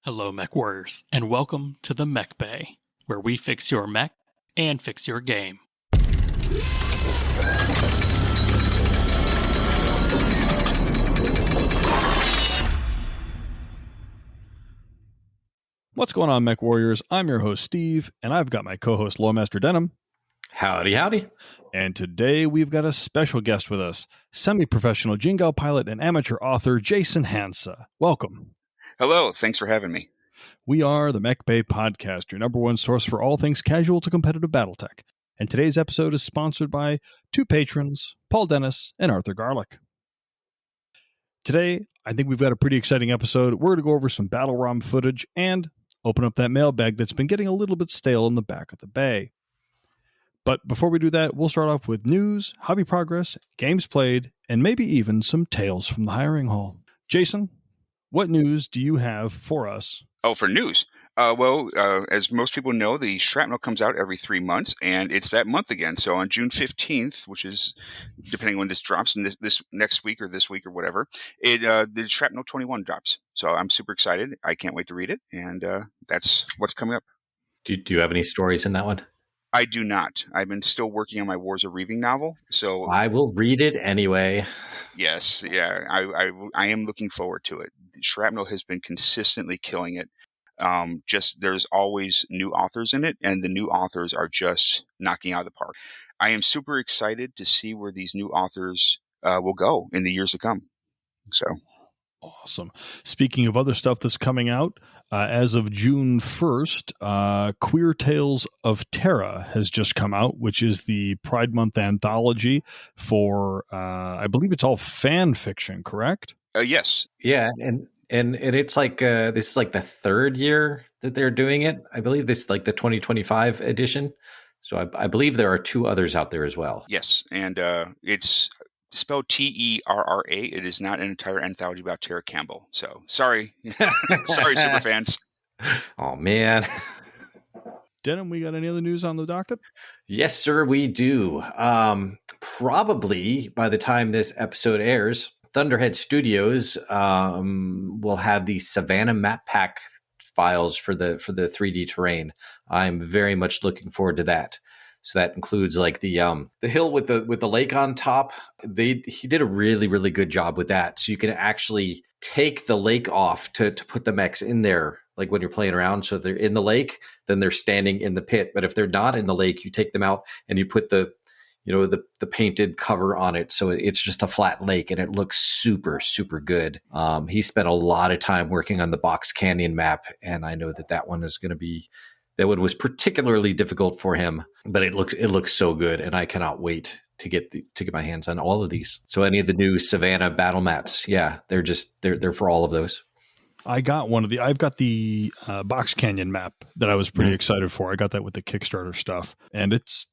Hello, Mechwarriors, and welcome to the Mechbay, where we fix your mech and fix your game. What's going on, Mechwarriors? I'm your host, Steve, and I've got my co-host, Lawmaster Denim. Howdy, howdy. And today we've got a special guest with us, semi-professional Jingle pilot and amateur author, Jason Hansa. Welcome. Hello, thanks for having me. We are the Mechbay Podcast, your number one source for all things casual to competitive Battletech. And today's episode is sponsored by two patrons, Paul Dennis and Arthur Garlick. Today, I think we've got a pretty exciting episode. We're going to go over some Battle Rom footage and open up that mailbag that's been getting a little bit stale in the back of the bay. But before we do that, we'll start off with news, hobby progress, games played, and maybe even some tales from the hiring hall. Jason, what news do you have for us? Oh, for news. As most people know, the Shrapnel comes out every 3 months, and it's that month again. So on June 15th, which is, depending on when this drops, in this next week or this week or whatever, the Shrapnel 21 drops. So I'm super excited. I can't wait to read it, and that's what's coming up. Do you have any stories in that one? I do not. I've been still working on my Wars of Reaving novel, so I will read it anyway. Yes, yeah, I am looking forward to it. Shrapnel has been consistently killing it. There's always new authors in it, and the new authors are just knocking out of the park. I am super excited to see where these new authors will go in the years to come. So awesome. Speaking of other stuff that's coming out, as of June 1st, Queer Tales of Terra has just come out, which is the Pride Month anthology for, I believe it's all fan fiction, correct? Yes. Yeah, and it's like this is like the third year that they're doing it. I believe this is like the 2025 edition. So I believe there are two others out there as well. Yes, and it's spelled Terra. It is not an entire anthology about Tara Campbell. So sorry, sorry, super fans. Oh man. Denim, we got any other news on the docket? Yes, sir, we do. Probably by the time this episode airs, Thunderhead Studios will have the Savannah map pack files for the 3D terrain. I'm very much looking forward to that. So that includes like the hill with the lake on top. He did a really, really good job with that. So you can actually take the lake off to put the mechs in there, like when you're playing around. So if they're in the lake, then they're standing in the pit. But if they're not in the lake, you take them out and you put the painted cover on it. So it's just a flat lake and it looks super, super good. He spent a lot of time working on the Box Canyon map. And I know that one is going to be, that one was particularly difficult for him, but it looks so good. And I cannot wait to get my hands on all of these. So any of the new Savannah battle mats, yeah, they're for all of those. I've got the Box Canyon map that I was pretty excited for. I got that with the Kickstarter stuff, and it's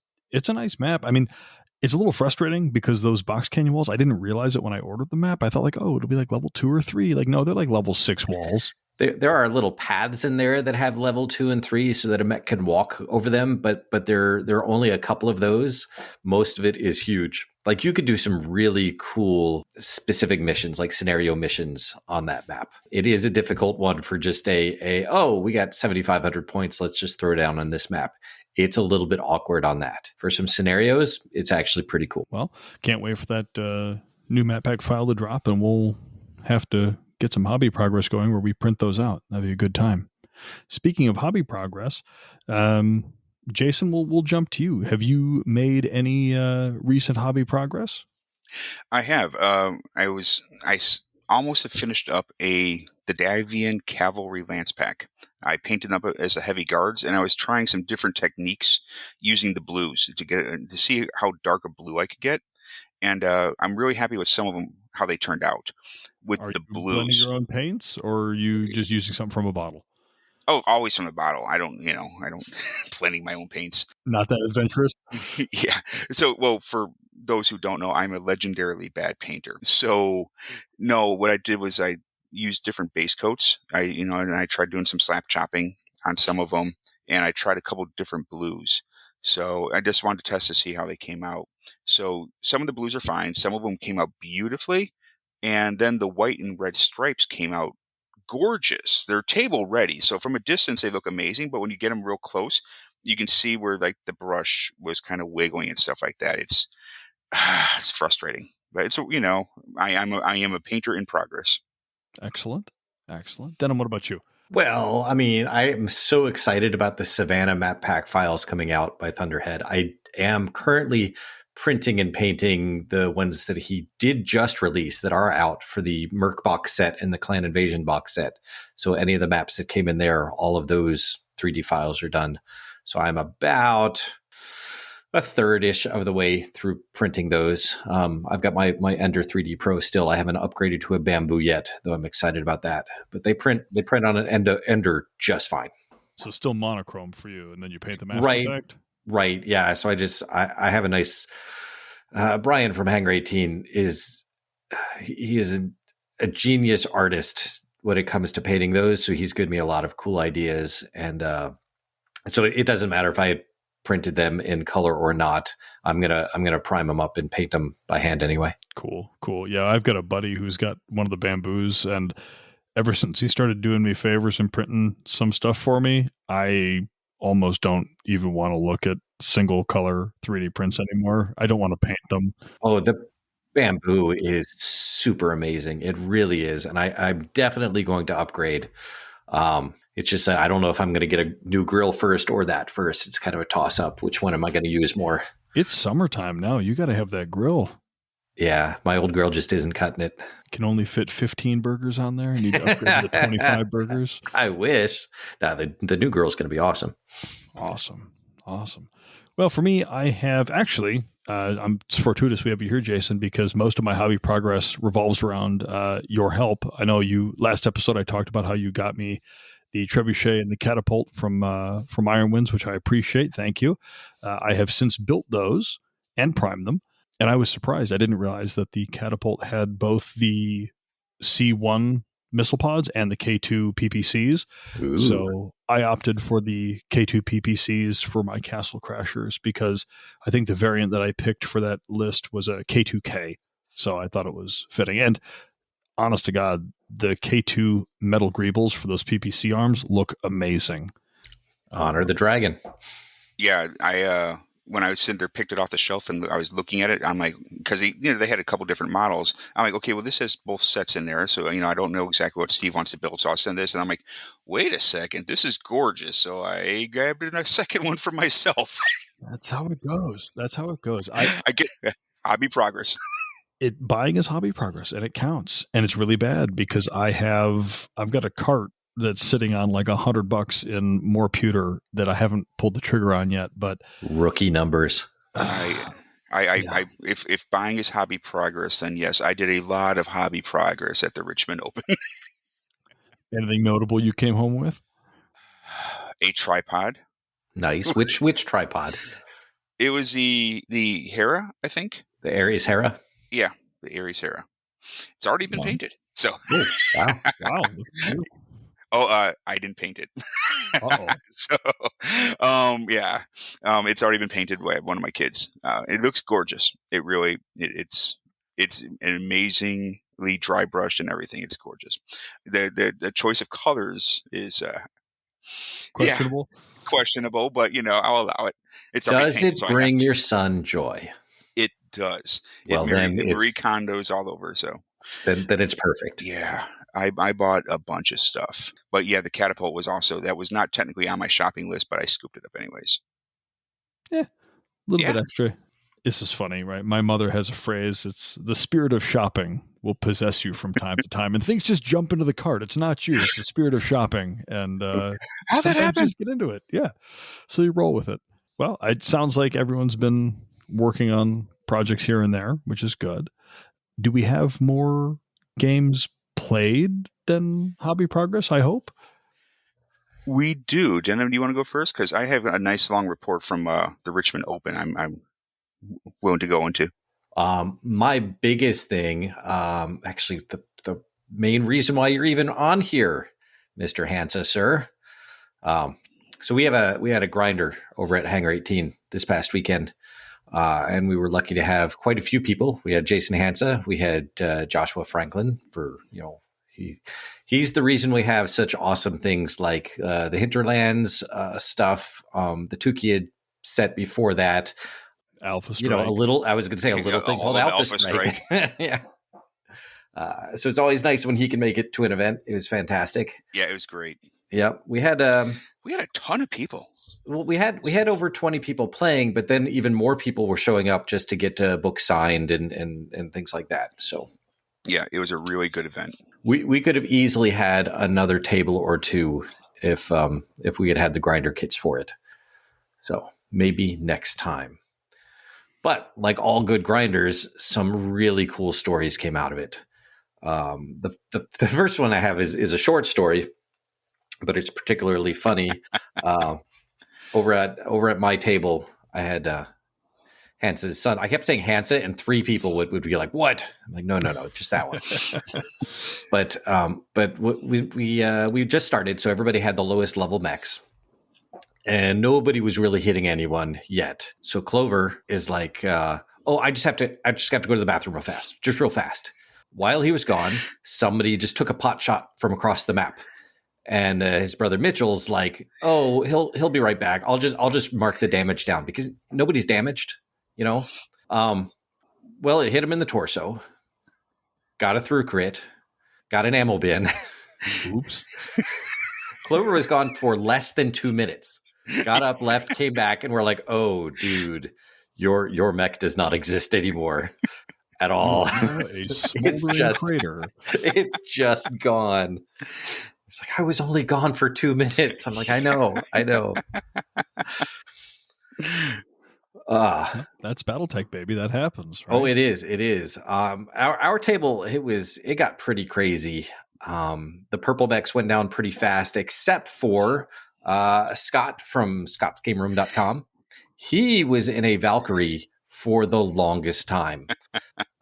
a nice map. I mean, it's a little frustrating because those Box Canyon walls, I didn't realize it when I ordered the map. I thought like, oh, it'll be like level 2 or 3. Like, no, they're like level 6 walls. There are little paths in there that have level 2 and 3 so that a mech can walk over them, but there are only a couple of those. Most of it is huge. Like you could do some really cool specific missions, like scenario missions on that map. It is a difficult one for just we got 7,500 points. Let's just throw down on this map. It's a little bit awkward on that. For some scenarios, it's actually pretty cool. Well, can't wait for that new map pack file to drop, and we'll have to get some hobby progress going where we print those out. That'd be a good time. Speaking of hobby progress, Jason, we'll jump to you. Have you made any recent hobby progress? I have. I almost have finished up the Davian Cavalry Lance Pack. I painted up as the heavy guards, and I was trying some different techniques using the blues to see how dark a blue I could get. And I'm really happy with some of them, how they turned out with the blues. Blending your own paints, or are you just using something from a bottle? Oh, always from the bottle. I don't blending my own paints. Not that adventurous. Yeah. So, well, for those who don't know, I'm a legendarily bad painter. So, no, what I did was I used different base coats. And I tried doing some slap chopping on some of them, and I tried a couple different blues. So I just wanted to test to see how they came out. So some of the blues are fine. Some of them came out beautifully. And then the white and red stripes came out gorgeous. They're table ready. So from a distance, they look amazing. But when you get them real close, you can see where like the brush was kind of wiggling and stuff like that. It's frustrating, but it's, I am a painter in progress. Excellent. Denim, what about you? Well, I mean, I am so excited about the Savannah map pack files coming out by Thunderhead. I am currently printing and painting the ones that he did just release that are out for the Merc box set and the Clan Invasion box set. So any of the maps that came in there, all of those 3D files are done. So I'm about a third-ish of the way through printing those. I've got my Ender 3D Pro still. I haven't upgraded to a Bamboo yet, though I'm excited about that. But they print on an Ender just fine. So still monochrome for you, and then you paint them after Right. effect? Right, yeah. So I have a nice Brian from Hangar 18 is a genius artist when it comes to painting those. So he's given me a lot of cool ideas, and so it doesn't matter if I had printed them in color or not. I'm gonna prime them up and paint them by hand anyway. Cool. Yeah, I've got a buddy who's got one of the Bamboos, and ever since he started doing me favors and printing some stuff for me, I almost don't even want to look at single color 3D prints anymore. I don't want to paint them. Oh, the Bamboo is super amazing. It really is. And I'm definitely going to upgrade. It's just that I don't know if I'm going to get a new grill first or that first. It's kind of a toss up. Which one am I going to use more? It's summertime now. You got to have that grill. Yeah, my old grill just isn't cutting it. Can only fit 15 burgers on there. You need to upgrade to 25 burgers. I wish. No, the new grill is going to be awesome. Awesome. Well, for me, I have actually, it's fortuitous we have you here, Jason, because most of my hobby progress revolves around your help. I know last episode I talked about how you got me the trebuchet and the catapult from Iron Winds, which I appreciate. Thank you. I have since built those and primed them. And I was surprised. I didn't realize that the catapult had both the C1 missile pods and the K2 PPCs. Ooh. So I opted for the K2 PPCs for my Castle Crashers because I think the variant that I picked for that list was a K2K. So I thought it was fitting. And honest to God, the K2 metal greebles for those PPC arms look amazing. Honor the dragon. Yeah, I when I was sitting there, picked it off the shelf and I was looking at it, I'm like, because they had a couple different models. I'm like, okay, well, this has both sets in there. So, I don't know exactly what Steve wants to build. So I'll send this. And I'm like, wait a second, this is gorgeous. So I grabbed a second one for myself. That's how it goes. I get hobby progress. Buying is hobby progress, and it counts. And it's really bad because I've got a cart that's sitting on like $100 in more pewter that I haven't pulled the trigger on yet. But rookie numbers. If buying is hobby progress, then yes, I did a lot of hobby progress at the Richmond Open. Anything notable you came home with? A tripod. Nice. Which tripod? It was the Hera, I think. The Ares Hera? Yeah, the Ares Hera. It's already been painted. So Wow. I didn't paint it. So, it's already been painted by one of my kids. It looks gorgeous. It really, it's an amazingly dry brushed and everything. It's gorgeous. The choice of colors is Questionable. Questionable, but I'll allow it. Does it bring your son joy? It does. Well, then Marie Kondo's all over. So then it's perfect. Yeah. I bought a bunch of stuff, but yeah, the catapult that was not technically on my shopping list, but I scooped it up anyways. Yeah. A little bit extra. This is funny, right? My mother has a phrase. It's the spirit of shopping will possess you from time to time, and things just jump into the cart. It's not you. It's the spirit of shopping. And how that happens? Just get into it. Yeah. So you roll with it. Well, it sounds like everyone's been working on projects here and there, which is good. Do we have more games played than hobby progress? I hope we do. Jenna, do you want to go first? Because I have a nice long report from the Richmond Open. I'm willing to go into. My biggest thing, actually, the main reason why you're even on here, Mr. Hansa, sir. So we had a grinder over at Hangar 18 this past weekend. And we were lucky to have quite a few people. We had Jason Hansa, we had Joshua Franklin for He's the reason we have such awesome things like the Hinterlands stuff, the Tukia set before that. Alpha Strike. You know, I was going to say a little thing called Alpha Strike. Yeah. So it's always nice when he can make it to an event. It was fantastic. Yeah, it was great. Yeah, we had a ton of people. Well, we had over 20 people playing, but then even more people were showing up just to get books signed and things like that. So yeah, it was a really good event. We could have easily had another table or two if we had the grinder kits for it. So maybe next time. But like all good grinders, some really cool stories came out of it. The first one I have is a short story, but it's particularly funny. Over at my table, I had Hansa's son. I kept saying Hansa, and three people would be like, "What?" I'm like, "No, just that one." but we just started, so everybody had the lowest level mechs, and nobody was really hitting anyone yet. So Clover is like, "Oh, I just have to go to the bathroom real fast." While he was gone, somebody just took a pot shot from across the map. And his brother Mitchell's like, "Oh, he'll be right back. I'll just mark the damage down because nobody's damaged, you know." Well, it hit him in the torso, got a through crit, got an ammo bin. Oops. Clover was gone for less than 2 minutes. Got up, left, came back, and we're like, "Oh, dude, your mech does not exist anymore at all. Crater. It's just gone." It's like, "I was only gone for 2 minutes." I'm like, I know. That's BattleTech, baby. That happens. Right? Oh, it is. Our table, it got pretty crazy. The purple mechs went down pretty fast, except for Scott from scotsgameroom.com. He was in a Valkyrie for the longest time.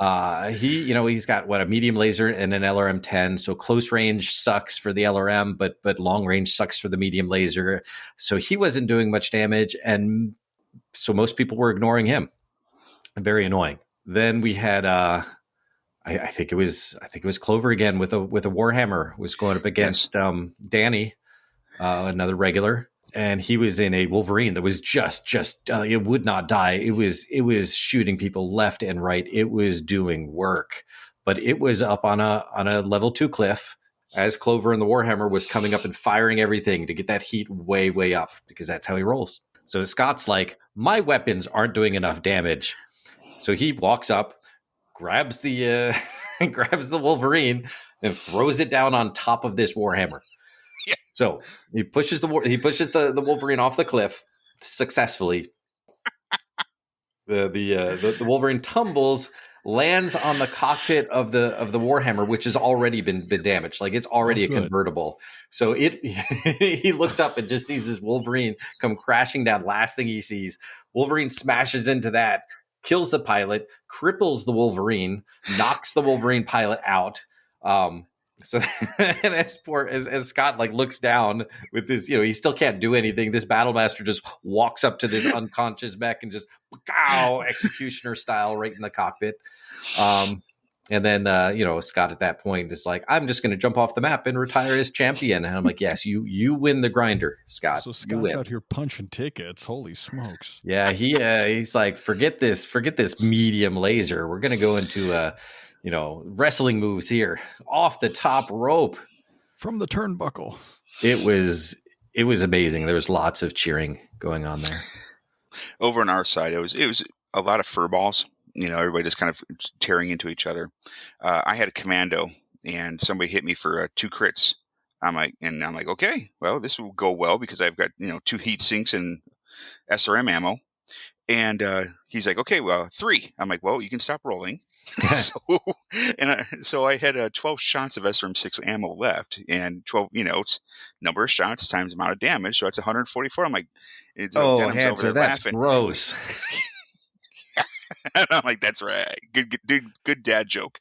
He's got a medium laser and an LRM 10. So close range sucks for the LRM, but long range sucks for the medium laser. So he wasn't doing much damage, and so most people were ignoring him. Very annoying. Then we had I think it was Clover again with a Warhammer was going up against Danny, another regular. And he was in a Wolverine that was just it would not die. It was shooting people left and right. It was doing work, but it was up on a level 2 cliff as Clover and the Warhammer was coming up and firing everything to get that heat way, way up because that's how he rolls. So Scott's like, "My weapons aren't doing enough damage." So he walks up, grabs the Wolverine and throws it down on top of this Warhammer. So he pushes the Wolverine off the cliff successfully. The Wolverine tumbles, lands on the cockpit of the Warhammer, which has already been damaged. Like it's already a convertible. So he looks up and just sees this Wolverine come crashing down. Last thing he sees, Wolverine smashes into that, kills the pilot, cripples the Wolverine, knocks the Wolverine pilot out. So and as Scott looks down with this, he still can't do anything. This Battlemaster just walks up to this unconscious mech and just executioner style right in the cockpit. And then Scott at that point is like, "I'm just going to jump off the map and retire as champion." And I'm like, "Yes, you win the grinder, Scott." So Scott's out here punching tickets. Holy smokes! Yeah, he's like, forget this medium laser. We're going to go into wrestling moves here off the top rope from the turnbuckle. It was amazing. There was lots of cheering going on there. Over on our side, it was a lot of furballs. Everybody just kind of tearing into each other. I had a commando, and somebody hit me for 2 crits. I'm like, okay, well, this will go well because I've got 2 heat sinks and SRM ammo. And he's like, "Okay, well, 3." I'm like, "Well, you can stop rolling." So I had 12 shots of SRM6 ammo left, and 12, it's number of shots times amount of damage, so that's 144. I'm like, Hansa, that's laughing. Gross. And I'm like, "That's right, good dad joke."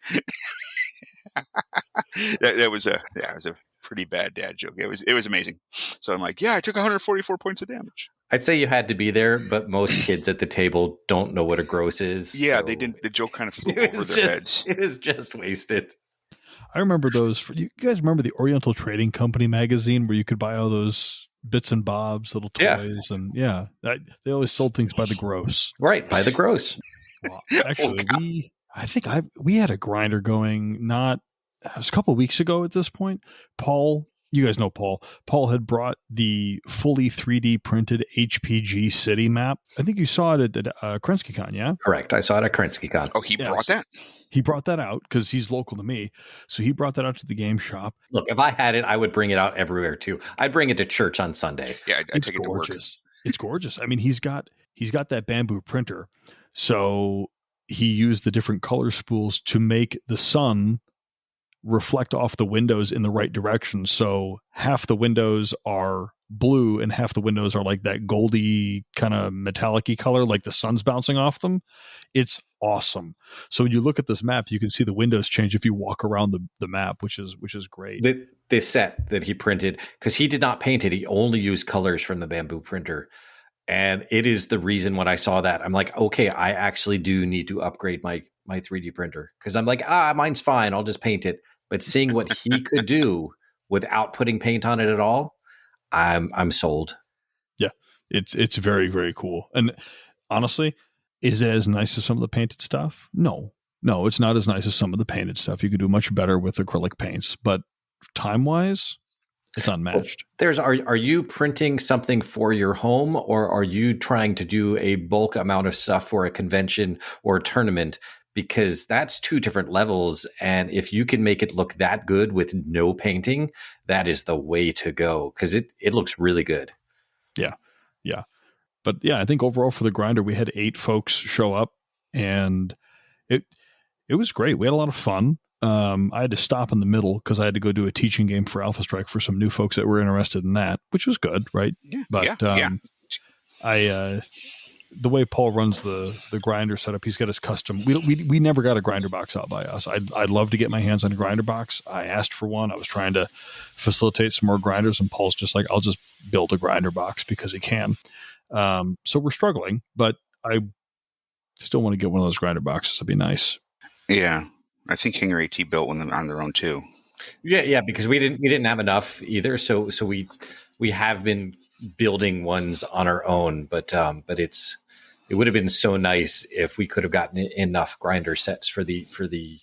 that was a pretty bad dad joke. It was amazing. So I'm like, "Yeah, I took 144 points of damage." I'd say you had to be there, but most kids at the table don't know what a gross is. Yeah, so they didn't. The joke kind of flew over their heads. It is just wasted. I remember those. You guys remember the Oriental Trading Company magazine where you could buy all those bits and bobs, little toys, and they always sold things by the gross. Right, by the gross. Well, actually, we had a grinder going. It was a couple of weeks ago at this point. Paul, you guys know Paul. Paul had brought the fully 3D printed HPG city map. I think you saw it at KrenskyCon, yeah? Correct. I saw it at KrenskyCon. Oh, he brought that? He brought that out because he's local to me. So he brought that out to the game shop. Look, if I had it, I would bring it out everywhere too. I'd bring it to church on Sunday. Yeah, I'd take it to work. It's gorgeous. I mean, he's got that bamboo printer. So he used the different color spools to make the sun reflect off the windows in the right direction. So half the windows are blue and half the windows are like that goldy kind of metallic-y color, like the sun's bouncing off them. It's awesome. So when you look at this map, you can see the windows change if you walk around the map, which is great. This set that he printed, because he did not paint it, he only used colors from the bamboo printer. And it is the reason when I saw that, I'm like, okay, I actually do need to upgrade my 3D printer. Because I'm like, mine's fine, I'll just paint it. But seeing what he could do without putting paint on it at all, I'm sold. Yeah, it's very, very cool. And honestly, is it as nice as some of the painted stuff? No, it's not as nice as some of the painted stuff. You could do much better with acrylic paints, but time-wise, it's unmatched. Are you printing something for your home, or are you trying to do a bulk amount of stuff for a convention or a tournament? Because that's two different levels. And if you can make it look that good with no painting, that is the way to go. Because it looks really good. Yeah. But yeah, I think overall for the grinder, we had 8 folks show up, and it was great. We had a lot of fun. I had to stop in the middle because I had to go do a teaching game for Alpha Strike for some new folks that were interested in that, which was good, right? Yeah, but the way Paul runs the grinder setup, he's got his custom. We never got a grinder box out by us. I'd love to get my hands on a grinder box. I asked for one. I was trying to facilitate some more grinders, and Paul's just like, I'll just build a grinder box because he can. So we're struggling, but I still want to get one of those grinder boxes. It'd be nice. Yeah, I think King AT built one on their own too. Yeah, because we didn't have enough either. So we have been building ones on our own, but it would have been so nice if we could have gotten enough grinder sets for the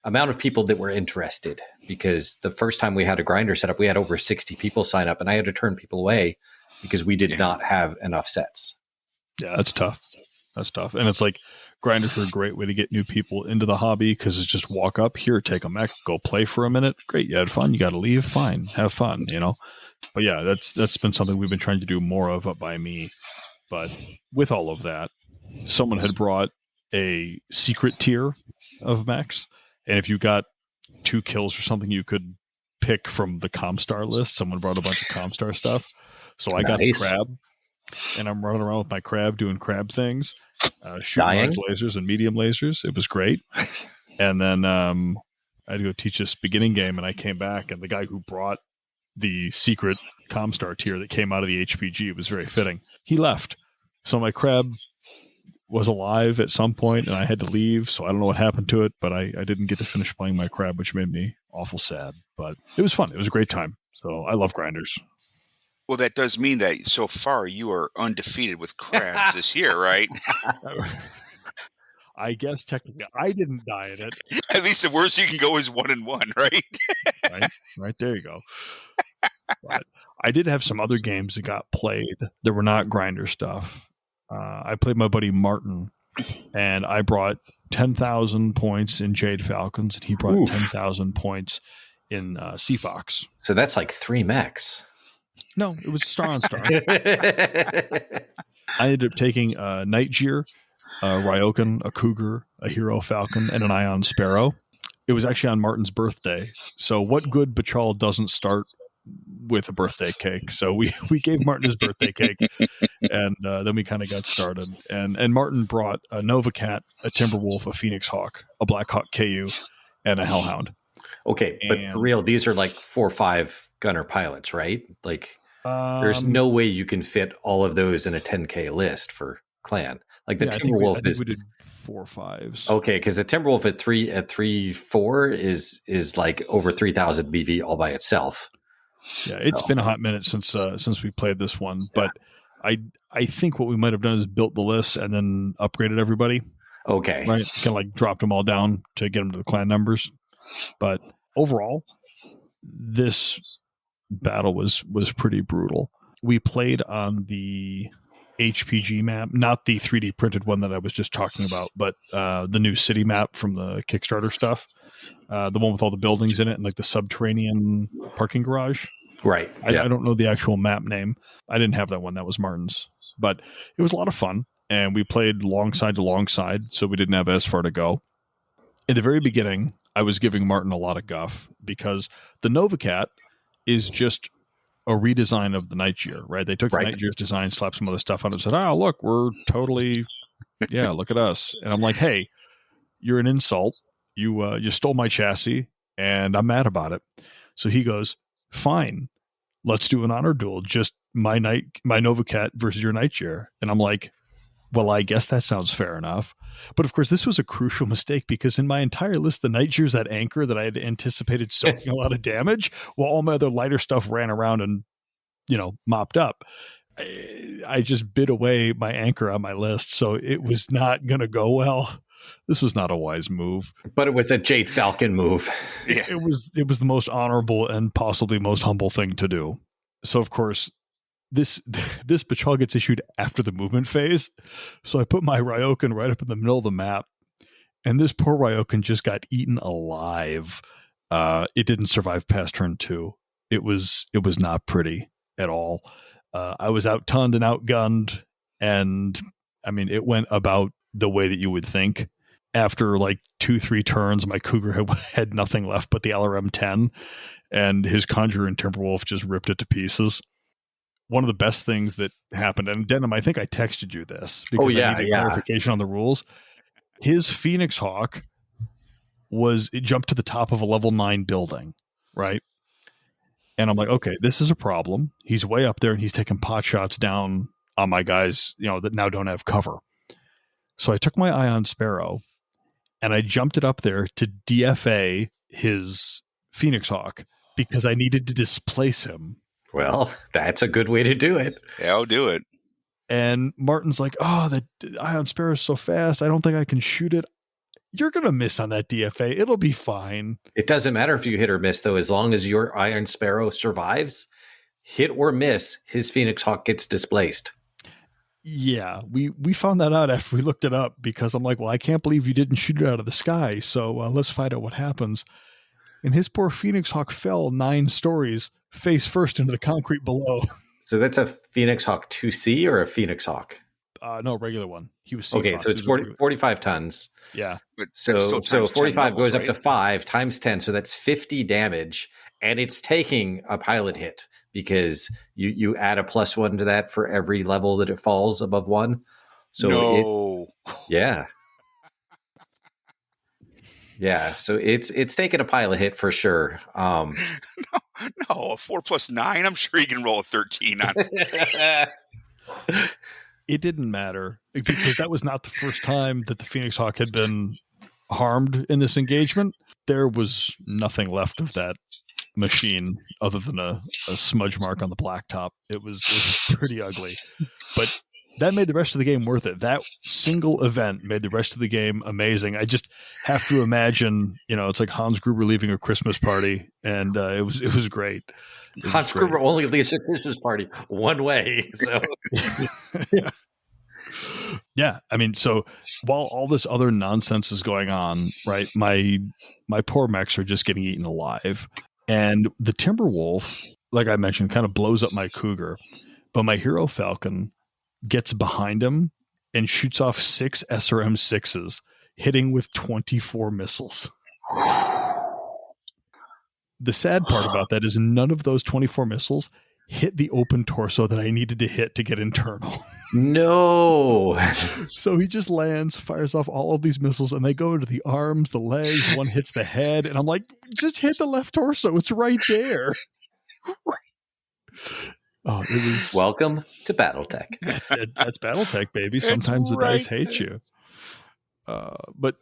amount of people that were interested. Because the first time we had a grinder set up, we had over 60 people sign up, and I had to turn people away because we did not have enough sets. Yeah, that's tough. And it's like, grinders are a great way to get new people into the hobby because it's just walk up here, take a mech, go play for a minute. Great, you had fun. You got to leave. Fine, have fun. But yeah, that's been something we've been trying to do more of up by me. But with all of that, someone had brought a secret tier of mechs, and if you got 2 kills or something, you could pick from the Comstar list. Someone brought a bunch of Comstar stuff, so I got the crab. And I'm running around with my crab doing crab things, shooting large lasers and medium lasers. It was great. And then I had to go teach this beginning game, and I came back, and the guy who brought the secret Comstar tier that came out of the HPG, was very fitting. He left. So my crab was alive at some point, and I had to leave. So I don't know what happened to it, but I didn't get to finish playing my crab, which made me awful sad. But it was fun. It was a great time. So I love grinders. Well, that does mean that so far you are undefeated with crabs this year, right? I guess technically I didn't die at it. At least the worst you can go is 1-1, right? Right, there you go. But I did have some other games that got played that were not grinder stuff. I played my buddy Martin, and I brought 10,000 points in Jade Falcons, and he brought 10,000 points in Seafox. So that's like 3 mechs. No, it was star on star. I ended up taking a Nightjar, a Ryokan, a Cougar, a Hero Falcon, and an Ion Sparrow. It was actually on Martin's birthday. So what good Bachal doesn't start with a birthday cake? So we gave Martin his birthday cake, and then we kind of got started. And Martin brought a Nova Cat, a Timberwolf, a Phoenix Hawk, a Black Hawk KU, and a Hellhound. Okay, but for real, these are like 4 or 5 gunner pilots, right? Like, there's no way you can fit all of those in a 10K list for clan. Like the Timberwolf we did 4 5s. Okay, because the Timberwolf at 3.4 is like over 3,000 BV all by itself. Yeah, it's been a hot minute since we played this one, but I think what we might have done is built the list and then upgraded everybody. Okay, Right, kind of like dropped them all down to get them to the clan numbers. But overall, this battle was pretty brutal. We played on the HPG map, not the 3D printed one that I was just talking about, but the new city map from the Kickstarter stuff, the one with all the buildings in it and like the subterranean parking garage. Right. I don't know the actual map name. I didn't have that one. That was Martin's, but it was a lot of fun. And we played long side to long side, so we didn't have as far to go. In the very beginning, I was giving Martin a lot of guff because the Nova Cat is just a redesign of the Nightjar, right? They took the Nightjar's design, slapped some other stuff on it, and said, "Oh, look, we're totally, look at us." And I'm like, "Hey, you're an insult. You stole my chassis, and I'm mad about it." So he goes, "Fine, let's do an honor duel. Just my Nova Cat versus your Nightjar." And I'm like, well, I guess that sounds fair enough. But of course, this was a crucial mistake because in my entire list, the Nightjar's that anchor that I had anticipated soaking a lot of damage, while all my other lighter stuff ran around and, mopped up. I just bid away my anchor on my list, so it was not going to go well. This was not a wise move. But it was a Jade Falcon move. Yeah. It was the most honorable and possibly most humble thing to do. So, of course, this patrol gets issued after the movement phase. So I put my Ryokan right up in the middle of the map, and this poor Ryokan just got eaten alive. It didn't survive past turn 2. It was not pretty at all. I was outgunned and outgunned, and I mean, it went about the way that you would think. After like 2-3 turns, my Cougar had nothing left but the LRM 10, and his Conjurer and Timberwolf just ripped it to pieces. One of the best things that happened, and Denim, I think I texted you this because I needed clarification on the rules. His Phoenix Hawk it jumped to the top of a level 9 building, right? And I'm like, okay, this is a problem. He's way up there and he's taking pot shots down on my guys, that now don't have cover. So I took my Ion Sparrow and I jumped it up there to DFA his Phoenix Hawk because I needed to displace him. Well, that's a good way to do it. Yeah, I'll do it. And Martin's like, "Oh, the Ion Sparrow is so fast. I don't think I can shoot it." You're going to miss on that DFA. It'll be fine. It doesn't matter if you hit or miss, though, as long as your Iron Sparrow survives. Hit or miss, his Phoenix Hawk gets displaced. Yeah, we found that out after we looked it up because I'm like, well, I can't believe you didn't shoot it out of the sky. So let's find out what happens. And his poor Phoenix Hawk fell 9 stories face first into the concrete below. So that's a Phoenix Hawk 2C or a Phoenix Hawk? No, regular one. He was okay, so it's 45 tons. Yeah. But so 45 goes up to 5 times 10. So that's 50 damage. And it's taking a pilot hit because you add a +1 to that for every level that it falls above 1. So yeah. Yeah, so it's taken a pilot hit for sure. No, a 4 + 9. I'm sure he can roll a 13 on it. It didn't matter because that was not the first time that the Phoenix Hawk had been harmed in this engagement. There was nothing left of that machine other than a smudge mark on the blacktop. It was pretty ugly, but that made the rest of the game worth it. That single event made the rest of the game amazing. I just have to imagine, it's like Hans Gruber leaving a Christmas party, and it was great. Hans Gruber only leaves a Christmas party one way. So yeah, I mean, so while all this other nonsense is going on, right, my poor mechs are just getting eaten alive, and the Timberwolf, like I mentioned, kind of blows up my Cougar, but my Hero Falcon gets behind him and shoots off 6 SRM-6s, hitting with 24 missiles. The sad part about that is none of those 24 missiles hit the open torso that I needed to hit to get internal. No. So he just lands, fires off all of these missiles, and they go into the arms, the legs, one hits the head, and I'm like, just hit the left torso. It's right there. Oh, it was. Welcome to BattleTech. That's BattleTech, baby. Sometimes the dice hate you. But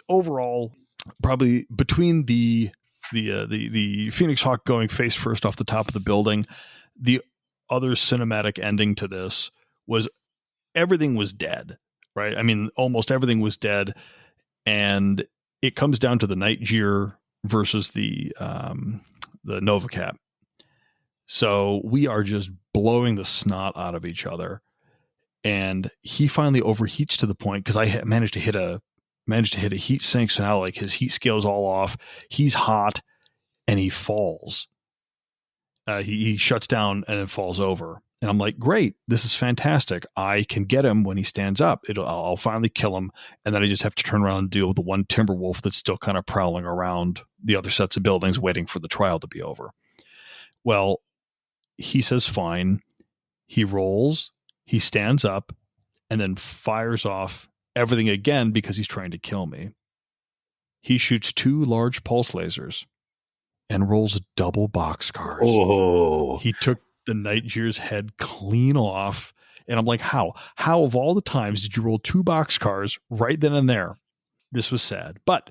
overall, probably between the Phoenix Hawk going face first off the top of the building, the other cinematic ending to this was everything was dead, right? I mean, almost everything was dead, and it comes down to the Nightjar versus the Nova Cat. So we are just blowing the snot out of each other, and he finally overheats to the point because I managed to hit a heat sink. So now like his heat scale's all off. He's hot and he falls. He shuts down and then falls over. And I'm like, great, this is fantastic. I can get him when he stands up. I'll finally kill him. And then I just have to turn around and deal with the one Timberwolf that's still kind of prowling around the other sets of buildings waiting for the trial to be over. Well, he says, fine. He rolls, he stands up, and then fires off everything again because he's trying to kill me. He shoots 2 large pulse lasers and rolls double boxcars. Oh, he took the Nightjar's head clean off. And I'm like, how of all the times did you roll 2 boxcars right then and there? This was sad. But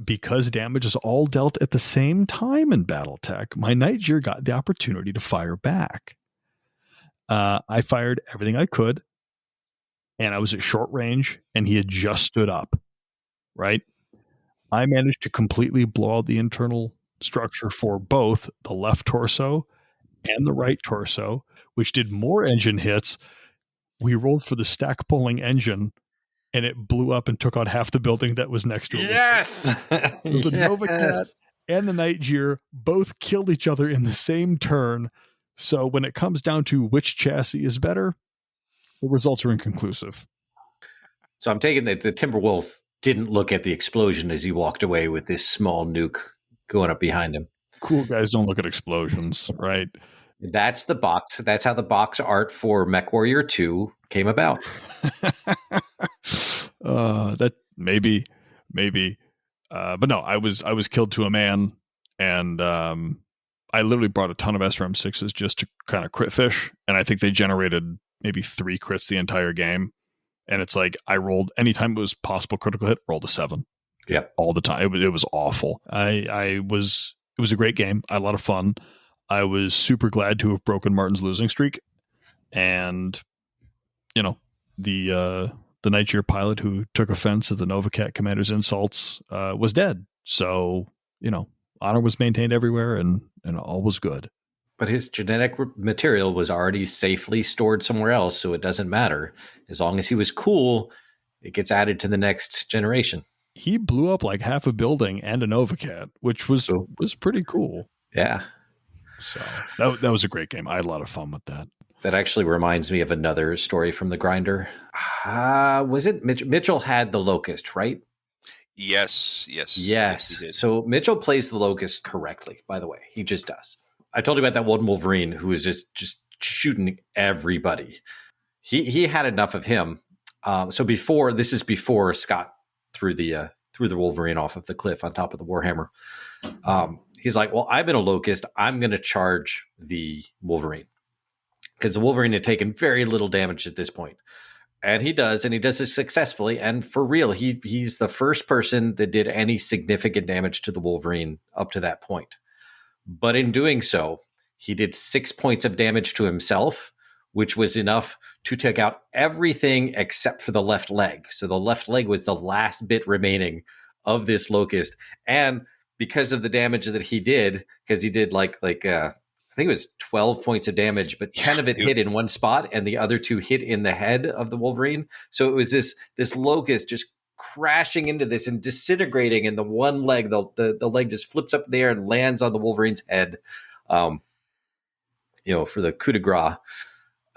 because damage is all dealt at the same time in Battletech, my Nightjar got the opportunity to fire back. I fired everything I could, and I was at short range, and he had just stood up, right? I managed to completely blow out the internal structure for both the left torso and the right torso, which did more engine hits. We rolled for the stack pulling engine, and it blew up and took out half the building that was next to it. Yes! So the Nova Cat and the Nightjar both killed each other in the same turn. So when it comes down to which chassis is better, the results are inconclusive. So I'm taking that the Timberwolf didn't look at the explosion as he walked away with this small nuke going up behind him. Cool guys don't look at explosions, right? That's the box. That's how the box art for Mechwarrior 2 came about. That maybe. But no, I was killed to a man, and I literally brought a ton of SRM6s just to kind of crit fish, and I think they generated maybe 3 crits the entire game. And it's like I rolled anytime it was possible critical hit, rolled a 7. Yeah, all the time. It was awful. It was a great game. I had a lot of fun. I was super glad to have broken Martin's losing streak, and the Nightjar pilot who took offense at the Nova Cat commander's insults was dead. So honor was maintained everywhere, and all was good. But his genetic material was already safely stored somewhere else, so it doesn't matter. As long as he was cool, it gets added to the next generation. He blew up like half a building and a Nova Cat, which was pretty cool. Yeah. So that was a great game. I had a lot of fun with that. That actually reminds me of another story from the Grinder. Was it Mitchell had the Locust, right? Yes. He did. So Mitchell plays the Locust correctly, by the way. He just does. I told you about that one Wolverine who was just shooting everybody. He had enough of him. So before Scott threw the Wolverine off of the cliff on top of the Warhammer. He's like, well, I'm in a Locust. I'm going to charge the Wolverine because the Wolverine had taken very little damage at this point. And he does it successfully. And for real, he's the first person that did any significant damage to the Wolverine up to that point. But in doing so, he did 6 points of damage to himself, which was enough to take out everything except for the left leg. So the left leg was the last bit remaining of this Locust. And because of the damage that he did, because he did like I think it was 12 points of damage, but 10 of it hit in one spot and the other 2 hit in the head of the Wolverine. So it was this Locust just crashing into this and disintegrating, and the one leg, the leg just flips up in the air and lands on the Wolverine's head. For the coup de grace.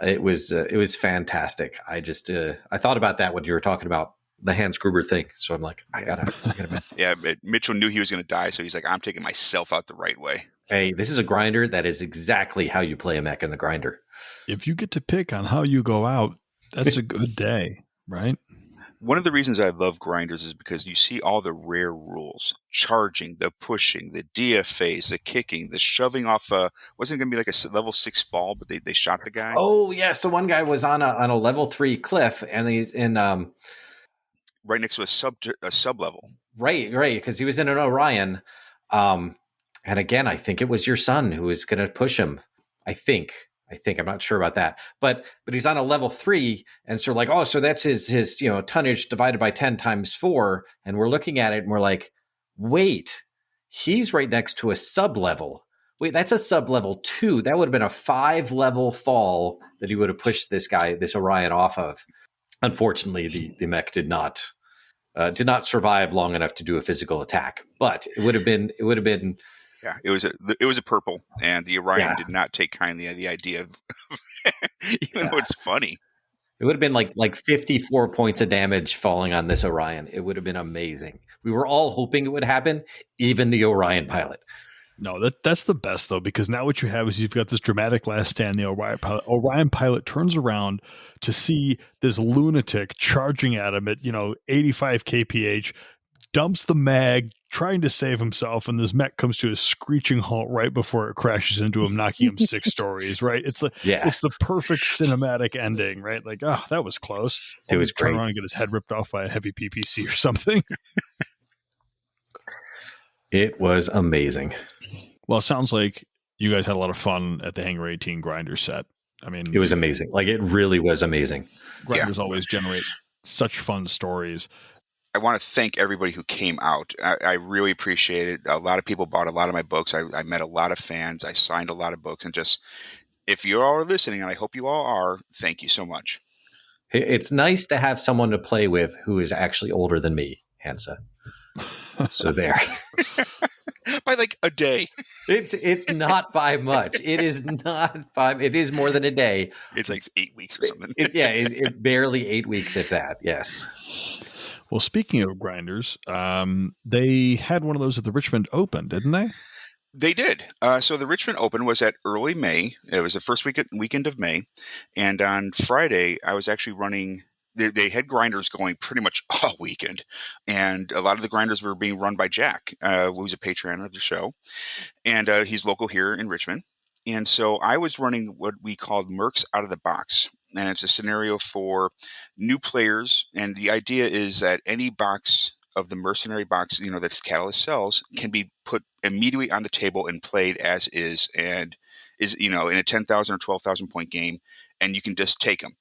It was fantastic. I thought about that when you were talking about the Hans Gruber thing. So I'm like, I gotta mention. Yeah, but Mitchell knew he was going to die, so he's like, I'm taking myself out the right way. Hey, this is a Grinder. That is exactly how you play a mech in the Grinder. If you get to pick on how you go out, that's a good day, right? One of the reasons I love Grinders is because you see all the rare rules: charging, the pushing, the DFAs, the kicking, the shoving off. Wasn't going to be like a level 6 fall, but they shot the guy. Oh yeah, so one guy was on a level 3 cliff, and he's in right next to a sub level. Right, because he was in an Orion. And again, I think it was your son who was going to push him. I think I'm not sure about that, but he's on a level 3, and so like, oh, so that's his tonnage divided by 10 times 4, and we're looking at it and we're like, wait, he's right next to a sub level. Wait, that's a sub level 2. That would have been a 5-level fall that he would have pushed this Orion off of. Unfortunately, the mech did not survive long enough to do a physical attack, but it would have been. Yeah, it was a purple, and the Orion did not take kindly on the idea of, even though it's funny. It would have been like 54 points of damage falling on this Orion. It would have been amazing. We were all hoping it would happen, even the Orion pilot. No, that's the best, though, because now what you have is you've got this dramatic last stand. The Orion pilot turns around to see this lunatic charging at him at 85 kph, dumps the mag, trying to save himself, and this mech comes to a screeching halt right before it crashes into him, knocking him 6 stories. Right? It's the perfect cinematic ending. Right? Like, oh, that was close. It was turn great. around and get his head ripped off by a heavy PPC or something. It was amazing. Well, it sounds like you guys had a lot of fun at the Hangar 18 Grinder set. I mean, it was amazing. Like, it really was amazing. Grinders always generate such fun stories. I want to thank everybody who came out. I really appreciate it. A lot of people bought a lot of my books. I met a lot of fans. I signed a lot of books. And just, if you all are listening, and I hope you all are, thank you so much. It's nice to have someone to play with who is actually older than me, Hansa. So there. By like a day. It's not by much. It is not by. It is more than a day. It's like 8 weeks or something. It's barely 8 weeks, if that. Yes. Well, speaking of grinders, they had one of those at the Richmond Open, didn't they? They did. So the Richmond Open was at early May. It was the first weekend of May. And on Friday, I was actually running. They had grinders going pretty much all weekend. And a lot of the grinders were being run by Jack, who's a patron of the show. And he's local here in Richmond. And so I was running what we called Mercs Out of the Box. And it's a scenario for new players. And the idea is that any box of the mercenary box, that Catalyst sells, can be put immediately on the table and played as is, and is, in a 10,000 or 12,000 point game, and you can just take them.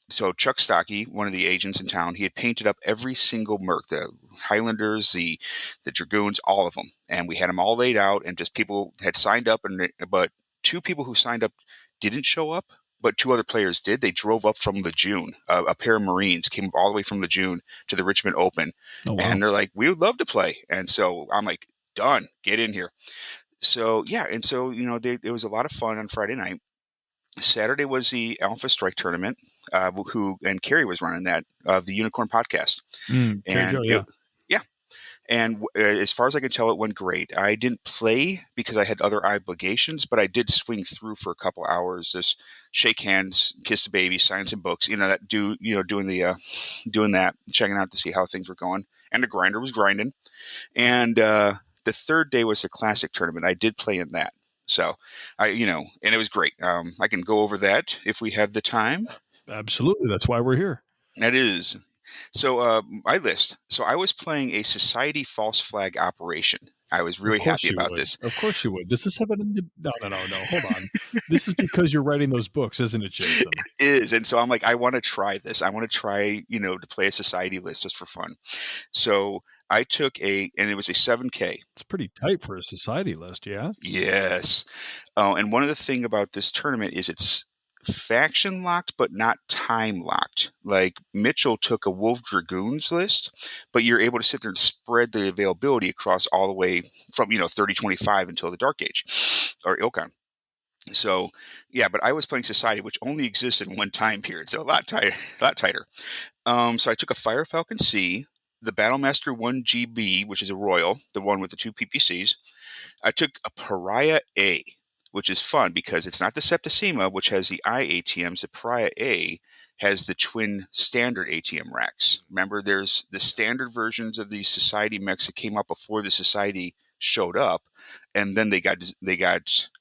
So Chuck Stockey, one of the agents in town, he had painted up every single Merc, the Highlanders, the Dragoons, all of them. And we had them all laid out, and just people had signed up, but 2 people who signed up didn't show up, but 2 other players did. They drove up from Lejeune. A pair of Marines came all the way from Lejeune to the Richmond Open. Oh, wow. And they're like, we would love to play. And so I'm like, done, get in here. So, yeah. And so, it was a lot of fun on Friday night. Saturday was the Alpha Strike tournament, and Carrie was running that, the Unicorn podcast. And as far as I can tell, it went great. I didn't play because I had other obligations, but I did swing through for a couple hours, just shake hands, kiss the baby, sign some books, doing that, checking out to see how things were going. And the grinder was grinding. And the third day was the classic tournament. I did play in that. So and it was great. I can go over that if we have the time. Absolutely. That's why we're here. That is. So my list. So I was playing a Society false flag operation. I was really happy about this. Of course you would. Does this have No. Hold on. This is because you're writing those books, isn't it, Jason? It is. And so I'm like, I want to try this. I want to try, to play a Society list just for fun. So I took and it was a 7K. It's pretty tight for a Society list, yeah? Yes. And one of the things about this tournament is it's faction locked, but not time locked. Like Mitchell took a Wolf Dragoons list, but you're able to sit there and spread the availability across all the way from 3025 until the Dark Age or Ilkhan. So yeah, but I was playing Society, which only exists in one time period, so a lot tighter. So I took a Fire Falcon C, the Battlemaster 1GB, which is a Royal, the one with the 2 PPCs. I took a Pariah A, which is fun because it's not the Septicema, which has the IATMs. The Pariah A has the twin standard ATM racks. Remember, there's the standard versions of these Society mechs that came up before the Society showed up, and then they got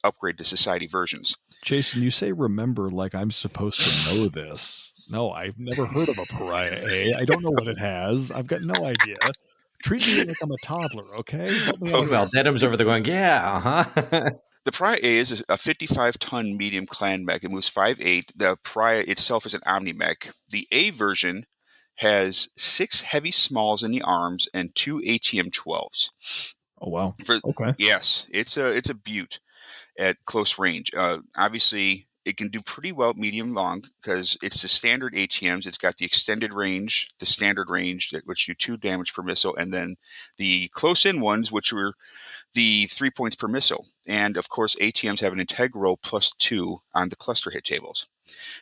upgraded to society versions. Jason, you say remember like I'm supposed to know this. No, I've never heard of a Pariah A. I don't know what it has. I've got no idea. Treat me like I'm a toddler, okay? Help me out. Meanwhile, Denham's over there going, yeah, uh-huh. The Pariah A is a 55-ton medium clan mech. It moves 5'8". The Pariah itself is an Omni mech. The A version has 6 heavy smalls in the arms and 2 ATM-12s. Oh, wow. Okay. Yes, it's a beaut at close range. Obviously, it can do pretty well at medium long because it's the standard ATMs. It's got the extended range, the standard range, which do 2 damage per missile, and then the close-in ones, which were the 3 points per missile. And, of course, ATMs have an integral +2 on the cluster hit tables.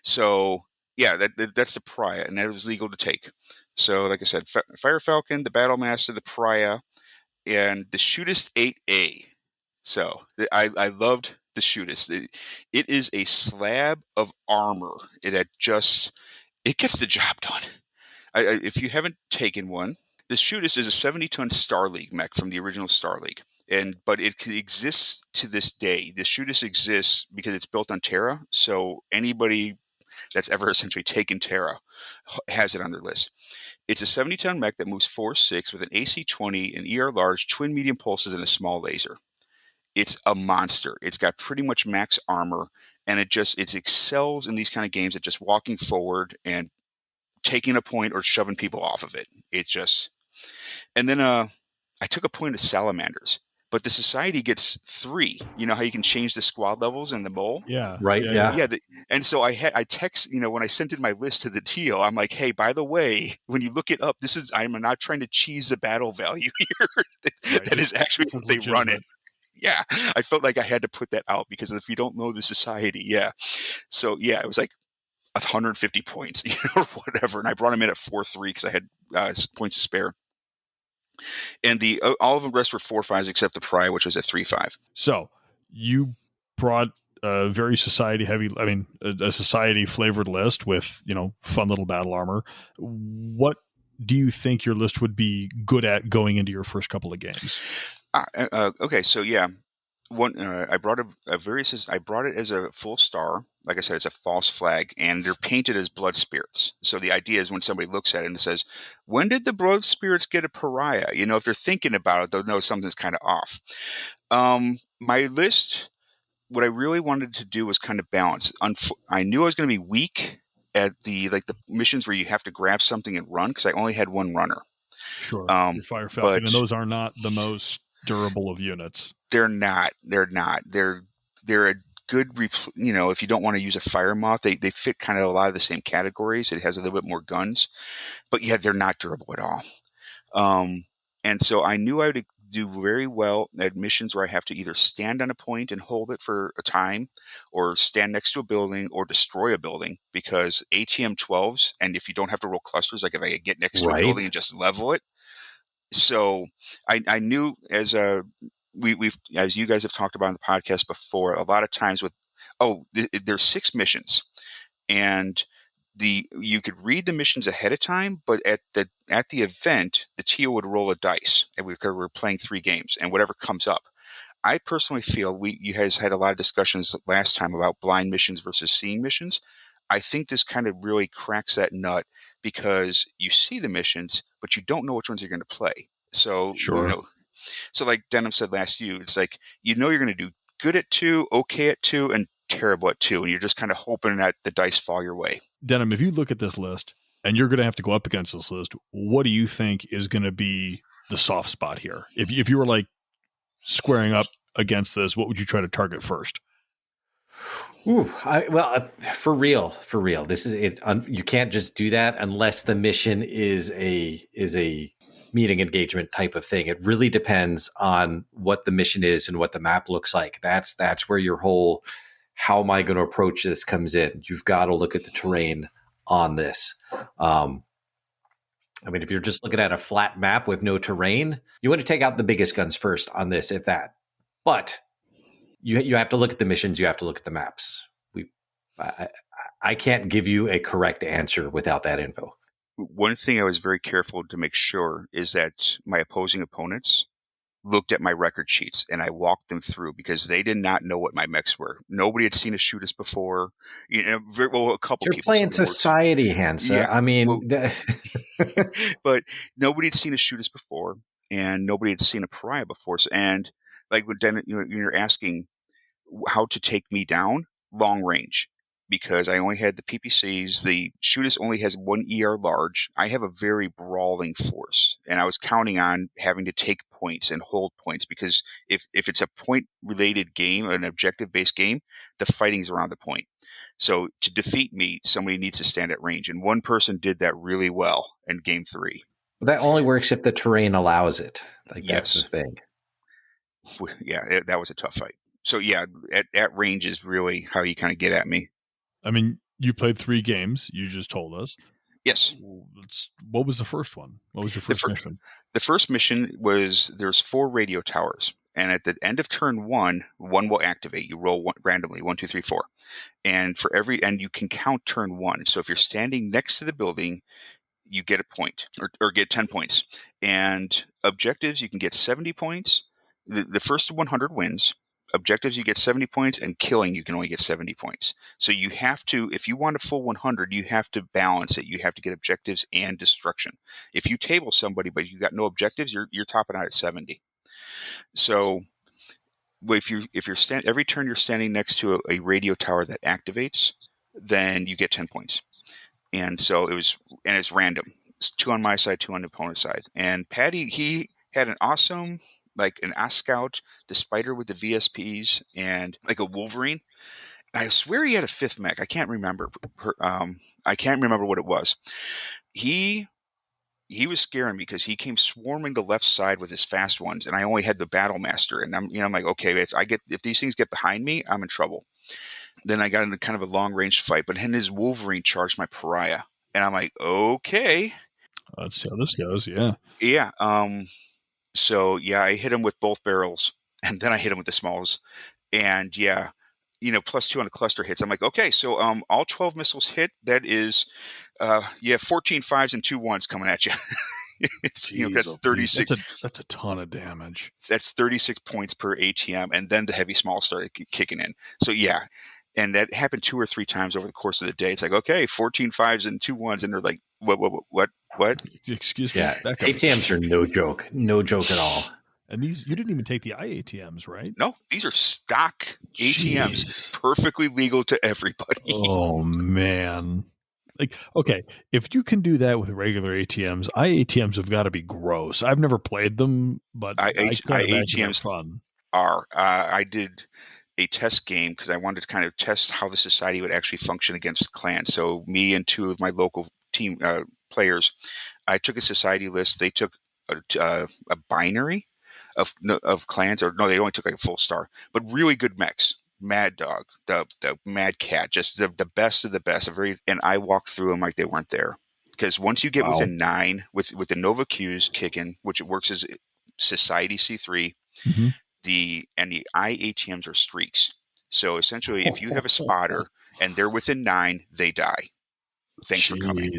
So, yeah, that's the Pariah, and that was legal to take. So, like I said, Fire Falcon, the Battle Master, the Pariah, and the Shootist 8A. So I loved the Shootist. It is a slab of armor that it gets the job done. If you haven't taken one, the Shootist is a 70-ton Star League mech from the original Star League. But it exists to this day. The Shootist exists because it's built on Terra. So anybody that's ever essentially taken Terra has it on their list. It's a 70-ton mech that moves 4.6 with an AC-20, an ER large, twin medium pulses, and a small laser. It's a monster. It's got pretty much max armor, and it excels in these kind of games at just walking forward and taking a point or shoving people off of it. And then I took a point of salamanders. But the society gets 3. You know how you can change the squad levels in the mole? Yeah. Right. Yeah. And so I text, when I sent in my list to the teal, I'm like, hey, by the way, when you look it up, I'm not trying to cheese the battle value here. That is actually what they run it. Yeah. I felt like I had to put that out because if you don't know the society, yeah. So yeah, it was like 150 points, or whatever. And I brought him in at 4.3 because I had points to spare. And all of the rest were 4.5s except the Pariah, which was at 3.5. So you brought a very society heavy, a society flavored list with, fun little battle armor. What do you think your list would be good at going into your first couple of games? Okay. So yeah, I brought I brought it as a full star. Like I said, it's a false flag, and they're painted as blood spirits. So the idea is when somebody looks at it and says, when did the blood spirits get a Pariah? If they're thinking about it, they'll know something's kind of off. My list, what I really wanted to do was kind of balance. I knew I was going to be weak at the missions where you have to grab something and run because I only had one runner. Sure. Your Fire Falcon, and those are not the most durable of units. They're not. They're a good, if you don't want to use a fire moth, they fit kind of a lot of the same categories. It has a little bit more guns, but yeah, they're not durable at all. And so I knew I would do very well at missions where I have to either stand on a point and hold it for a time, or stand next to a building or destroy a building, because ATM-12s, and if you don't have to roll clusters, like if I get next to a building and just level it. So I knew as you guys have talked about on the podcast before, a lot of times there's 6 missions, and you could read the missions ahead of time, but at the event, the teal would roll a dice, and we're playing 3 games, and whatever comes up. I personally feel you guys had a lot of discussions last time about blind missions versus seeing missions. I think this kind of really cracks that nut because you see the missions, but you don't know which ones you're going to play. So, sure. So like Denham said last year, it's like, you're going to do good at 2, okay at 2, and terrible at 2. And you're just kind of hoping that the dice fall your way. Denham, if you look at this list and you're going to have to go up against this list, what do you think is going to be the soft spot here? If you were like squaring up against this, what would you try to target first? For real, this is it. You can't just do that unless the mission is a meeting engagement type of thing. It really depends on what the mission is and what the map looks like. That's where your whole how am I going to approach this comes in. You've got to look at the terrain on this. If you're just looking at a flat map with no terrain, you want to take out the biggest guns first on this, if that. But you have to look at the missions. You have to look at the maps. I can't give you a correct answer without that info. One thing I was very careful to make sure is that my opposing opponents looked at my record sheets and I walked them through because they did not know what my mechs were. Nobody had seen us shoot us before. A couple You're people. playing Some society, Hansa. Yeah, I mean, but nobody had seen us shoot us before, and nobody had seen a pariah before. So, and like then you're asking how to take me down long range, because I only had the PPCs. The shootist only has 1 ER large. I have a very brawling force, and I was counting on having to take points and hold points, because if it's a point related game, an objective based game, the fighting's around the point. So to defeat me, somebody needs to stand at range, and one person did that really well in game 3. that only works if the terrain allows it. Like, that's Yes. the thing. Yeah, that was a tough fight. So yeah, at range is really how you kind of get at me. I mean, you played 3 games. You just told us. Yes. What was the first one? What was your first mission? The first mission was there's 4 radio towers, and at the end of turn 1 will activate. You roll randomly 1, 2, 3, 4, and and you can count turn 1. So if you're standing next to the building, you get a point or get 10 points. And objectives, you can get 70 points. The first 100 wins. Objectives, you get 70 points, and killing, you can only get 70 points. So you have to, if you want a full 100, you have to balance it. You have to get objectives and destruction. If you table somebody but you got no objectives, you're topping out at 70. So if you're every turn you're standing next to a radio tower that activates, then you get 10 points. And so it's random. It's 2 on my side, 2 on the opponent's side. And Patty, he had an awesome, like an Scout, the spider with the VSPs, and like a Wolverine. I swear he had a 5th mech. I can't remember. I can't remember what it was. He was scaring me because he came swarming the left side with his fast ones, and I only had the Battle Master. And I'm like, okay, if these things get behind me, I'm in trouble. Then I got into kind of a long range fight, but then his Wolverine charged my pariah, and I'm like, okay, let's see how this goes. Yeah. Yeah. So yeah, I hit him with both barrels, and then I hit him with the smalls, and yeah, +2 on the cluster hits. I'm like, okay, so all 12 missiles hit. That is, 14 5s and 2 1s coming at you. That's 36. That's a ton of damage. That's 36 points per ATM, and then the heavy small started kicking in. So yeah, and that happened 2 or 3 times over the course of the day. It's like, okay, 14 5s and 2 1s, and they're like, what? Excuse me. Yeah, ATMs are no joke at all. And these, you didn't even take the IATMs, right? No, these are stock ATMs, Jeez. perfectly legal to everybody. Oh man. Like, okay, if you can do that with regular ATMs, IATMs have got to be gross. I've never played them, but IATMs fun. I did a test game because I wanted to kind of test how the society would actually function against clans. So me and 2 of my local team players, I took a society list. They took a binary of clans, or no, they only took like a full star, but really good mechs. Mad Dog, the Mad Cat, just the best of the best. And I walked through them like they weren't there, because once you get within 9 with the Nova Qs kicking, which it works as Society C3, the IATMs are streaks. So essentially, if you have a spotter and they're within 9, they die. Thanks for coming.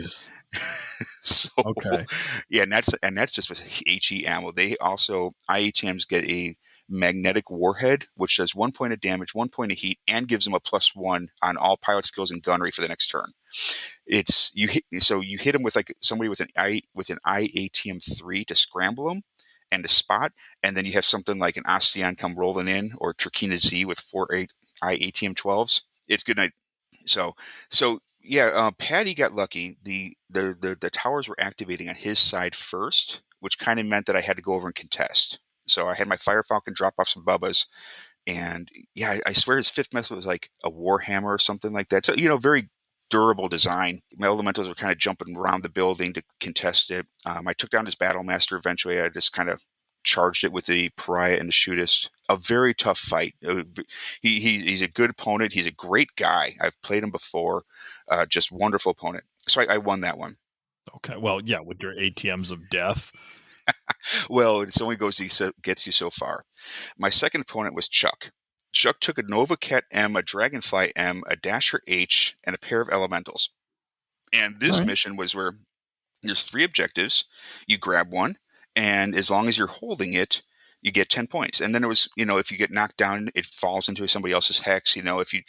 So okay, yeah, and that's just with HE ammo. They also, IATMs get a magnetic warhead, which does 1 point of damage, 1 point of heat, and gives them a +1 on all pilot skills and gunnery for the next turn. You hit them with like somebody with an IATM 3 to scramble them and to spot, and then you have something like an Osteon come rolling in, or Turkina Z with 4 IATM 12s. It's good night. So yeah, Patty got lucky. The towers were activating on his side first, which kind of meant that I had to go over and contest. So I had my Fire Falcon drop off some bubbas, and yeah, I swear his 5th missile was like a Warhammer or something like that. So very durable design. My elementals were kind of jumping around the building to contest it. I took down his Battle Master eventually. I just kind of charged it with the Pariah and the Shootist. A very tough fight. He's a good opponent. He's a great guy. I've played him before. Just wonderful opponent. So I won that one. Okay. Well, yeah, with your ATMs of death. Well, it only gets you so far. My second opponent was Chuck. Chuck took a Nova Cat M, a Dragonfly M, a Dasher H, and a pair of Elementals. And this mission was where there's 3 objectives. You grab one, and as long as you're holding it, you get 10 points. And then there was, if you get knocked down, it falls into somebody else's hex. If you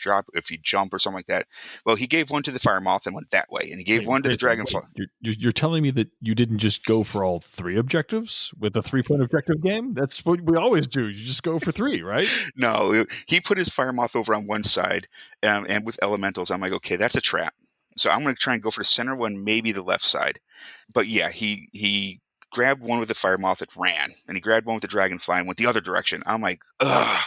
jump or something like that. Well, he gave one to the Fire Moth and went that way. And he gave one to the Dragonfly. You're telling me that you didn't just go for all 3 objectives with a 3-point objective game? That's what we always do. You just go for 3, right? No, he put his Fire Moth over on one side and with elementals. I'm like, okay, that's a trap. So I'm going to try and go for the center one, maybe the left side. But yeah, he grabbed one with the Fire Moth that ran, and he grabbed one with the Dragonfly and went the other direction. I'm like, ugh.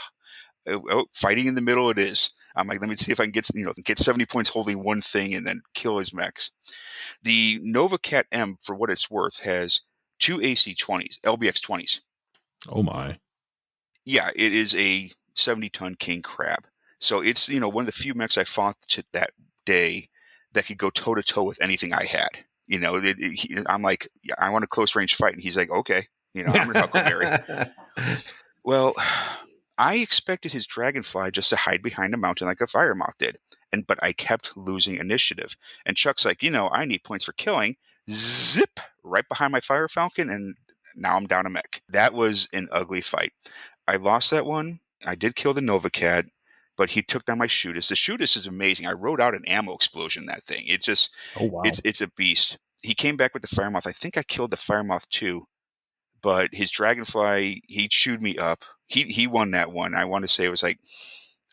Fighting in the middle it is. I'm like, let me see if I can get 70 points holding one thing and then kill his mechs. The Nova Cat M, for what it's worth, has 2 AC-20s, LBX-20s. Oh my. Yeah, it is a 70-ton king crab. So it's, one of the few mechs I fought that day that could go toe-to-toe with anything I had. I'm like, yeah, I want a close-range fight. And he's like, okay, I'm going to Huckleberry. Well, I expected his Dragonfly just to hide behind a mountain like a Fire Moth did. But I kept losing initiative. And Chuck's like, I need points for killing. Zip! Right behind my Fire Falcon, and now I'm down a mech. That was an ugly fight. I lost that one. I did kill the Nova Cat, but he took down my Shootist. The Shootist is amazing. I rode out an ammo explosion, that thing. It's just, oh, wow. It's a beast. He came back with the Fire Moth. I think I killed the Fire Moth too, but his Dragonfly, he chewed me up. He won that one. I want to say it was like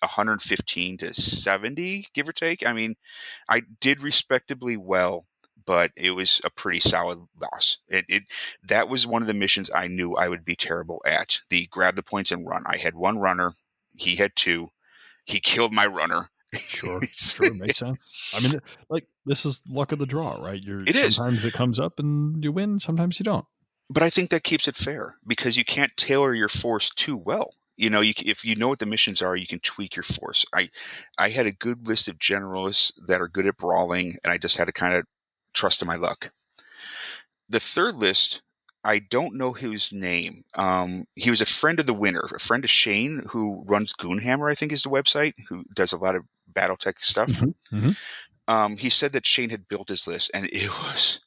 115 to 70, give or take. I mean, I did respectably well, but it was a pretty solid loss. That was one of the missions I knew I would be terrible at. The grab the points and run. I had one runner. He had 2. He killed my runner. Sure, makes sense. I mean, like, this is luck of the draw, right? Sometimes it comes up and you win. Sometimes you don't. But I think that keeps it fair because you can't tailor your force too well. If you know what the missions are, you can tweak your force. I had a good list of generalists that are good at brawling, and I just had to kind of trust in my luck. The third list, I don't know his name. He was a friend of the winner, a friend of Shane, who runs Goonhammer, I think is the website, who does a lot of BattleTech stuff. Mm-hmm. Mm-hmm. He said that Shane had built his list, and it was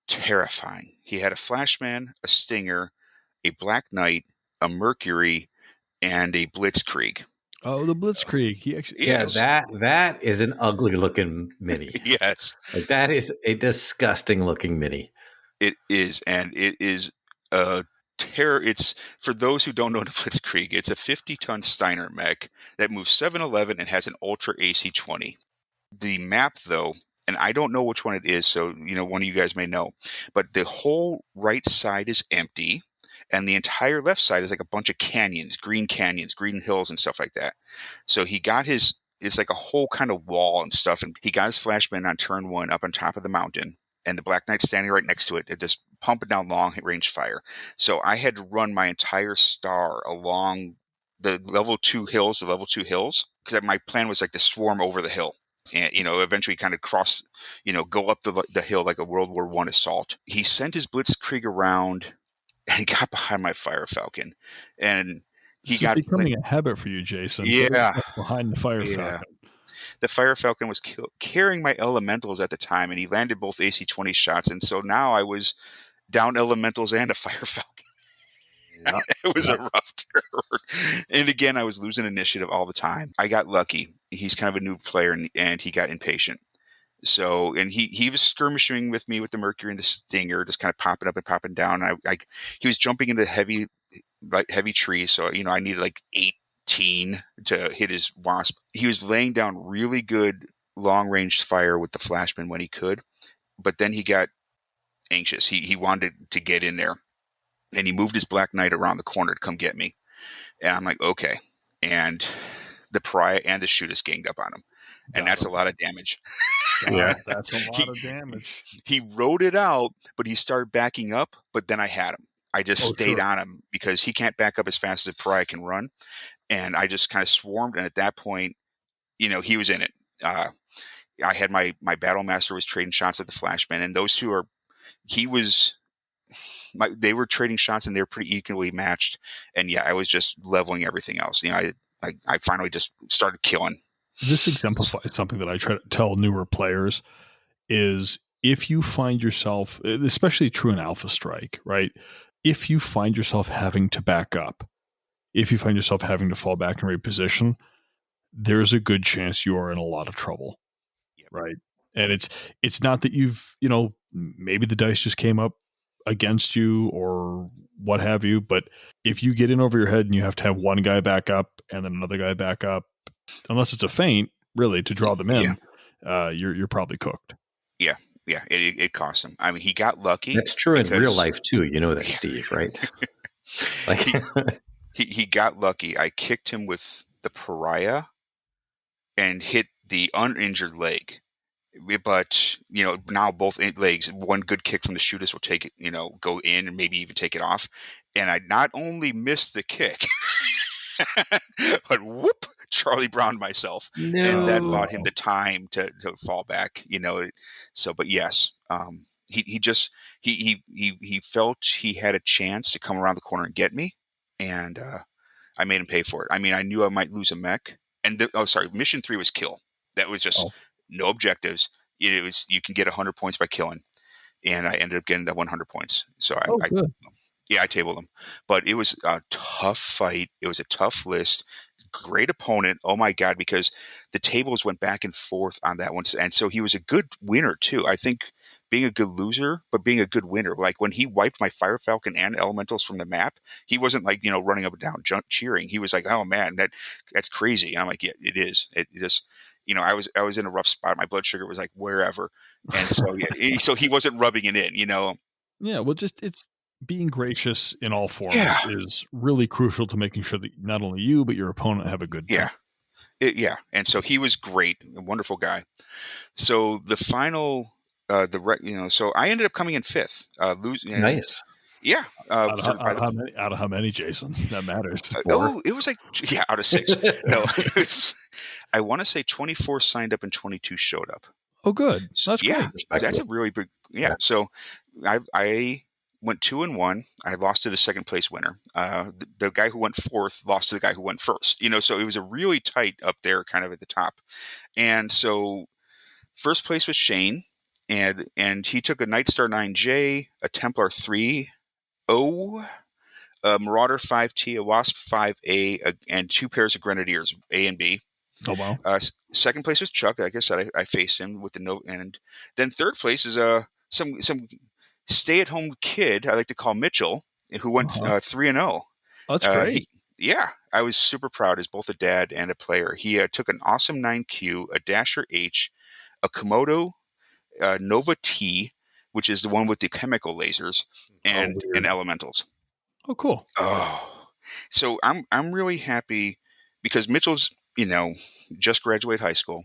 terrifying. He had a Flashman, a Stinger, a Black Knight, a Mercury, and a Blitzkrieg. Oh, the Blitzkrieg. He actually, yes. That is an ugly looking mini. Yes. Like, that is a disgusting looking mini. It is, and it is a terror. It's, for those who don't know the Blitzkrieg, it's a 50-ton Steiner mech that moves 711 and has an Ultra AC-20. The map, though, and I don't know which one it is, so one of you guys may know, but the whole right side is empty. And the entire left side is like a bunch of canyons, green hills and stuff like that. So he got it's like a whole kind of wall and stuff. And he got his Flashman on turn 1 up on top of the mountain. And the Black Knight standing right next to it, just pumping down long range fire. So I had to run my entire star along the level 2 hills, because my plan was like to swarm over the hill. And, eventually kind of cross, go up the hill like a World War I assault. He sent his Blitzkrieg around and got behind my Fire Falcon, and he got becoming a habit for you, Jason. Yeah, behind the Fire Falcon. The Fire Falcon was carrying my elementals at the time, and he landed both AC-20 shots, and so now I was down elementals and a Fire Falcon. Yep. It was a rough terror. And again, I was losing initiative all the time. I got lucky. He's kind of a new player, and he got impatient. So, and he was skirmishing with me with the Mercury and the Stinger, just kind of popping up and popping down. He was jumping into heavy trees. So, I needed like 18 to hit his Wasp. He was laying down really good long range fire with the Flashman when he could, but then he got anxious. He wanted to get in there, and he moved his Black Knight around the corner to come get me. And I'm like, okay. And the Pariah and the Shootist ganged up on him. And that's a lot of damage. Yeah, that's a lot of damage. He rode it out, but he started backing up, but then I had him. I just stayed on him because he can't back up as fast as a Pariah can run. And I just kind of swarmed. And at that point, he was in it. I had my Battle Master was trading shots at the Flashman, and those two they were trading shots, and they were pretty equally matched. And yeah, I was just leveling everything else. I finally just started killing. This exemplifies something that I try to tell newer players is if you find yourself, especially true in Alpha Strike, right? if you find yourself having to back up, if you find yourself having to fall back and reposition, there's a good chance you are in a lot of trouble. Yep. Right. And it's not that you've, maybe the dice just came up against you or what have you, but if you get in over your head and you have to have one guy back up and then another guy back up, unless it's a feint, really, to draw them in, you're probably cooked. Yeah. Yeah. It cost him. I mean, he got lucky. That's true in real life too. You know that, Steve, right? Like he got lucky. I kicked him with the pariah and hit the uninjured leg. But, now both legs, one good kick from the shooters will take it, go in and maybe even take it off. And I not only missed the kick, but whoop, Charlie Brown myself. No. And that bought him the time to fall back, So, but yes, he felt he had a chance to come around the corner and get me. And I made him pay for it. I mean, I knew I might lose a mech. And mission 3 was kill. That was just no objectives. It was, you can get 100 points by killing. And I ended up getting that 100 points. So I tabled him. But it was a tough fight. It was a tough list. Great opponent. Oh my God, because the tables went back and forth on that one. And so he was a good winner too. I think being a good loser, but being a good winner. Like when he wiped my Fire Falcon and Elementals from the map, he wasn't like, running up and down cheering. He was like, oh man, that's crazy. And I'm like, yeah, it is. It just, I was in a rough spot. My blood sugar was like wherever. And so, so he wasn't rubbing it in, Yeah. Well, it's being gracious in all forms is really crucial to making sure that not only you, but your opponent have a good time. Yeah. And so he was great, a wonderful guy. So the final, so I ended up coming in 5th. Nice. Yeah. Out of how many, Jason? That matters. It was like, out of 6. No, I want to say 24 signed up and 22 showed up. Oh, good. So that's great. That's a really big, So I went 2-1. I lost to the second place winner. The guy who went 4th lost to the guy who went 1st. So it was a really tight up there, kind of at the top. And so first place was Shane, and he took a Nightstar 9J, a Templar 3, a Marauder 5T, a Wasp 5A, and 2 pairs of Grenadiers, A and B. Oh wow! Second place was Chuck. Like I said, I faced him with the note, and then third place is some stay-at-home kid I like to call Mitchell, who went 3-0. That's great. I was super proud as both a dad and a player. He took an awesome 9Q, a Dasher H, a Komodo Nova T, which is the one with the chemical lasers, and Elementals. Oh, cool. So I'm really happy because Mitchell's, just graduated high school,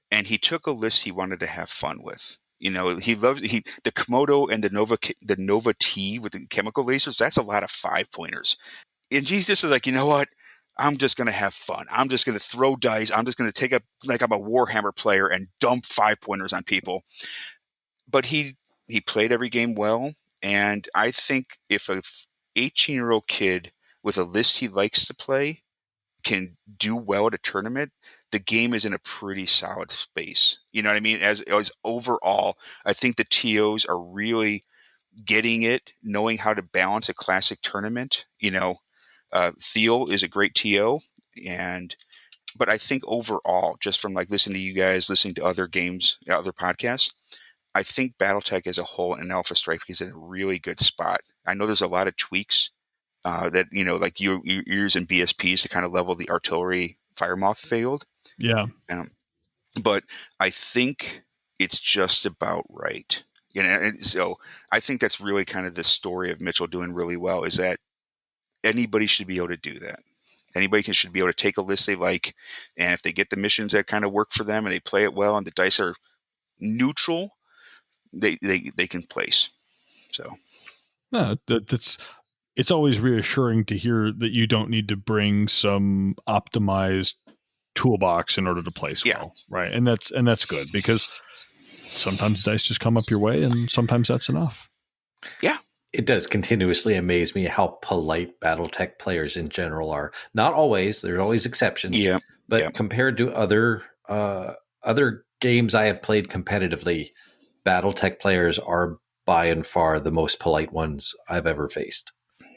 and he took a list he wanted to have fun with. He loves the Komodo and the Nova T with the chemical lasers. That's a lot of 5-pointers. And he's just like, you know what? I'm just going to have fun. I'm just going to throw dice. I'm just going to take up like I'm a Warhammer player and dump 5-pointers on people. But he played every game well. And I think if a 18-year-old kid with a list he likes to play can do well at a tournament, the game is in a pretty solid space. You know what I mean? As overall, I think the TOs are really getting it, knowing how to balance a classic tournament. Thiel is a great TO, but I think overall, just from like listening to you guys, listening to other games, other podcasts, I think BattleTech as a whole and Alpha Strike is in a really good spot. I know there's a lot of tweaks that, like you're using BSPs to kind of level the artillery Firemoth field. Yeah. But I think it's just about right. And so I think that's really kind of the story of Mitchell doing really well, is that anybody should be able to do that. Anybody should be able to take a list they like, and if they get the missions that kind of work for them and they play it well and the dice are neutral, they can place. So no, it's always reassuring to hear that you don't need to bring some optimized toolbox in order to place well, right? And that's good, because sometimes dice just come up your way, and sometimes that's enough. Yeah. It does continuously amaze me how polite BattleTech players in general are. Not always. There's always exceptions. Yeah. But compared to other games I have played competitively, BattleTech players are by and far the most polite ones I've ever faced.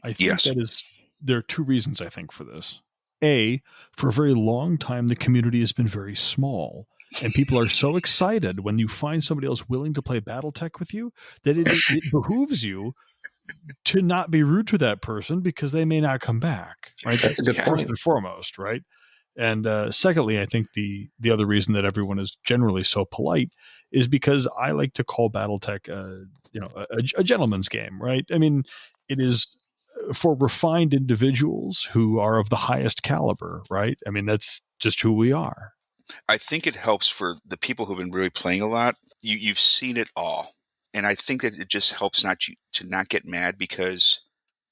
I think there are two reasons I think for this. A, for a very long time, the community has been very small, and people are so excited when you find somebody else willing to play Battletech with you that it behooves you to not be rude to that person because they may not come back. Right? That's a good point. First and foremost, right? And secondly, I think the other reason that everyone is generally so polite is because I like to call Battletech, a gentleman's game, right? I mean, it is for refined individuals who are of the highest caliber, right? I mean, that's just who we are. I think it helps for the people who've been really playing a lot. You've seen it all. And I think that it just helps to not get mad, because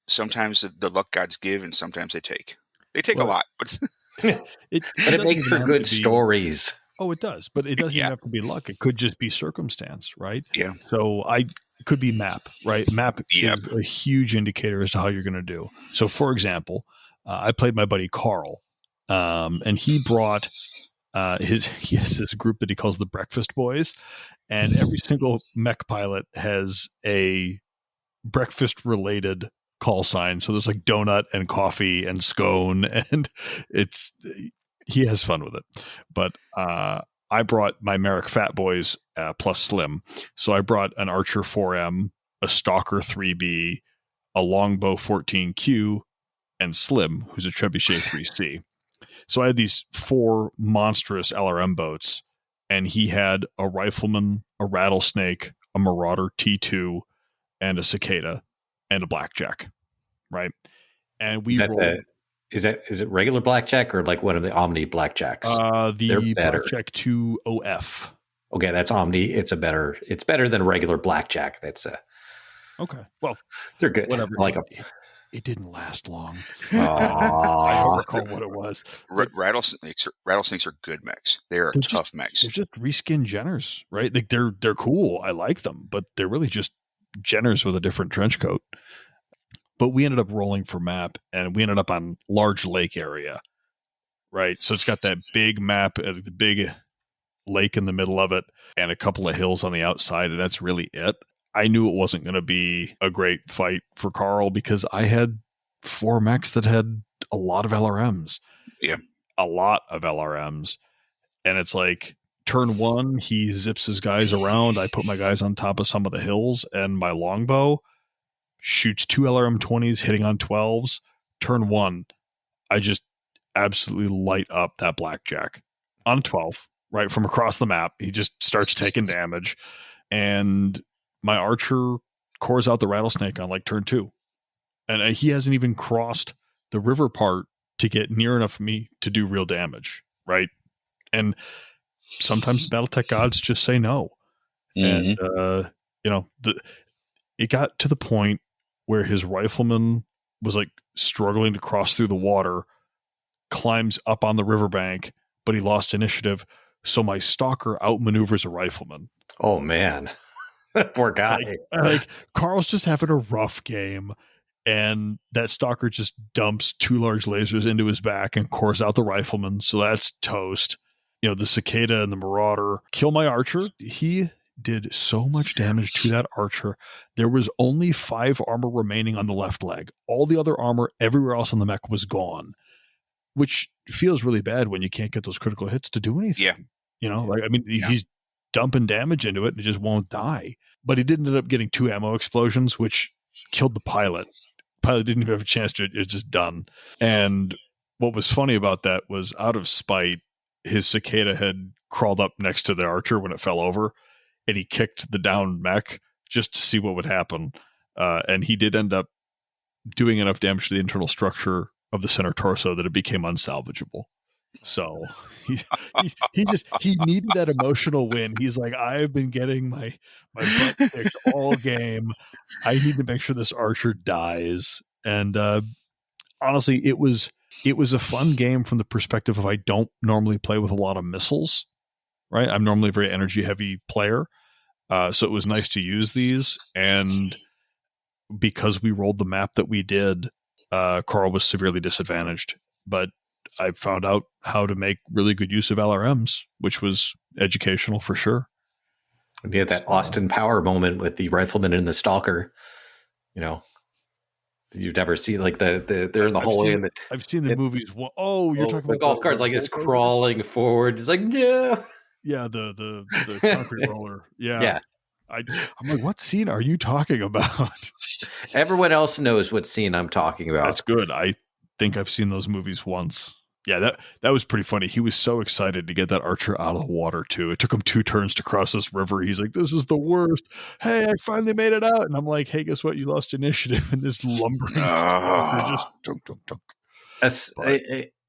sometimes the luck gods give and sometimes they take. They take a lot, but it makes for good stories. Oh, it does. But it doesn't even have to be luck. It could just be circumstance, right? Yeah. So it could be map, right? Map is a huge indicator as to how you're going to do. So, for example, I played my buddy Carl, and he brought he has this group that he calls the Breakfast Boys, and every single mech pilot has a breakfast-related call sign. So there's like donut and coffee and scone, and he has fun with it. But I brought my Merrick Fat Boys plus Slim. So I brought an Archer 4M, a Stalker 3B, a Longbow 14Q, and Slim, who's a Trebuchet 3C. So I had these 4 monstrous LRM boats, and he had a Rifleman, a Rattlesnake, a Marauder T2, and a Cicada, and a Blackjack, right? And we rolled. Is it regular blackjack or like one of the Omni blackjacks? The Blackjack 2 OF. Okay, that's Omni. It's better than regular blackjack. That's okay. Well, they're good. Whatever. I like them. It didn't last long. I don't recall what it was. Rattlesnakes are good mechs. They're tough mechs. They're just reskin Jenners, right? Like they're cool. I like them, but they're really just Jenners with a different trench coat. But we ended up rolling for map, and we ended up on large lake area, right? So it's got that big map, the big lake in the middle of it, and a couple of hills on the outside, and that's really it. I knew it wasn't going to be a great fight for Carl because I had 4 mechs that had a lot of LRMs. Yeah. A lot of LRMs. And it's like turn 1, he zips his guys around. I put my guys on top of some of the hills, and my longbow shoots 2 LRM 20s hitting on 12s. Turn 1, I just absolutely light up that Blackjack on 12, right from across the map. He just starts taking damage, and my Archer cores out the Rattlesnake on like turn 2, and he hasn't even crossed the river part to get near enough of me to do real damage, right? And sometimes Battletech gods just say no. Mm-hmm. And it got to the point where his Rifleman was like struggling to cross through the water, climbs up on the riverbank, but he lost initiative, so my Stalker outmaneuvers a Rifleman. Oh man. Poor guy. Like Carl's just having a rough game, and that Stalker just dumps 2 large lasers into his back and cores out the Rifleman. So that's toast. The Cicada and the Marauder kill my Archer. He did so much damage to that Archer. There was only 5 armor remaining on the left leg. All the other armor everywhere else on the mech was gone, which feels really bad when you can't get those critical hits to do anything. Yeah. He's dumping damage into it and it just won't die. But he did end up getting 2 ammo explosions, which killed the pilot. The pilot didn't even have a chance to, it's just done. And what was funny about that was, out of spite, his Cicada had crawled up next to the Archer when it fell over, and he kicked the downed mech just to see what would happen. And he did end up doing enough damage to the internal structure of the center torso that it became unsalvageable. So he needed that emotional win. He's like, I've been getting my butt kicked all game. I need to make sure this Archer dies. And honestly, it was a fun game from the perspective of I don't normally play with a lot of missiles, right? I'm normally a very energy heavy player. So it was nice to use these. And because we rolled the map that we did, Carl was severely disadvantaged. But I found out how to make really good use of LRMs, which was educational for sure. And you had that Austin Power moment with the rifleman and the stalker. You know, you've never seen like they're in the hallway. I've seen the movies. Oh, you're talking the about golf cart's like it's crawling forward. It's like, no. Yeah, the concrete roller. Yeah. Yeah. I'm like, what scene are you talking about? Everyone else knows what scene I'm talking about. That's good. I think I've seen those movies once. Yeah, that was pretty funny. He was so excited to get that archer out of the water, too. It took him 2 turns to cross this river. He's like, this is the worst. Hey, I finally made it out. And I'm like, hey, guess what? You lost initiative in this lumbering archer just dunk, dunk, dunk.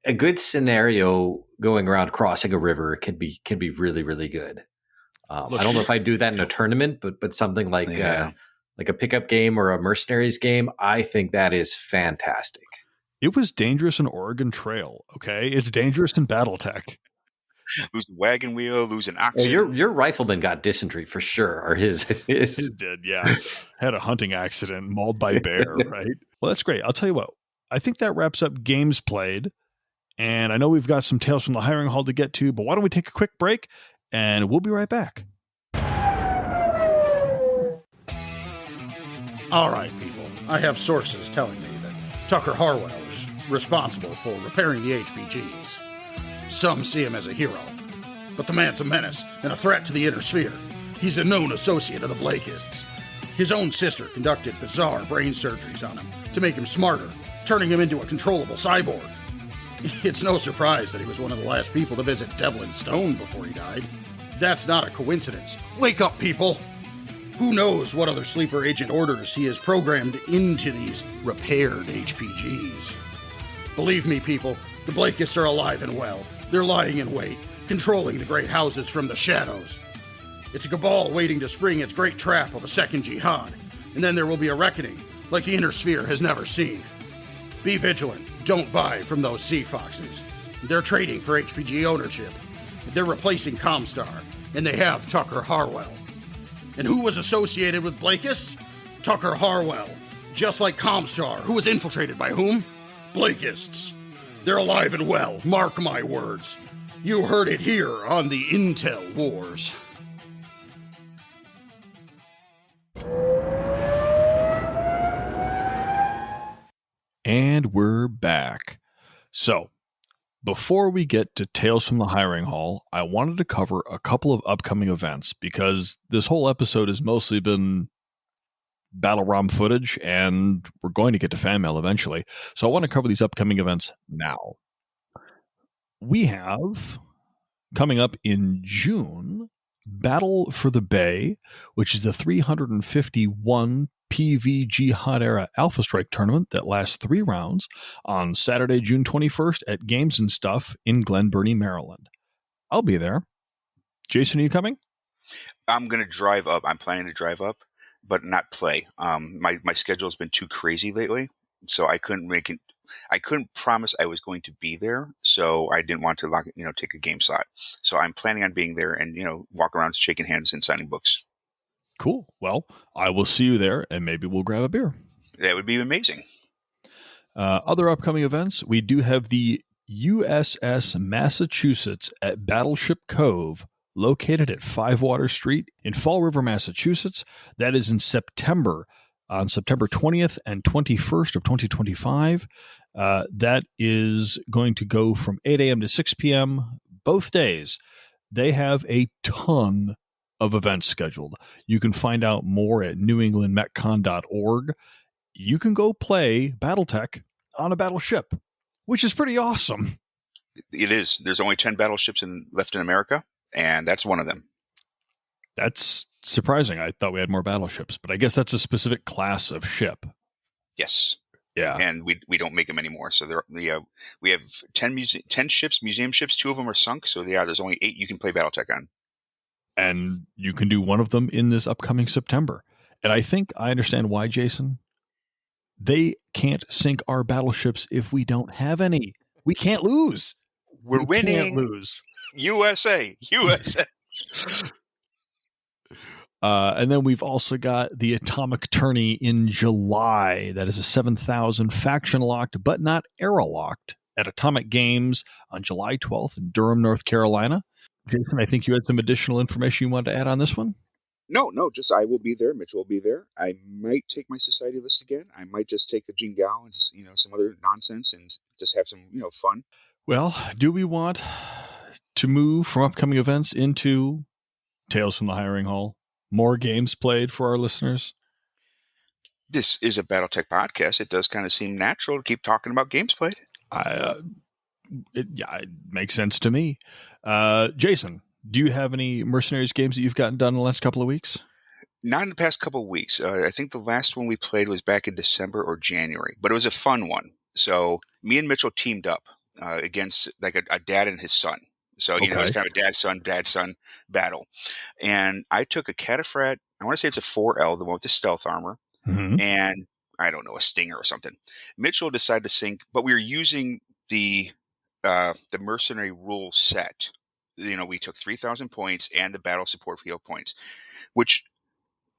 A good scenario going around crossing a river can be really, really good. I don't know if I'd do that in a tournament, but something like a pickup game or a mercenaries game, I think that is fantastic. It was dangerous in Oregon Trail, okay? It's dangerous in Battletech. Lose the wagon wheel, lose an oxen. Your rifleman got dysentery for sure, or his did, yeah. Had a hunting accident, mauled by bear, right? Well, that's great. I'll tell you what. I think that wraps up games played. And I know we've got some tales from the hiring hall to get to, but why don't we take a quick break, and we'll be right back. All right, people. I have sources telling me that Tucker Harwell is responsible for repairing the HPGs. Some see him as a hero, but the man's a menace and a threat to the inner sphere. He's a known associate of the Blakists. His own sister conducted bizarre brain surgeries on him to make him smarter, turning him into a controllable cyborg. It's no surprise that he was one of the last people to visit Devlin Stone before he died. That's not a coincidence. Wake up, people! Who knows what other sleeper agent orders he has programmed into these repaired HPGs. Believe me, people, the Blakists are alive and well. They're lying in wait, controlling the great houses from the shadows. It's a cabal waiting to spring its great trap of a second jihad, and then there will be a reckoning like the inner sphere has never seen. Be vigilant. Don't buy from those sea foxes. They're trading for HPG ownership. They're replacing Comstar, and they have Tucker Harwell. And who was associated with Blakists? Tucker Harwell. Just like Comstar, who was infiltrated by whom? Blakists. They're alive and well, mark my words. You heard it here on the Intel Wars. And we're back. So, before we get to Tales from the Hiring Hall, I wanted to cover a couple of upcoming events because this whole episode has mostly been Battle Rom footage, and we're going to get to fan mail eventually. So I want to cover these upcoming events now. We have, coming up in June, Battle for the Bay, which is the 351 PVG Hot Era Alpha Strike tournament that lasts 3 rounds on Saturday, June 21st at Games and Stuff in Glen Burnie, Maryland. I'll be there. Jason, are you coming? I'm going to drive up. I'm planning to drive up, but not play. My schedule's been too crazy lately, so I couldn't make it. I couldn't promise I was going to be there, so I didn't want to take a game slot. So I'm planning on being there and walk around shaking hands and signing books. Cool. Well, I will see you there, and maybe we'll grab a beer. That would be amazing. Other upcoming events, we do have the USS Massachusetts at Battleship Cove, located at 5 Water Street in Fall River, Massachusetts. That is in September, on September 20th and 21st of 2025. That is going to go from 8 a.m. to 6 p.m. both days. They have a ton of events scheduled. You can find out more at newenglandmetcon.org. You can go play Battletech on a battleship, which is pretty awesome. It is. There's only 10 battleships left in America, and that's one of them. That's surprising. I thought we had more battleships, but I guess that's a specific class of ship. Yes. Yeah. And we don't make them anymore. So we have 10 ships, museum ships. 2 of them are sunk. So there's only 8 you can play Battletech on. And you can do one of them in this upcoming September. And I think I understand why, Jason. They can't sink our battleships if we don't have any. We can't lose. We're winning. Can't lose. USA. And then we've also got the Atomic Tourney in July. That is a 7,000 faction locked, but not era locked, at Atomic Games on July 12th in Durham, North Carolina. Jason, I think you had some additional information you wanted to add on this one? No, just I will be there. Mitch will be there. I might take my society list again. I might just take a Jingao and just, some other nonsense and just have some, fun. Well, do we want to move from upcoming events into Tales from the Hiring Hall? More games played for our listeners? This is a BattleTech podcast. It does kind of seem natural to keep talking about games played. It makes sense to me. Jason, do you have any Mercenaries games that you've gotten done in the last couple of weeks? Not in the past couple of weeks. I think the last one we played was back in December or January, but it was a fun one. So me and Mitchell teamed up against like a dad and his son. So, it's kind of a dad-son battle. And I took a Cataphract. I want to say it's a 4L, the one with the stealth armor. Mm-hmm. And I don't know, a Stinger or something. Mitchell decided to sink, but we were using the mercenary rule set. We took 3,000 points and the battle support field points, which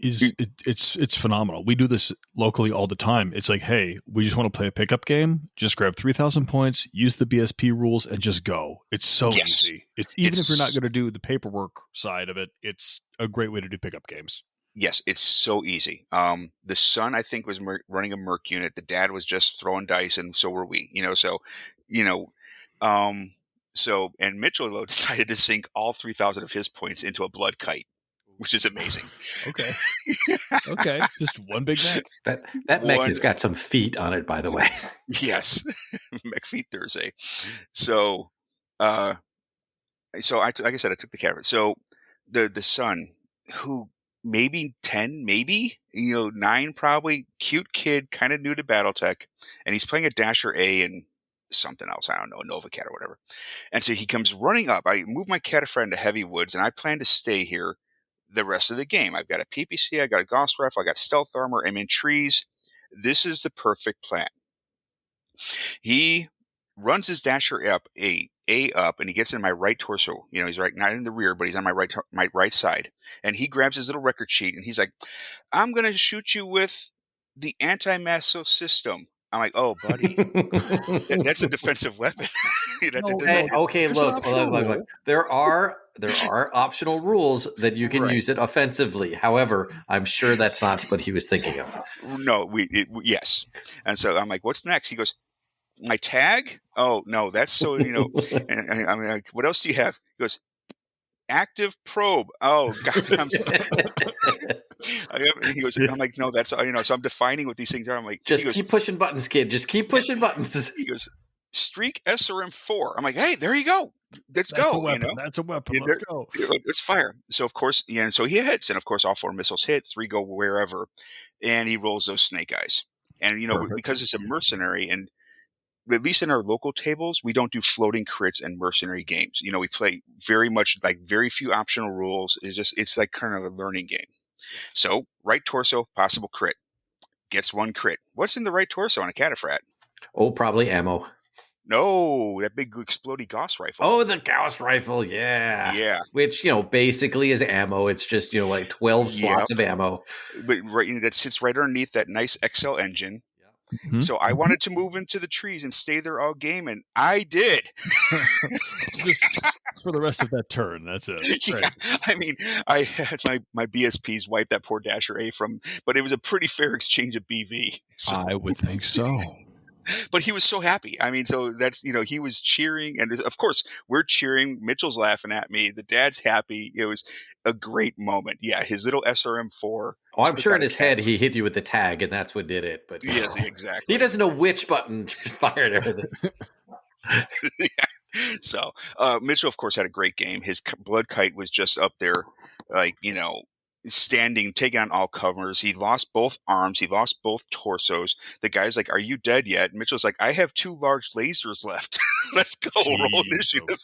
is it's phenomenal. We do this locally all the time. It's like, hey, we just want to play a pickup game. Just grab 3,000 points, use the BSP rules, and just go. It's so easy. Even if you're not going to do the paperwork side of it, it's a great way to do pickup games. Yes, it's so easy. The son, I think, was running a Merc unit. The dad was just throwing dice, and so were we. And Mitchell though decided to sink all 3,000 of his points into a blood kite, which is amazing. Okay. Okay. Just one big mech. That mech has got some feet on it, by the way. Yes. Mech feet Thursday. So, like I said, I took the Cataphract. So the son, who maybe 10, maybe, 9 probably, cute kid, kind of new to BattleTech, and he's playing a Dasher A and something else. I don't know, Nova Cat or whatever. And so he comes running up. I move my Cataphract into Heavy Woods, and I plan to stay here the rest of the game. I've got a PPC, I got a Gauss Rifle, I got stealth armor, I'm in trees. This is the perfect plan. He runs his Dasher up, A up, and he gets in my right torso. He's right, not in the rear, but he's on my right side. And he grabs his little record sheet, and he's like, I'm going to shoot you with the anti-missile system. I'm like, oh, buddy, that's a defensive weapon. Okay, look. There are optional rules that you can use it offensively. However, I'm sure that's not what he was thinking of. No, yes. And so I'm like, what's next? He goes, my tag? Oh, no, that's so, and I'm like, what else do you have? He goes, active probe. Oh, God. He goes, I'm like, no, that's, so I'm defining what these things are. I'm like, keep pushing buttons, kid. Just keep pushing buttons. He goes, Streak SRM-4. I'm like, hey, there you go. Let's go. That's a weapon. Let's go. Let's fire. So, of course, and so he hits. And, of course, all 4 missiles hit. 3 go wherever. And he rolls those snake eyes. And, because it's a mercenary, and at least in our local tables, we don't do floating crits and mercenary games. We play very much like very few optional rules. It's like kind of a learning game. So right torso, possible crit. Gets 1 crit. What's in the right torso on a Cataphract? Oh, probably ammo. No, that big explodey Gauss rifle. Oh, the Gauss rifle. Yeah. Yeah. Which, basically is ammo. It's just, like 12 slots of ammo. But that sits right underneath that nice XL engine. Mm-hmm. So I wanted to move into the trees and stay there all game, and I did. Just for the rest of that turn, that's it. Right. Yeah, I mean, I had my BSPs wipe that poor Dasher A but it was a pretty fair exchange of BV. So. I would think so. But he was so happy. I mean, so that's, he was cheering. And of course, we're cheering. Mitchell's laughing at me. The dad's happy. It was a great moment. Yeah, his little SRM-4. Oh, I'm sure in his head he hit you with the tag, and that's what did it. But yes, exactly. He doesn't know which button fired everything. Yeah. So Mitchell, of course, had a great game. His blood kite was just up there, like, standing, taking on all comers. He lost both arms. He lost both torsos. The guy's like, are you dead yet? And Mitchell's like, I have 2 large lasers left. Let's go. Roll initiative.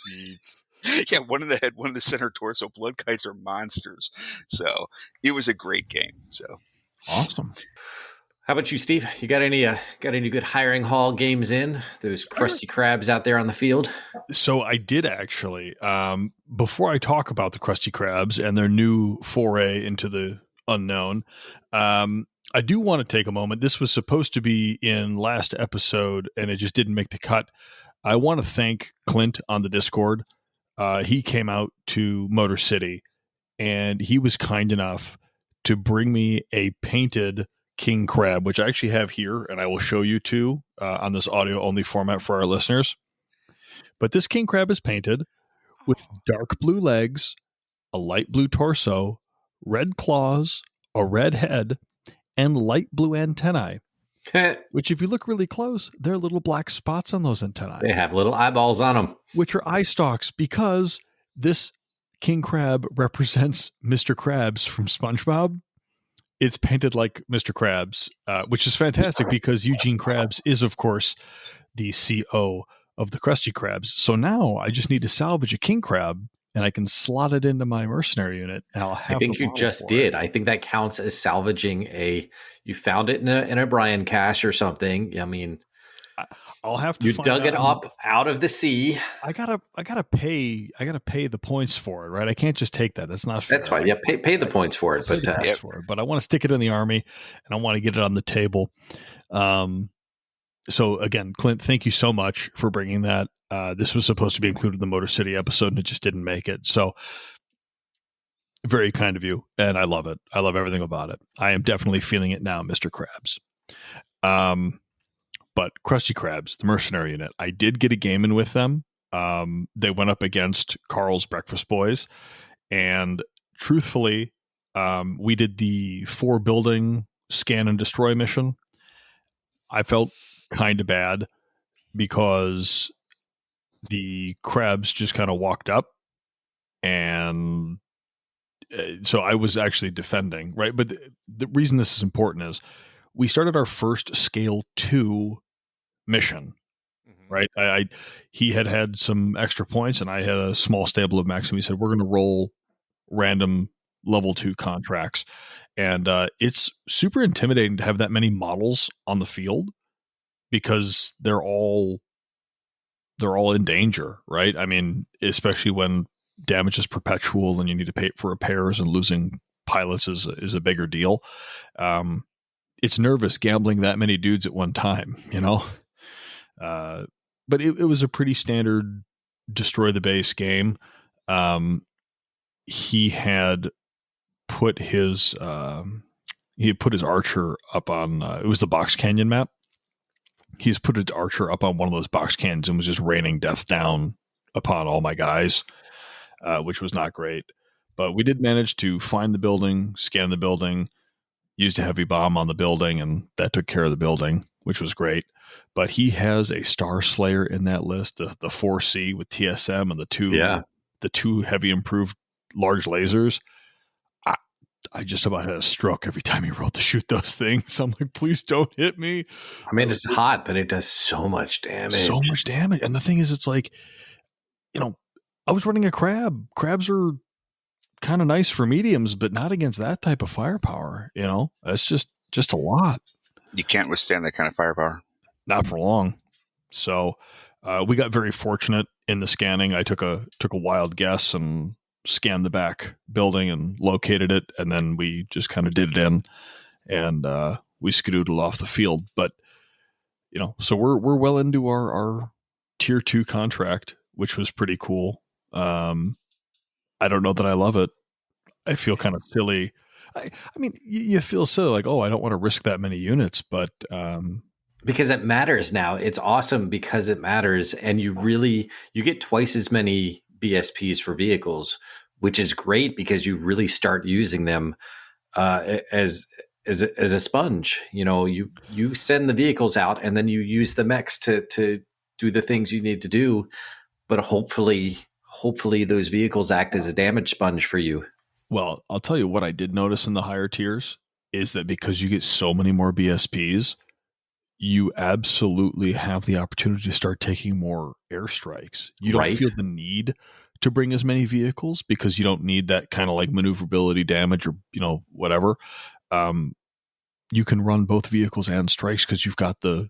Yeah, one in the head, one in the center torso. Blood kites are monsters. So it was a great game. So awesome. How about you, Steve? You got any good hiring hall games in? Those crusty crabs out there on the field? So I did actually. Before I talk about the Krusty Krabs and their new foray into the unknown, I do want to take a moment. This was supposed to be in last episode, and it just didn't make the cut. I want to thank Clint on the Discord. He came out to Motor City and he was kind enough to bring me a painted king crab, which I actually have here, and I will show you too on this audio only format for our listeners. But this king crab is painted with dark blue legs, a light blue torso, red claws, a red head, and light blue antennae. Which, if you look really close, there are little black spots on those antennae. They have little eyeballs on them, which are eye stalks, because this king crab represents Mr. Krabs from SpongeBob. It's painted like Mr. Krabs, which is fantastic because Eugene Krabs is, of course, the CO of the Krusty Krabs. So now I just need to salvage a king crab, and I can slot it into my mercenary unit, and I'll have. I think you just did. I think that counts as salvaging you found it in a Brian cache or something. I mean, I'll have to. You dug it up out of the sea. I gotta pay the points for it, right? I can't just take that. That's not fair. That's fine. Yeah, pay the points for it, but I want to stick it in the army, and I want to get it on the table. So again, Clint, thank you so much for bringing that. This was supposed to be included in the Motor City episode, and it just didn't make it. So very kind of you, and I love it. I love everything about it. I am definitely feeling it now, Mr. Krabs. But Krusty Krabs, the mercenary unit, I did get a game in with them. They went up against Carl's Breakfast Boys, and truthfully, we did the 4-building scan and destroy mission. I felt kind of bad because the crabs just kind of walked up, and so I was actually defending, right? But the reason this is important is we started our first scale 2 mission, right? He had some extra points, and I had a small stable of max, and we said we're going to roll random level 2 contracts, and it's super intimidating to have that many models on the field because they're all in danger, right? I mean, especially when damage is perpetual and you need to pay for repairs, and losing pilots is a bigger deal. It's nervous gambling that many dudes at one time, you know? But it was a pretty standard destroy the base game. He had put his archer up on it was the Box Canyon map. He's put his archer up on one of those box cannons and was just raining death down upon all my guys, which was not great. But we did manage to find the building, scan the building, used a heavy bomb on the building, and that took care of the building, which was great. But he has a Starslayer in that list, the 4C with TSM and the two heavy improved large lasers. I just about had a stroke every time he rolled to shoot those things. I'm like, please don't hit me. I mean, it's hot, but it does so much damage. And the thing is, it's like, you know, I was running a crab. Crabs are kind of nice for mediums, but not against that type of firepower. You know, that's just a lot. You can't withstand that kind of firepower. Not for long. So we got very fortunate in the scanning. I took a wild guess and scanned the back building and located it, and then we just kind of did it in, and we skedoodled off the field. But you know, so we're well into our tier 2 contract, which was pretty cool. I don't know that I love it. I feel kind of silly. I mean, you feel silly, like, oh, I don't want to risk that many units, but because it matters now. It's awesome because it matters, and you get twice as many BSPs for vehicles, which is great because you really start using them as a sponge. You know, you send the vehicles out, and then you use the mechs to do the things you need to do. But hopefully those vehicles act as a damage sponge for you. Well, I'll tell you what I did notice in the higher tiers is that because you get so many more BSPs, you absolutely have the opportunity to start taking more airstrikes. You don't feel the need to bring as many vehicles because you don't need that kind of like maneuverability damage or, you know, whatever. You can run both vehicles and strikes because you've got the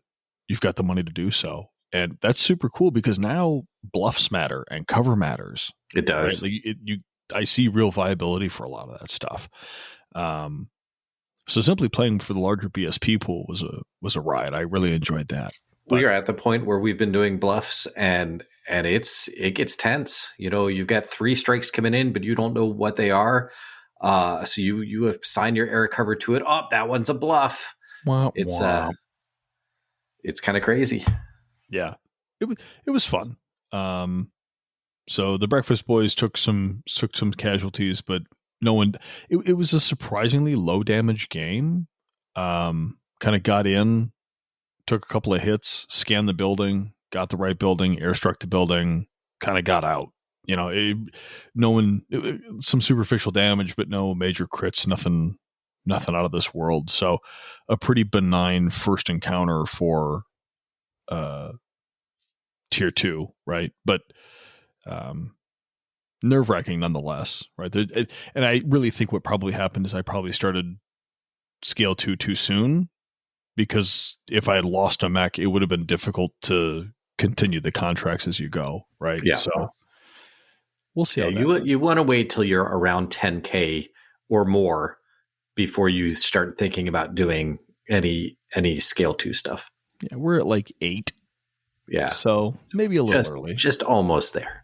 money to do so. And that's super cool because now bluffs matter and cover matters. It does. Right? Like I see real viability for a lot of that stuff. So simply playing for the larger BSP pool was a ride. I really enjoyed that. We are at the point where we've been doing bluffs, and and it gets tense. You've got 3 strikes coming in, but you don't know what they are. So you assign your air cover to it. Oh, that one's a bluff. It's kind of crazy. Yeah, it was fun. So the Breakfast Boys took some casualties, but no one. It was a surprisingly low damage game. Kind of got in, took a couple of hits, scanned the building, got the right building, airstruck the building, kind of got out. Some superficial damage, but no major crits, nothing out of this world. So a pretty benign first encounter for tier 2, right? But nerve-wracking nonetheless, right? And I really think what probably happened is I probably started scale 2 too soon, because if I had lost a mech, it would have been difficult to continue the contracts as you go, right? Yeah. So we'll see how you want to wait till you're around 10K or more before you start thinking about doing any scale 2 stuff. Yeah, we're at like 8. Yeah. So maybe a little early. Just almost there.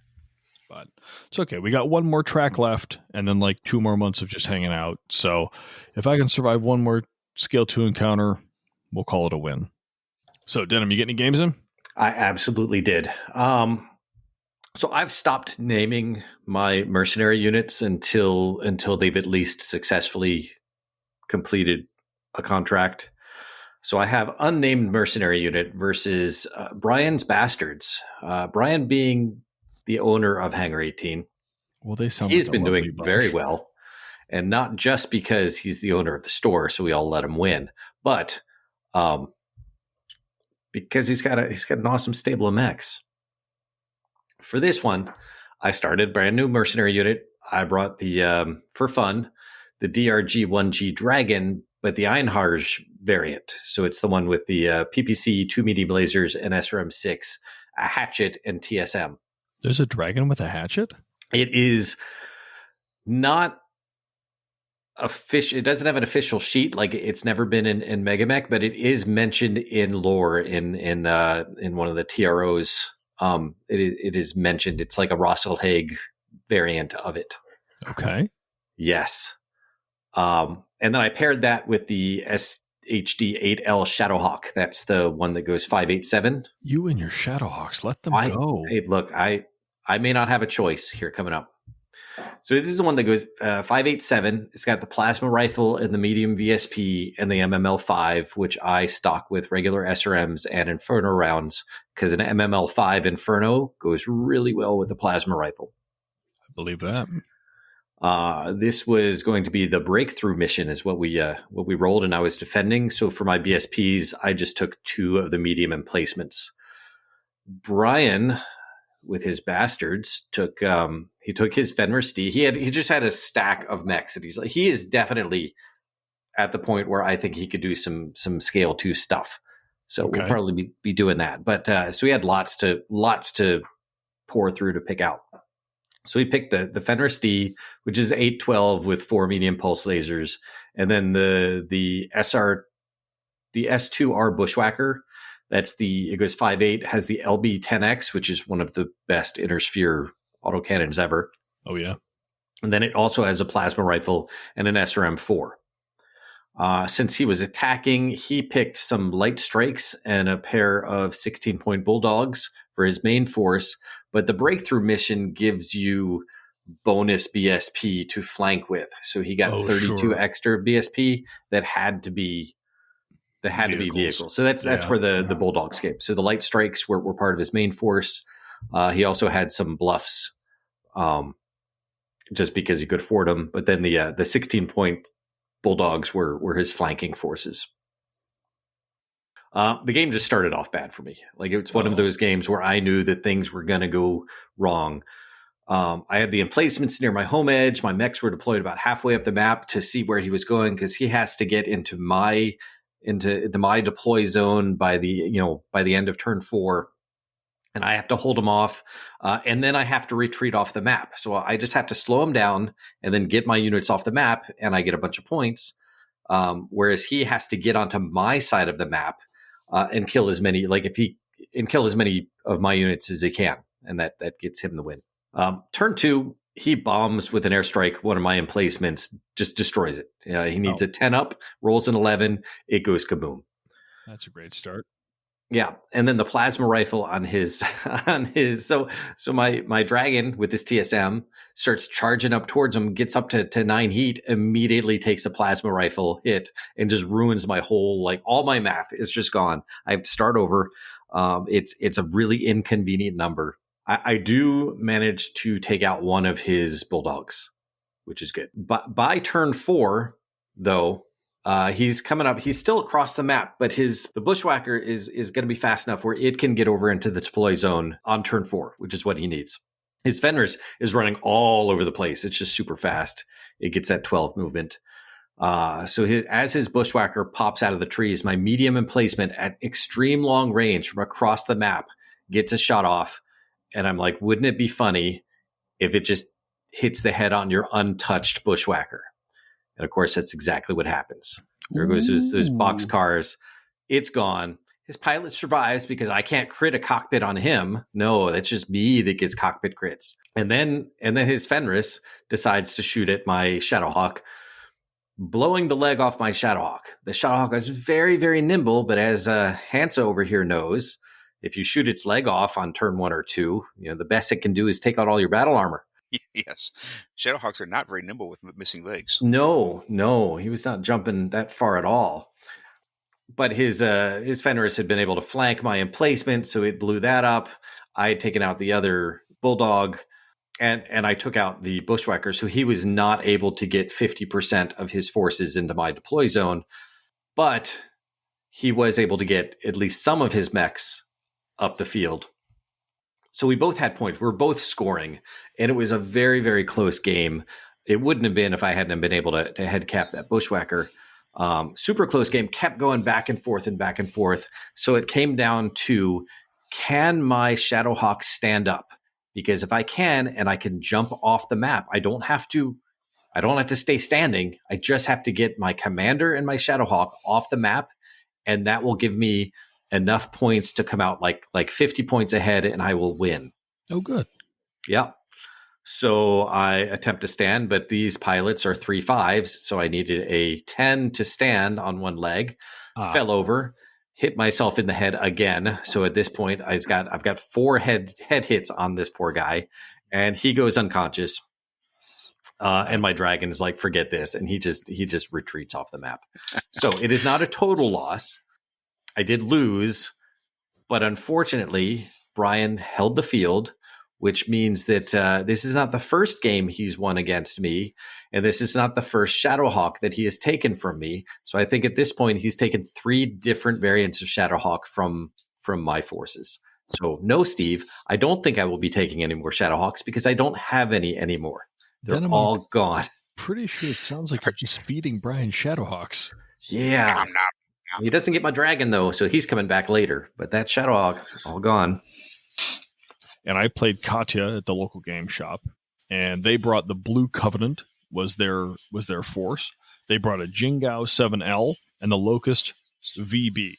But it's okay. We got one more track left and then like 2 more months of just hanging out. So if I can survive one more scale 2 encounter, we'll call it a win. So Denim, you get any games in? I absolutely did. So I've stopped naming my mercenary units until they've at least successfully completed a contract. So I have unnamed mercenary unit versus Brian's Bastards. Brian being the owner of Hangar 18. Well, he's been doing very well, and not just because he's the owner of the store, so we all let him win, but because he's got an awesome stable of mechs. For this one, I started a brand new mercenary unit. I brought for fun, the DRG-1G Dragon, but the Einharj variant. So it's the one with the PPC, 2 medium lasers, and SRM-6, a hatchet, and TSM. There's a dragon with a hatchet? It is not official. It doesn't have an official sheet. Like, it's never been in Megamech, but it is mentioned in lore in one of the TROs. It is mentioned. It's like a Rosselhaig variant of it. Okay. Yes. And then I paired that with the SHD-8L Shadowhawk. That's the one that goes 587. You and your Shadowhawks, let them go. Hey, look, I may not have a choice here coming up. So this is the one that goes 587. It's got the plasma rifle and the medium VSP and the MML5, which I stock with regular SRMs and Inferno rounds, because an MML5 Inferno goes really well with the plasma rifle. I believe that. This was going to be the breakthrough mission, is what we rolled, and I was defending. So for my BSPs, I just took 2 of the medium emplacements. Brian, with his Bastards, took his Fenrir Steed. He just had a stack of mechs, and he is definitely at the point where I think he could do some scale 2 stuff. So we'll probably be doing that. But so he had lots to pour through to pick out. So we picked the Fenrir Steed, which is 812 with 4 medium pulse lasers, and then the S2R Bushwhacker. It goes 5.8, has the LB-10X, which is one of the best inner sphere autocannons ever. Oh, yeah. And then it also has a plasma rifle and an SRM-4. Since he was attacking, he picked some light strikes and a pair of 16-point bulldogs for his main force. But the breakthrough mission gives you bonus BSP to flank with. So he got 32 extra BSP that had to be vehicles. So that's where the bulldogs came. So the light strikes were part of his main force. He also had some bluffs, just because he could afford them. But then the 16-point bulldogs were his flanking forces. The game just started off bad for me. Like, it's one of those games where I knew that things were going to go wrong. I had the emplacements near my home edge. My mechs were deployed about halfway up the map to see where he was going, because he has to get into my deploy zone by the end of turn 4, and I have to hold him off, and then I have to retreat off the map. So I just have to slow him down and then get my units off the map, and I get a bunch of points. Whereas he has to get onto my side of the map and kill as many of my units as he can. and that gets him the win. Turn 2, he bombs with an airstrike. One of my emplacements, just destroys it. He needs a 10 up, rolls an 11, it goes kaboom. That's a great start. Yeah, and then the plasma rifle on his so my dragon with his TSM starts charging up towards him, gets up to 9 heat, immediately takes a plasma rifle hit and just ruins my whole, like, all my math is just gone. I have to start over. It's a really inconvenient number. I do manage to take out one of his bulldogs, which is good. But by turn 4, though, he's coming up. He's still across the map, but the bushwhacker is going to be fast enough where it can get over into the deploy zone on turn 4, which is what he needs. His Fenris is running all over the place. It's just super fast. It gets that 12 movement. So as his bushwhacker pops out of the trees, my medium emplacement at extreme long range from across the map gets a shot off. And I'm like, wouldn't it be funny if it just hits the head on your untouched bushwhacker? And of course, that's exactly what happens. There goes those box cars. It's gone. His pilot survives because I can't crit a cockpit on him. No, that's just me that gets cockpit crits. And then his Fenris decides to shoot at my Shadowhawk, blowing the leg off my Shadowhawk. The Shadowhawk is very, very nimble, but as Hansa over here knows, if you shoot its leg off on turn 1 or 2, the best it can do is take out all your battle armor. Yes. Shadowhawks are not very nimble with missing legs. No, he was not jumping that far at all. But his Fenris had been able to flank my emplacement, so it blew that up. I had taken out the other bulldog, and I took out the bushwhacker, so he was not able to get 50% of his forces into my deploy zone. But he was able to get at least some of his mechs up the field. So we both had points. We were both scoring, and it was a very, very close game. It wouldn't have been if I hadn't been able to head cap that bushwhacker. Super close game, kept going back and forth and back and forth. So it came down to, can my Shadowhawk stand up? Because if I can, and I can jump off the map, I don't have to stay standing. I just have to get my commander and my Shadowhawk off the map, and that will give me enough points to come out like 50 points ahead, and I will win. Oh, good. Yeah. So I attempt to stand, but these pilots are 3-5s, so I needed a 10 to stand on one leg. Fell over, hit myself in the head again. So at this point, I've got 4 head hits on this poor guy, and he goes unconscious. And my dragon is like, forget this, and he just retreats off the map. So it is not a total loss. I did lose, but unfortunately, Brian held the field, which means that this is not the first game he's won against me, and this is not the first Shadowhawk that he has taken from me. So I think at this point, he's taken 3 different variants of Shadowhawk from my forces. So no, Steve, I don't think I will be taking any more Shadowhawks because I don't have any anymore. They're all gone. Pretty sure it sounds like you're just feeding Brian Shadowhawks. Yeah. He doesn't get my dragon, though, so he's coming back later. But that Shadowhawk, all gone. And I played Katya at the local game shop, and they brought the Blue Covenant was their force. They brought a Jingao 7L and the Locust VB.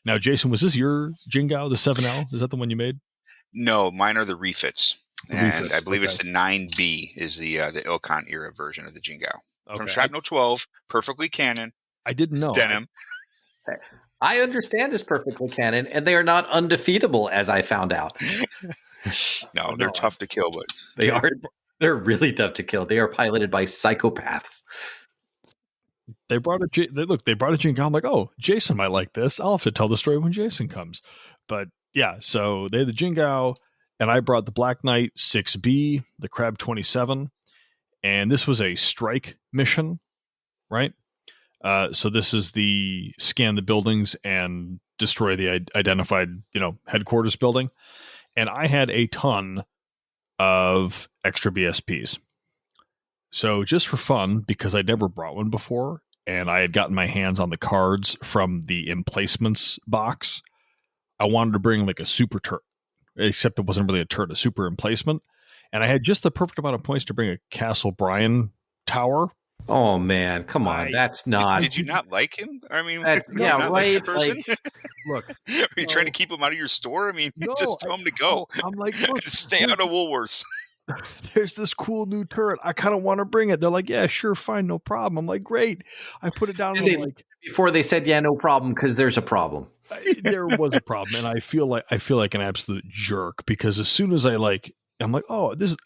Now, Jason, was this your Jingao, the 7L? Is that the one you made? No, mine are the refits. I believe it's the 9B is the Ilkhan era version of the Jingao. Okay. From Shrapnel 12, perfectly canon. I didn't know. Denim. I understand it's perfectly canon, and they are not undefeatable, as I found out. No, they're tough to kill, but they are. They're really tough to kill. They are piloted by psychopaths. They brought a Jingao. I'm like, oh, Jason might like this. I'll have to tell the story when Jason comes. But yeah, so they had the Jingao, and I brought the Black Knight 6B, the Crab 27, and this was a strike mission, right? So this is the scan the buildings and destroy the identified, headquarters building. And I had a ton of extra BSPs. So just for fun, because I'd never brought one before, and I had gotten my hands on the cards from the emplacements box, I wanted to bring like a super turret, except it wasn't really a turret, a super emplacement. And I had just the perfect amount of points to bring a Castle Brian tower. Oh man, come on. That's not. Did you not like him? I mean, That's did you yeah, not like right. the person? Like, Look, Are you trying to no. keep him out of your store? I mean, No, just tell him to go. I'm like, look, Stay out of Woolworths. there's this cool new turret. I kind of want to bring it. They're like, yeah, sure, fine, no problem. I'm like, great. I put it down. And I'm like, before they said, yeah, no problem, because there's a problem. there was a problem, and I feel like an absolute jerk because as soon as I'm like, oh, this is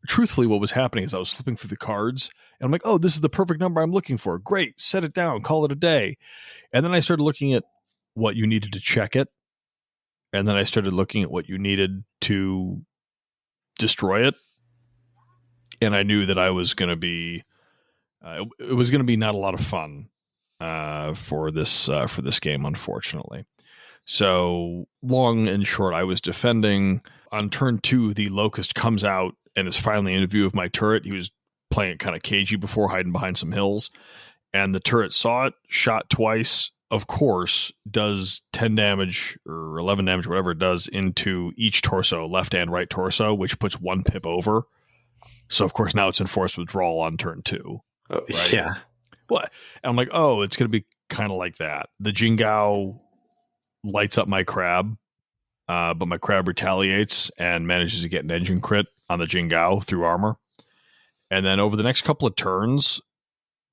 truthfully what was happening is I was flipping through the cards and I'm like, oh, this is the perfect number I'm looking for. Great, set it down, call it a day. And then I started looking at what you needed to check it, and then I started looking at what you needed to destroy it, and I knew that I was going to be it was going to be not a lot of fun for this game, unfortunately. So long and short, I was defending. On turn 2, the Locust comes out and is finally in view of my turret. He was playing it kind of cagey before, hiding behind some hills, and the turret saw it, shot twice, of course, does 10 damage or 11 damage, whatever it does, into each torso, left and right torso, which puts 1 pip over. So, of course, now it's enforced withdrawal on turn 2. Right? Yeah. Well, and I'm like, oh, it's going to be kind of like that. The Jingao lights up my crab, but my crab retaliates and manages to get an engine crit on the Jingao through armor. And then over the next couple of turns,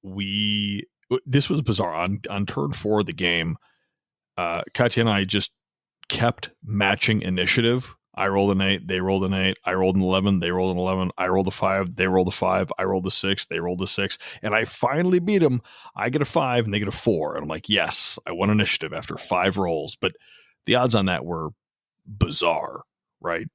this was bizarre. On turn 4 of the game, Katya and I just kept matching initiative. I rolled an 8, they rolled an 8, I rolled an 11, they rolled an 11, I rolled a 5, they rolled a 5, I rolled a 6, they rolled a 6, and I finally beat them. I get a 5 and they get a 4, and I'm like, yes, I won initiative after 5 rolls. But the odds on that were bizarre, right?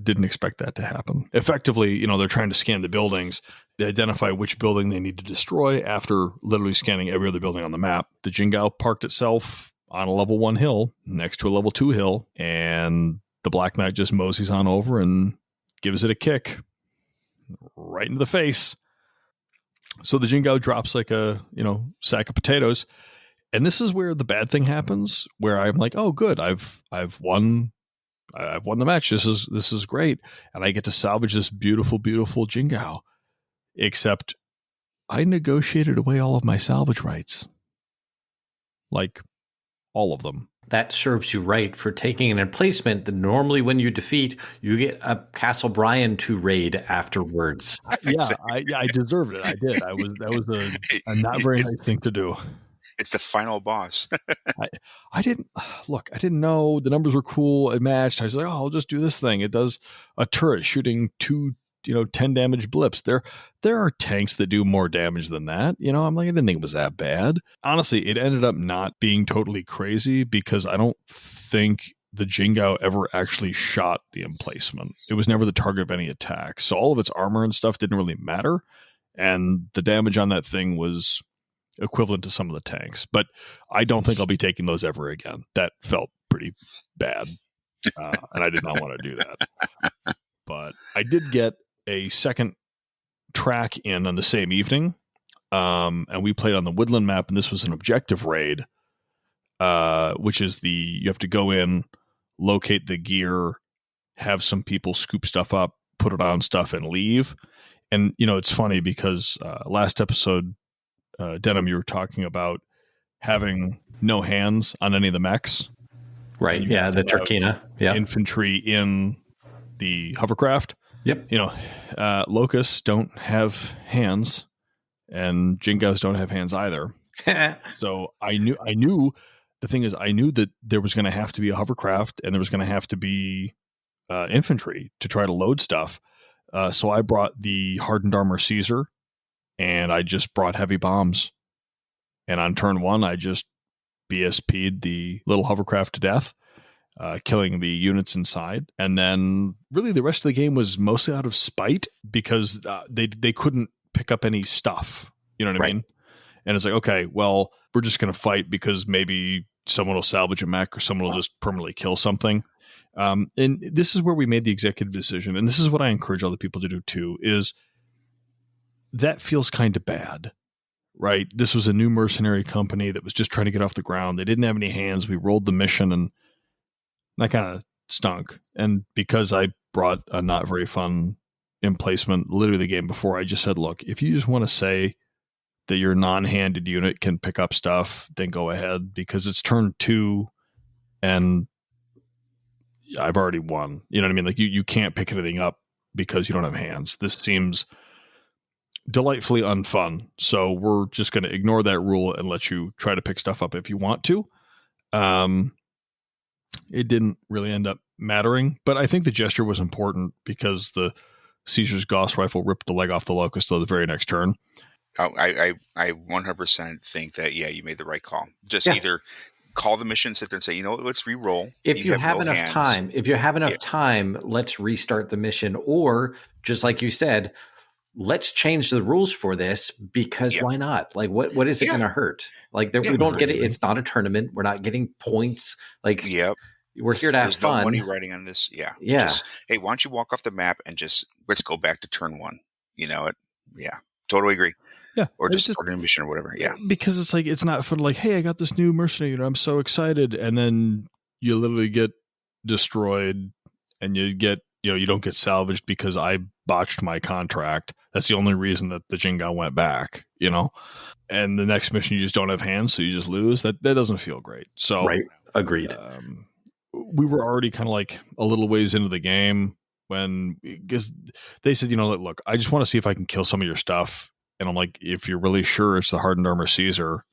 Didn't expect that to happen. Effectively, they're trying to scan the buildings. They identify which building they need to destroy after literally scanning every other building on the map. The Jingao parked itself on a level 1 hill next to a level 2 hill, and the Black Knight just moseys on over and gives it a kick right into the face. So the Jingao drops like a, sack of potatoes. And this is where the bad thing happens, where I'm like, oh, good. I've won the match. This is great. And I get to salvage this beautiful, beautiful Jingao. Except I negotiated away all of my salvage rights. Like all of them. That serves you right for taking an emplacement that normally when you defeat, you get a Castle Bryan to raid afterwards. Yeah, I deserved it. I did. That was a not very nice thing to do. It's the final boss. I didn't know the numbers were cool. It matched. I was like, oh, I'll just do this thing. It does a turret shooting 2 10 damage blips. There are tanks that do more damage than that. I'm like, I didn't think it was that bad. Honestly, it ended up not being totally crazy because I don't think the Jingao ever actually shot the emplacement. It was never the target of any attack. So all of its armor and stuff didn't really matter. And the damage on that thing was equivalent to some of the tanks. But I don't think I'll be taking those ever again. That felt pretty bad. And I did not want to do that. But I did get a second track in on the same evening, and we played on the Woodland map, and this was an objective raid, which is you have to go in, locate the gear, have some people scoop stuff up, put it on stuff, and leave. And it's funny because last episode, Denim, you were talking about having no hands on any of the mechs, right? Yeah, the Turkina, yeah, infantry in the hovercraft. Yep. Locusts don't have hands, and Jingaos don't have hands either. So I knew the thing is, I knew that there was going to have to be a hovercraft and there was going to have to be infantry to try to load stuff. So I brought the hardened armor Caesar, and I just brought heavy bombs. And on turn 1, I just BSP'd the little hovercraft to death. Killing the units inside. And then really the rest of the game was mostly out of spite because they couldn't pick up any stuff. You know what I mean? And it's like, okay, well, we're just going to fight because maybe someone will salvage a mech or someone will just permanently kill something. And this is where we made the executive decision. And this is what I encourage other people to do too, is that feels kind of bad, right? This was a new mercenary company that was just trying to get off the ground. They didn't have any hands. We rolled the mission and that kind of stunk. And because I brought a not very fun emplacement literally the game before, I just said, look, if you just want to say that your non-handed unit can pick up stuff, then go ahead, because it's turn 2 and I've already won. You know what I mean? Like you can't pick anything up because you don't have hands. This seems delightfully unfun. So we're just going to ignore that rule and let you try to pick stuff up if you want to. It didn't really end up mattering, but I think the gesture was important because the Caesar's Gauss rifle ripped the leg off the Locust the very next turn. Oh, I 100% think that, yeah, you made the right call. Just either call the mission, sit there and say, you know what, let's re-roll. If you have enough time, let's restart the mission. Or just like you said, let's change the rules for this because why not? Like, what is it going to hurt? Like, we don't get it. It's not a tournament. We're not getting points. Like, we're here to have fun. No money riding on this. Yeah. Just, hey, why don't you walk off the map and just let's go back to turn 1? You know it. Yeah. Totally agree. Yeah. Or just starting a mission or whatever. Yeah. Because it's like, it's not fun. Like, hey, I got this new mercenary. I'm so excited. And then you literally get destroyed and you don't get salvaged because I botched my contract. That's the only reason that the Jingao went back, and the next mission you just don't have hands. So you just lose. That doesn't feel great. So, right. Agreed. We were already kind of like a little ways into the game because they said, look, I just want to see if I can kill some of your stuff. And I'm like, if you're really sure it's the hardened armor Caesar,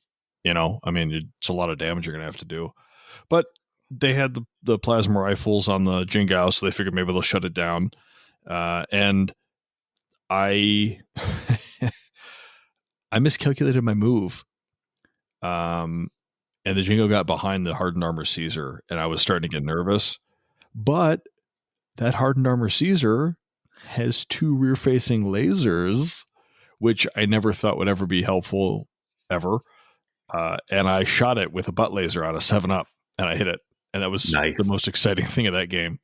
it's a lot of damage you're going to have to do. But they had the plasma rifles on the Jingao, so they figured maybe they'll shut it down. And I miscalculated my move. And the Jingao got behind the hardened armor Caesar, and I was starting to get nervous. But that hardened armor Caesar has 2 rear-facing lasers, which I never thought would ever be helpful, ever. And I shot it with a butt laser on a 7-up, and I hit it. And that was the most exciting thing of that game.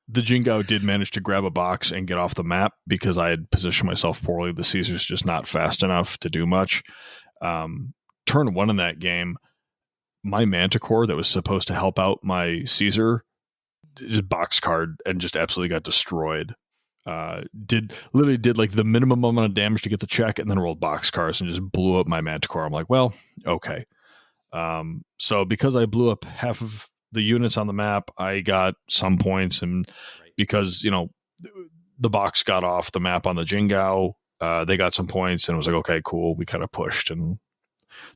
The Jingao did manage to grab a box and get off the map because I had positioned myself poorly. The Caesar's just not fast enough to do much. Turn 1 in that game, my Manticore that was supposed to help out my Caesar just boxcard and just absolutely got destroyed. Did like the minimum amount of damage to get the check and then rolled boxcars and just blew up my Manticore. I'm like, well, okay. So because I blew up half of the units on the map, I got some points, and because the box got off the map on the Jingao, they got some points, and it was like, okay, cool. We kind of pushed, and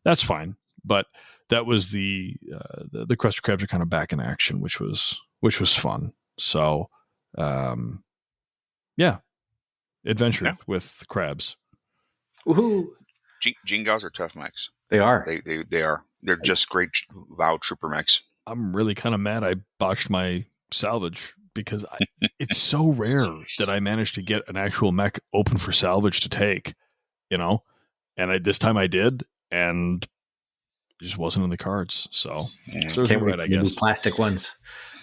that's fine. But that was the Crested Crabs are kind of back in action, which was fun. So, adventure with crabs. Woohoo! Jingaos are tough mechs. They are. They are. They're just great loud trooper mechs. I'm really kind of mad I botched my salvage because it's so rare that I managed to get an actual mech open for salvage to take, and this time I did, and it just wasn't in the cards. So, can't wait for the new plastic ones.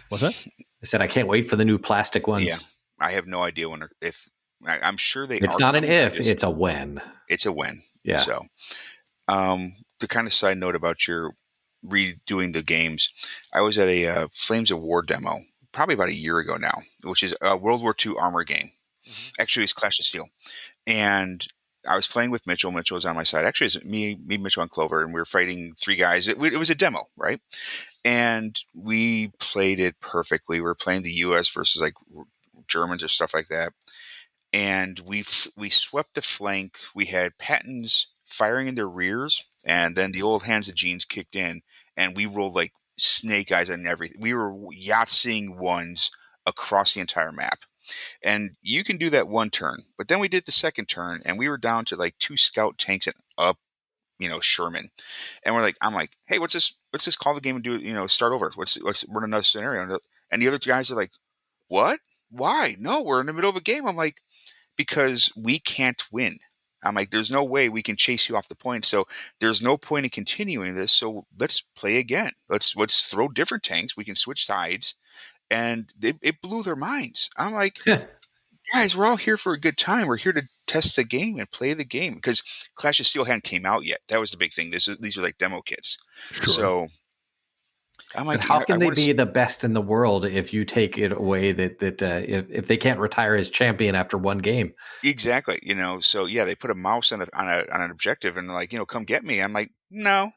What's that? I said I can't wait for the new plastic ones. Yeah, I have no idea I'm sure they. It's not an if; it's a when. It's a when. Yeah. So, the kind of side note about your redoing the games, I was at a Flames of War demo probably about a year ago now, which is a World War II armor game. Mm-hmm. Actually, it's Clash of Steel, and I was playing with Mitchell. Mitchell was on my side. Actually, it's me, Mitchell, and Clover, and we were fighting 3 guys. It was a demo, right? And we played it perfectly. We were playing the U.S. versus like Germans or stuff like that, and we swept the flank. We had Pattons firing in their rears, and then the old hands of jeans kicked in, and we rolled like snake eyes and everything. We were Yahtseeing ones across the entire map. And you can do that one turn, but then we did the second turn, and we were down to like 2 scout tanks and up, Sherman. And I'm like, hey, what's this? Let's just call the game and do it. Start over. Let's run another scenario. And the other guys are like, what? Why? No, we're in the middle of a game. I'm like, because we can't win. I'm like, there's no way we can chase you off the point. So there's no point in continuing this. So let's play again. Let's throw different tanks. We can switch sides. And it blew their minds. I'm like, guys, we're all here for a good time. We're here to test the game and play the game, because Clash of Steel hadn't came out yet. That was the big thing. These are like demo kits. Sure. So I'm But like, how can I they wanna be the best in the world if you take it away that if they can't retire as champion after one game? exactly, so yeah, they put a mouse on an objective and they're like, come get me. I'm like, no.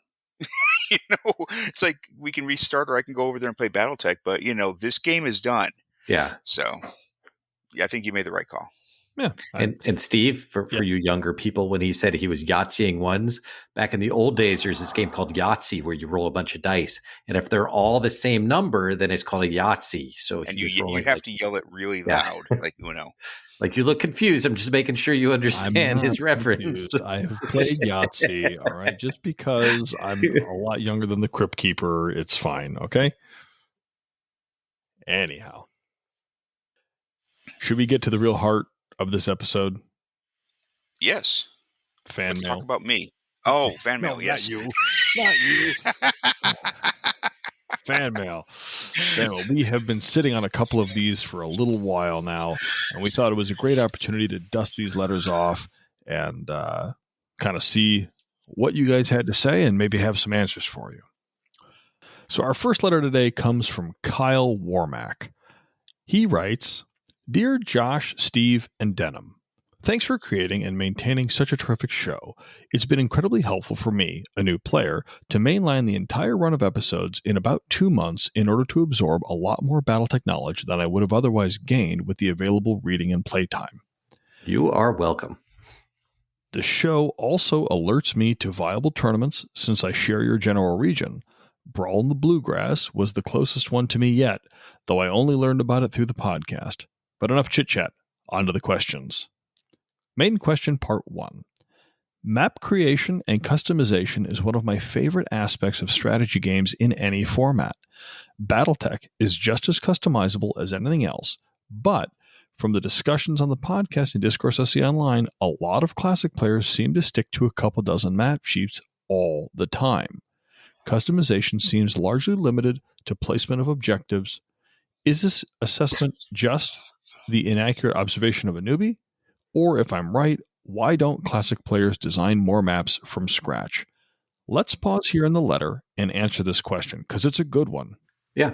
It's like we can restart or I can go over there and play Battletech, but this game is done. Yeah. So yeah, I think you made the right call. Yeah. And Steve, for Yeah. you younger people, when he said he was Yahtzeeing ones, back in the old days, there's this game called Yahtzee where you roll a bunch of dice. And if they're all the same number, then it's called a Yahtzee. So And he was you rolling have to yell it really loud, like Uno. Like, you look confused. I'm just making sure you understand his reference. Confused. I have played Yahtzee, all right? Just because I'm a lot younger than the Crypt Keeper, it's fine, okay? Anyhow. Should we get to the real heart of this episode? Yes. Fan Let's mail. talk about me. Oh, fan mail, No, yes. Not you. Not you. Fan mail. Fan mail. We have been sitting on a couple of these for a little while now, and we thought it was a great opportunity to dust these letters off and kind of see what you guys had to say and maybe have some answers for you. So our first letter today comes from Kyle Warmack. He writes, Dear Josh, Steve, and Denim, thanks for creating and maintaining such a terrific show. It's been incredibly helpful for me, a new player, to mainline the entire run of episodes in about 2 months in order to absorb a lot more Battletech knowledge than I would have otherwise gained with the available reading and playtime. You are welcome. The show also alerts me to viable tournaments since I share your general region. Brawl in the Bluegrass was the closest one to me yet, though I only learned about it through the podcast. But enough chit-chat. On to the questions. Main question part 1. Map creation and customization is one of my favorite aspects of strategy games in any format. Battletech is just as customizable as anything else, but from the discussions on the podcast and Discourse SC Online, a lot of classic players seem to stick to a couple dozen map sheets all the time. Customization seems largely limited to placement of objectives. Is this assessment just the inaccurate observation of a newbie? Or if I'm right, why don't classic players design more maps from scratch? Let's pause here in the letter and answer this question, because it's a good one. Yeah.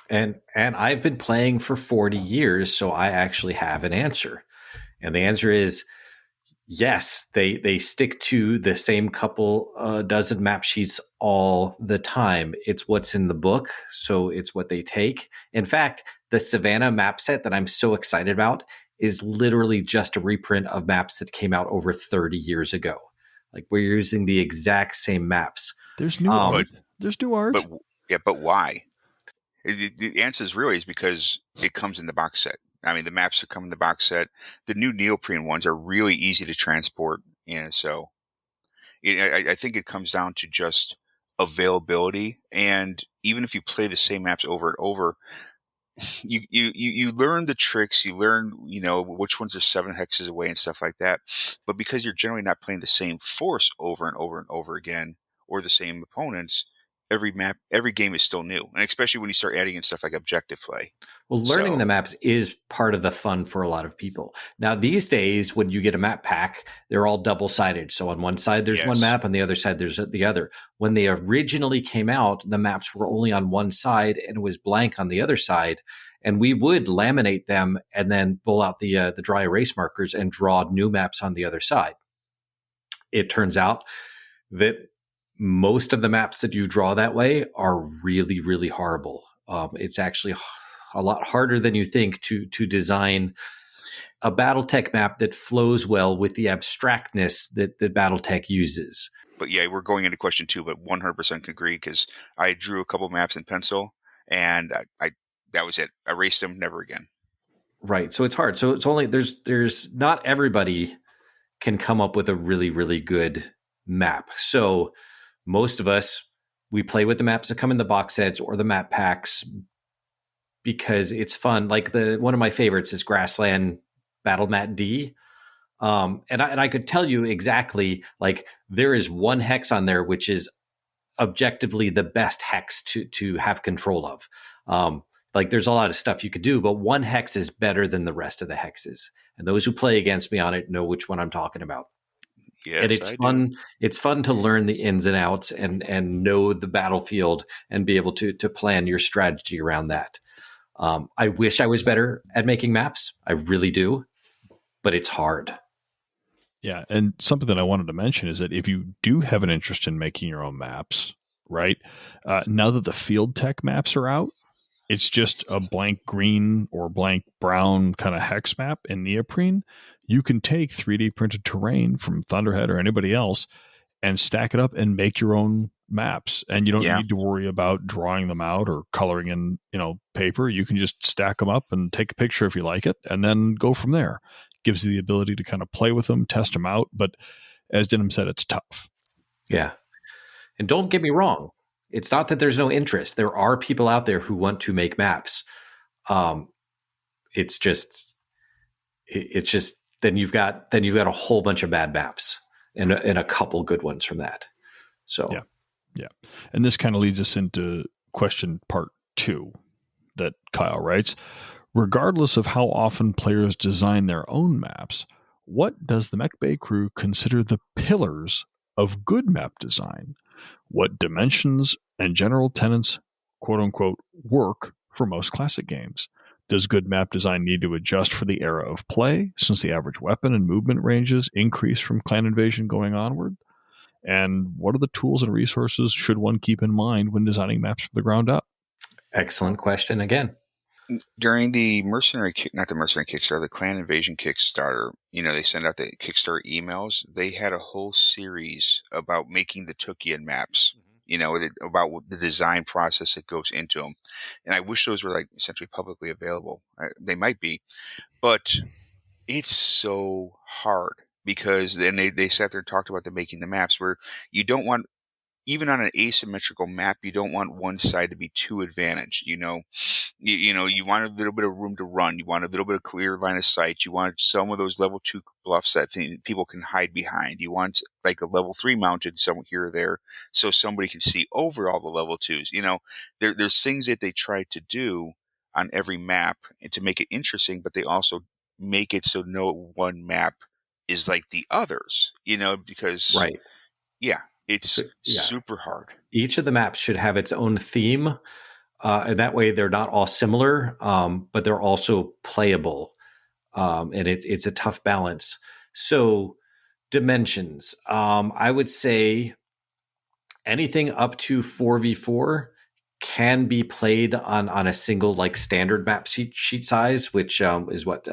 And I've been playing for 40 years, so I actually have an answer. And the answer is yes, they stick to the same couple dozen map sheets all the time. It's what's in the book, so it's what they take. In fact, the Savannah map set that I'm so excited about is literally just a reprint of maps that came out over 30 years ago. Like, we're using the exact same maps. There's new art. There's new art. But why? The answer is really is because it comes in the box set. I mean, the maps that come in the box set, the new neoprene ones are really easy to transport. And so I think it comes down to just availability. And even if you play the same maps over and over, you learn the tricks, you learn, which ones are 7 hexes away and stuff like that. But because you're generally not playing the same force over and over and over again, or the same opponents, every game is still new. And especially when you start adding in stuff like objective play. Well, learning the maps is part of the fun for a lot of people. Now, these days, when you get a map pack, they're all double-sided. So on one side, there's one map. On the other side, there's the other. When they originally came out, the maps were only on one side and it was blank on the other side. And we would laminate them and then pull out the dry erase markers and draw new maps on the other side. It turns out that most of the maps that you draw that way are really, really horrible. It's actually a lot harder than you think to design a Battletech map that flows well with the abstractness that the Battletech uses. But yeah, we're going into question 2, but 100% agree, because I drew a couple maps in pencil and I that was it. I erased them, never again. Right. So it's hard. So it's only there's not everybody can come up with a really, really good map. So most of us, we play with the maps that come in the box sets or the map packs because it's fun. Like one of my favorites is Grassland Battle Mat D. And I could tell you exactly, like, there is one hex on there which is objectively the best hex to have control of. Like, there's a lot of stuff you could do, but one hex is better than the rest of the hexes. And those who play against me on it know which one I'm talking about. Yes, and it's I fun. do. It's fun to learn the ins and outs and know the battlefield and be able to plan your strategy around that. I wish I was better at making maps. I really do, but it's hard. Yeah, and something that I wanted to mention is that if you do have an interest in making your own maps, right? Now that the field tech maps are out, it's just a blank green or blank brown kind of hex map in neoprene. You can take 3D printed terrain from Thunderhead or anybody else and stack it up and make your own maps. And you don't Yeah. need to worry about drawing them out or coloring in, paper. You can just stack them up and take a picture if you like it and then go from there. Gives you the ability to kind of play with them, test them out. But as Denham said, it's tough. Yeah. And don't get me wrong. It's not that there's no interest. There are people out there who want to make maps. It's just then you've got a whole bunch of bad maps and a couple good ones from that. So yeah. And this kind of leads us into question part 2 that Kyle writes. Regardless of how often players design their own maps, what does the Mechbay crew consider the pillars of good map design? What dimensions and general tenets, quote unquote, work for most classic games? Does good map design need to adjust for the era of play, since the average weapon and movement ranges increase from clan invasion going onward? And what are the tools and resources should one keep in mind when designing maps from the ground up? excellent question again. During the not the mercenary Kickstarter, the clan invasion Kickstarter, they send out the Kickstarter emails. They had a whole series about making the Tookian maps, about the design process that goes into them. And I wish those were like essentially publicly available. They might be, but it's so hard because then they sat there and talked about making the maps where you don't want, even on an asymmetrical map, you don't want one side to be too advantaged. You want a little bit of room to run. You want a little bit of clear line of sight. You want some of those level 2 bluffs that people can hide behind. You want like a level 3 mounted somewhere here or there so somebody can see over all the level 2s. There's things that they try to do on every map and to make it interesting, but they also make it so no one map is like the others, because Right. yeah. It's super hard. Each of the maps should have its own theme, and that way they're not all similar, but they're also playable, and it's a tough balance. So dimensions, I would say anything up to 4v4 can be played on a single like standard map sheet size, which is what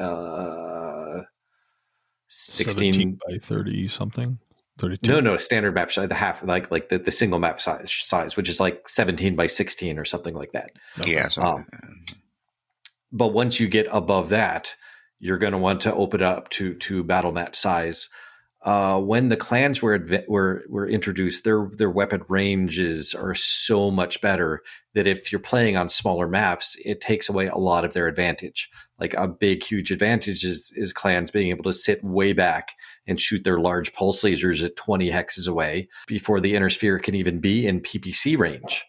16 by 30 something. 32? No, standard map size, the half, like the single map size, which is like 17 by 16 or something like that. Yeah. But once you get above that, you're going to want to open it up to battle mat size. When the clans were introduced, their weapon ranges are so much better that if you're playing on smaller maps, it takes away a lot of their advantage. Like a big, huge advantage is clans being able to sit way back and shoot their large pulse lasers at 20 hexes away before the inner sphere can even be in PPC range.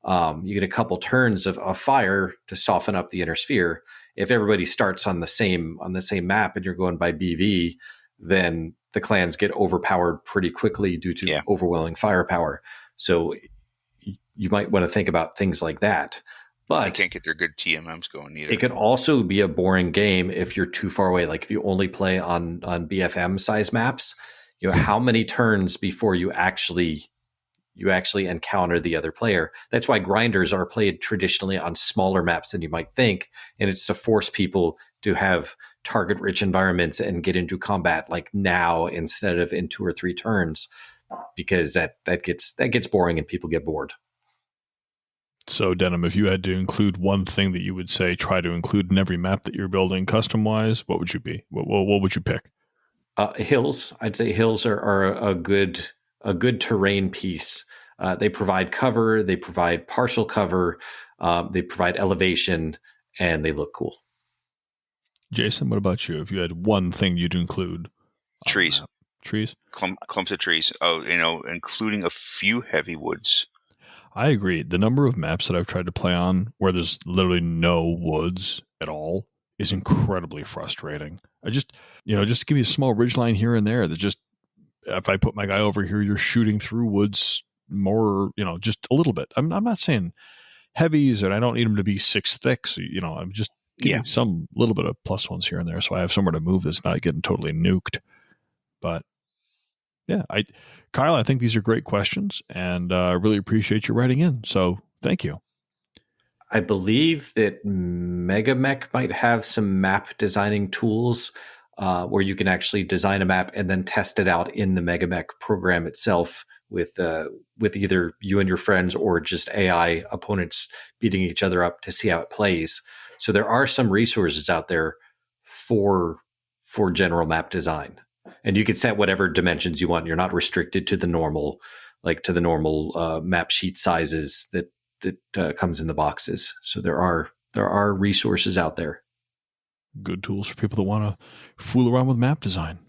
You get a couple turns of fire to soften up the inner sphere. If everybody starts on the same map and you're going by BV, then the clans get overpowered pretty quickly due to overwhelming firepower. So you might want to think about things like that. But they can't get their good TMMs going either. It could also be a boring game if you're too far away. Like if you only play on BFM size maps, how many turns before you actually encounter the other player. That's why grinders are played traditionally on smaller maps than you might think. And it's to force people to have target rich environments and get into combat like now instead of in 2 or 3 turns, because that gets boring and people get bored. So Denham, if you had to include one thing that you would say try to include in every map that you're building custom wise, what would you be? What would you pick? Hills. I'd say hills are a good terrain piece. They provide cover, they provide partial cover, they provide elevation, and they look cool. Jason, what about you? If you had one thing you'd include? Trees. Trees? Clumps of trees. Oh, including a few heavy woods. I agree. The number of maps that I've tried to play on where there's literally no woods at all is incredibly frustrating. I just to give you a small ridgeline here and there that just if I put my guy over here, you're shooting through woods more, just a little bit. I'm not saying heavies, and I don't need them to be 6 thick. So, I'm just giving some little bit of plus ones here and there. So I have somewhere to move that's not getting totally nuked. But yeah, Kyle, I think these are great questions, and I really appreciate you writing in. So thank you. I believe that MegaMech might have some map designing tools where you can actually design a map and then test it out in the MegaMech program itself with either you and your friends or just AI opponents beating each other up to see how it plays. So there are some resources out there for general map design, and you can set whatever dimensions you want. You're not restricted to the normal map sheet sizes that comes in the boxes. So there are resources out there. Good tools for people that want to fool around with map design.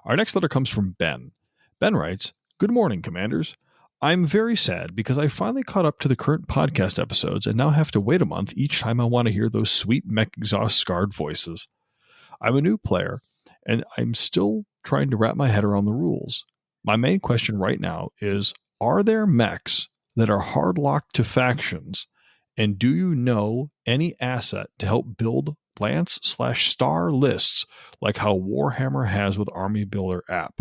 Our next letter comes from Ben. Ben writes, "Good morning, Commanders. I'm very sad because I finally caught up to the current podcast episodes and now have to wait a month each time I want to hear those sweet mech exhaust scarred voices. I'm a new player and I'm still trying to wrap my head around the rules. My main question right now is, are there mechs that are hard locked to factions, and do you know any asset to help build Lance/Star lists like how Warhammer has with Army Builder app?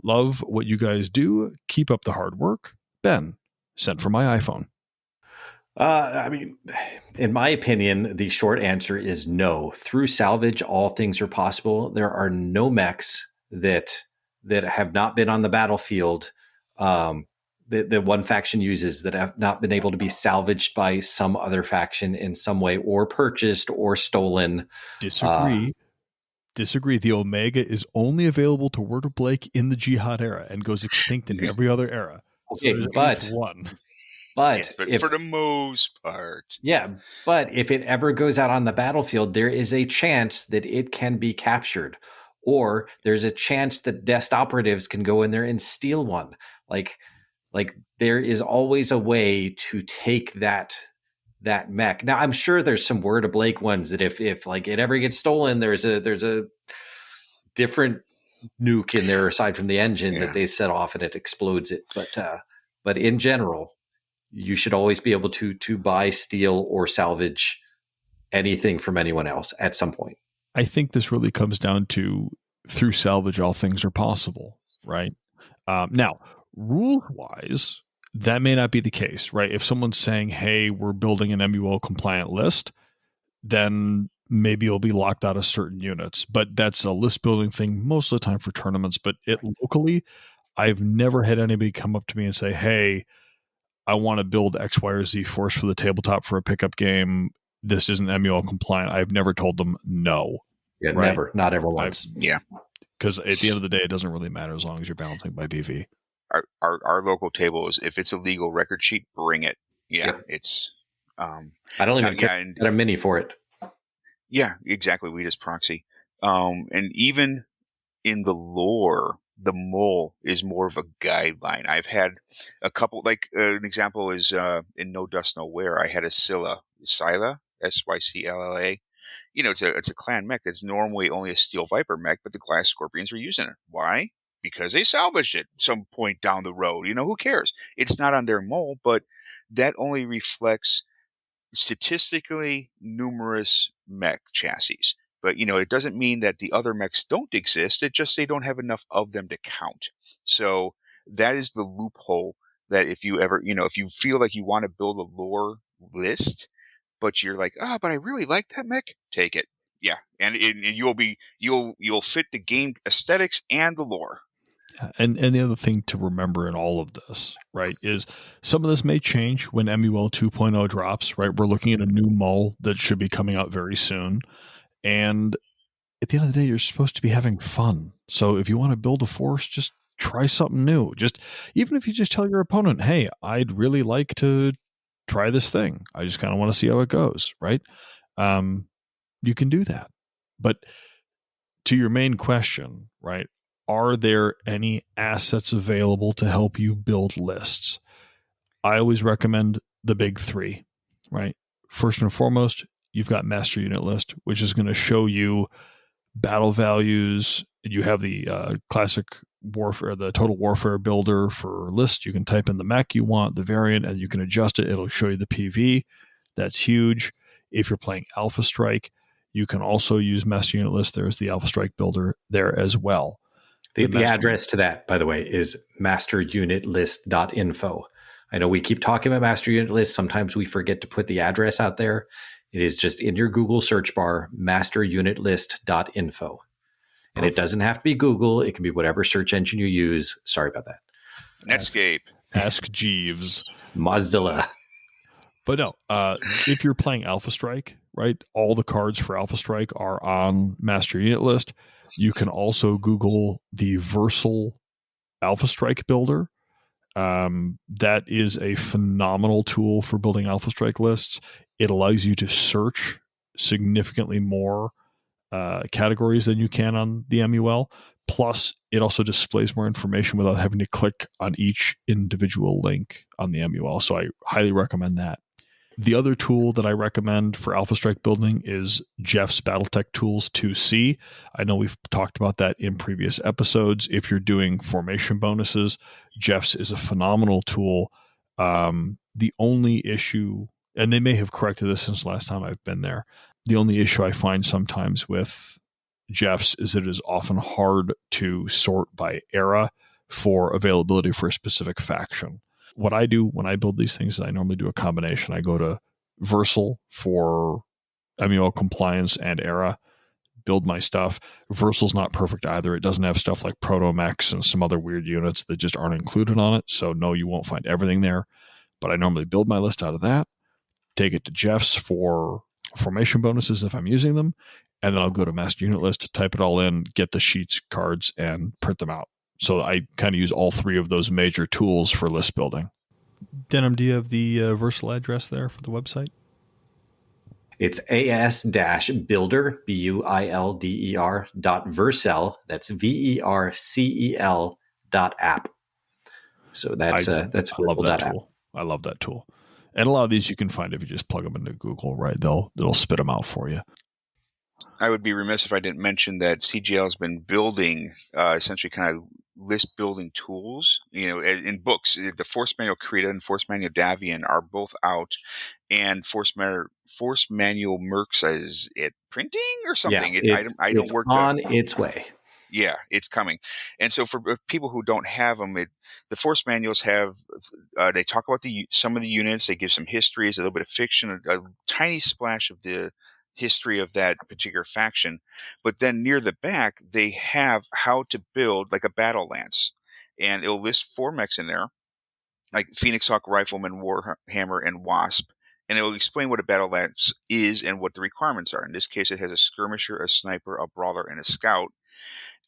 Love what you guys do. Keep up the hard work. Ben, sent from my iPhone." In my opinion, the short answer is no. Through salvage, all things are possible. There are no mechs that have not been on the battlefield that one faction uses that have not been able to be salvaged by some other faction in some way, or purchased or stolen. Disagree. The Omega is only available to Word of Blake in the Jihad era and goes extinct in every other era. Okay, so but one. But, for the most part. Yeah, but if it ever goes out on the battlefield, there is a chance that it can be captured, or there's a chance that Dest operatives can go in there and steal one. Like there is always a way to take that mech. Now, I'm sure there's some Word of Blake ones that if like it ever gets stolen, there's a different nuke in there aside from the engine that they set off and it explodes it. But in general, you should always be able to buy, steal, or salvage anything from anyone else at some point. I think this really comes down to, through salvage, all things are possible, right? Now, rule-wise, that may not be the case, right? If someone's saying, hey, we're building an MUL compliant list, then maybe it'll be locked out of certain units. But that's a list building thing most of the time for tournaments. But locally, I've never had anybody come up to me and say, hey, I want to build X, Y, or Z force for the tabletop for a pickup game. This isn't MUL compliant. I've never told them no. Yeah, right? Never. Not ever once. Because at the end of the day, it doesn't really matter as long as you're balancing by BV. Our local table is, if it's a legal record sheet, bring it. It's I don't even get a mini for it. Yeah, exactly. We just proxy. And even in the lore, the mole is more of a guideline. I've had a couple, like an example is in No Dust Nowhere, I had a Sylla, Syclla. It's a clan mech that's normally only a Steel Viper mech, but the Glass Scorpions were using it. Why? Because they salvaged it some point down the road. Who cares? It's not on their mole, but that only reflects statistically numerous mech chassis. But, it doesn't mean that the other mechs don't exist. It's just they don't have enough of them to count. So that is the loophole that if you ever, if you feel like you want to build a lore list, but you're like, but I really like that mech, take it. Yeah. And you'll fit the game aesthetics and the lore. And the other thing to remember in all of this, right, is some of this may change when MUL 2.0 drops, right? We're looking at a new mull that should be coming out very soon. And at the end of the day, you're supposed to be having fun. So if you want to build a force, just try something new. Even if you just tell your opponent, hey, I'd really like to try this thing. I just kind of want to see how it goes, right? You can do that. But to your main question, right, are there any assets available to help you build lists? I always recommend the big three, right? First and foremost, you've got Master Unit List, which is going to show you battle values. You have the classic warfare, the Total Warfare builder for list. You can type in the mech you want, the variant, and you can adjust it. It'll show you the PV. That's huge. If you're playing Alpha Strike, you can also use Master Unit List. There's the Alpha Strike builder there as well. The address to that, by the way, is masterunitlist.info. I know we keep talking about Master Unit List. Sometimes we forget to put the address out there. It is just in your Google search bar, masterunitlist.info. And it doesn't have to be Google. It can be whatever search engine you use. Sorry about that. Netscape. Ask Jeeves. Mozilla. But no, if you're playing Alpha Strike, right, all the cards for Alpha Strike are on Master Unit List. You can also Google the Versal Alpha Strike builder. That is a phenomenal tool for building Alpha Strike lists. It allows you to search significantly more categories than you can on the MUL. Plus, it also displays more information without having to click on each individual link on the MUL. So I highly recommend that. The other tool that I recommend for Alpha Strike building is Jeff's Battletech Tools 2C. I know we've talked about that in previous episodes. If you're doing formation bonuses, Jeff's is a phenomenal tool. The only issue, and they may have corrected this since last time I've been there, the only issue I find sometimes with Jeff's is that it is often hard to sort by era for availability for a specific faction. What I do when I build these things is I normally do a combination. I go to Versal for MUL compliance and era, build my stuff. Versal's not perfect either. It doesn't have stuff like Proto-Mechs and some other weird units that just aren't included on it. So no, you won't find everything there. But I normally build my list out of that, take it to Jeff's for formation bonuses if I'm using them, and then I'll go to Master Unit List, type it all in, get the sheets, cards, and print them out. So I kind of use all three of those major tools for list building. Denim, do you have the Versal address there for the website? It's as-builder, BUILDER.Versel. That's VERCEL.app. So that's that tool. I love that tool. And a lot of these you can find if you just plug them into Google, right? They'll spit them out for you. I would be remiss if I didn't mention that CGL has been building essentially kind of list building tools, in books. The Force Manual Krita and Force Manual Davian are both out, and Force Manual Mercs is it printing or something? Yeah, I don't work on its way. Yeah, it's coming. And so for people who don't have them, the Force Manuals have, they talk about some of the units, they give some histories, a little bit of fiction, a tiny splash of the history of that particular faction, but then near the back they have how to build like a battle lance, and it'll list 4 mechs in there, like Phoenix Hawk, Rifleman, Warhammer, and Wasp, and it will explain what a battle lance is and what the requirements are. In this case, it has a skirmisher, a sniper, a brawler, and a scout.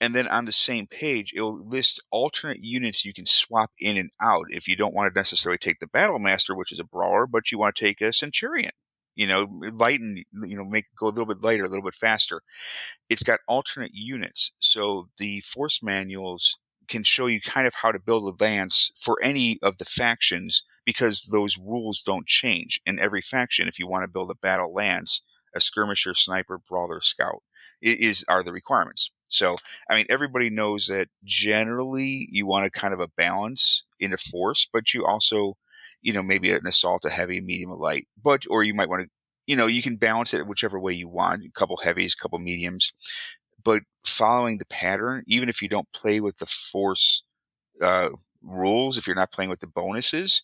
And then on the same page, it'll list alternate units you can swap in and out if you don't want to necessarily take the Battle Master, which is a brawler, but you want to take a Centurion. Lighten, make it go a little bit lighter, a little bit faster. It's got alternate units. So the Force Manuals can show you kind of how to build a lance for any of the factions, because those rules don't change in every faction. If you want to build a battle lance, a skirmisher, sniper, brawler, scout are the requirements. So, everybody knows that generally you want a kind of a balance in a force, but you also, maybe an assault, a heavy, medium, a light, or you might want to, you can balance it whichever way you want, a couple heavies, a couple mediums, but following the pattern, even if you don't play with the force rules, if you're not playing with the bonuses,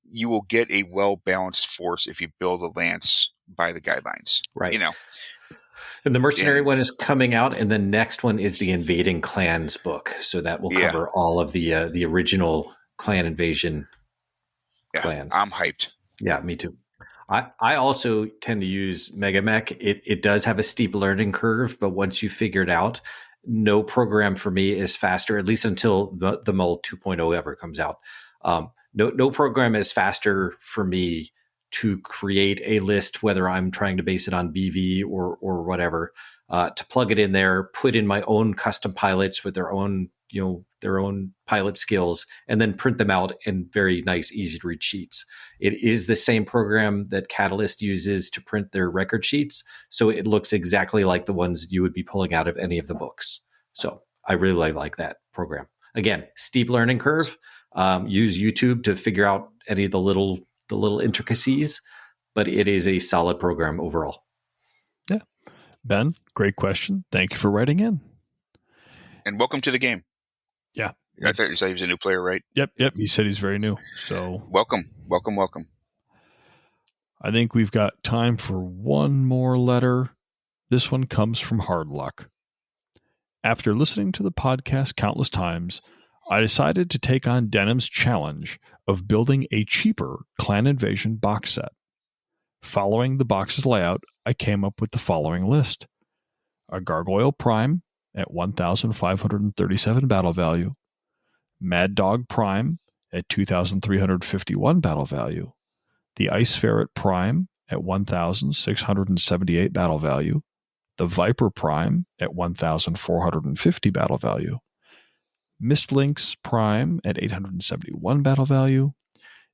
you will get a well-balanced force if you build a lance by the guidelines. Right. And the mercenary one is coming out, and the next one is the Invading Clans book. So that will cover all of the original clan invasion clans. I'm hyped. Yeah, me too. I also tend to use Megamech. It does have a steep learning curve, but once you figure it out, no program for me is faster, at least until the MUL 2.0 ever comes out. No program is faster for me to create a list, whether I'm trying to base it on BV or whatever, to plug it in there, put in my own custom pilots with their own pilot skills, and then print them out in very nice, easy to read sheets. It is the same program that Catalyst uses to print their record sheets, so it looks exactly like the ones you would be pulling out of any of the books. So I really like that program. Again, steep learning curve. Use YouTube to figure out any of the little intricacies, but it is a solid program overall. Yeah. Ben, great question. Thank you for writing in. And welcome to the game. Yeah. I thought you said he was a new player, right? Yep. He said he's very new. So welcome. I think we've got time for one more letter. This one comes from Hard Luck. After listening to the podcast countless times, I decided to take on Denim's challenge of building a cheaper Clan Invasion box set. Following the box's layout, I came up with the following list. A Gargoyle Prime at 1,537 battle value. Mad Dog Prime at 2,351 battle value. The Ice Ferret Prime at 1,678 battle value. The Viper Prime at 1,450 battle value. Mistlynx Prime at 871 battle value.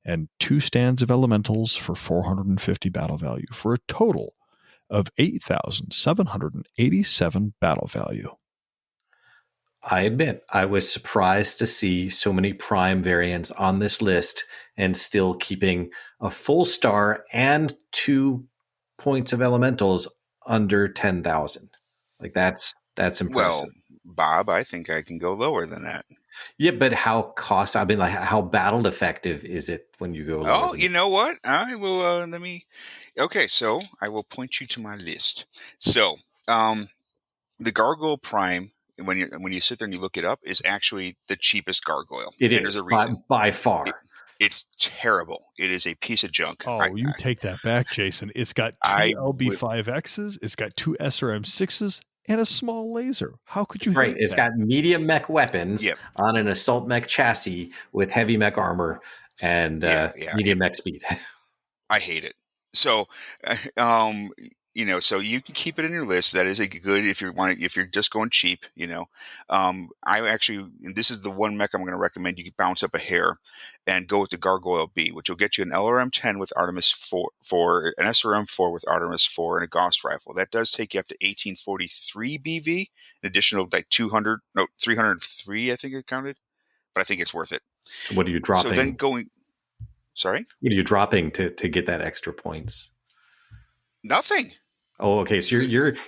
And 2 stands of Elementals for 450 battle value, for a total of 8,787 battle value. I admit, I was surprised to see so many Prime variants on this list and still keeping a full star and 2 points of Elementals under 10,000. Like that's impressive. Well, Bob, I think I can go lower than that. Yeah, but how battle effective is it when you go lower? Oh, you know what? I will Okay, so I will point you to my list. So, the Gargoyle Prime, when you sit there and you look it up, is actually the cheapest gargoyle. It and is there's a reason. by far. It's terrible. It is a piece of junk. Oh, you take that back, Jason. It's got 2 LB5Xs, it's got 2 SRM6s, and a small laser. How could you hate Right. It's that? got medium mech weapons on an assault mech chassis with heavy mech armor and medium mech speed. I hate it. So, so you can keep it in your list. That is a good if you're just going cheap. This is the one mech I'm going to recommend. You can bounce up a hair and go with the Gargoyle B, which will get you an LRM 10 with Artemis 4, an SRM 4 with Artemis 4, and a Gauss rifle. That does take you up to 1843 BV, an additional 303, I think it counted, but I think it's worth it. What are you dropping? So then sorry? What are you dropping to get that extra points? Nothing. Oh, okay. So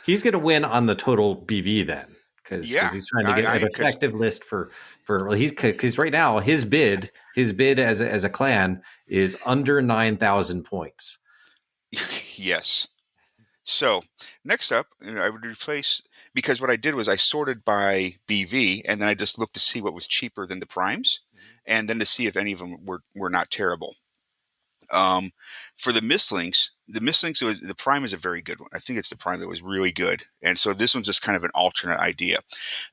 he's going to win on the total BV then, because he's trying to get an effective list because right now his bid as a clan is under 9,000 points. Yes. So next up, I would replace, because what I did was I sorted by BV, and then I just looked to see what was cheaper than the primes, and then to see if any of them were not terrible. For the Mistlynx, the Prime is a very good one. I think it's the Prime that was really good. And so this one's just kind of an alternate idea.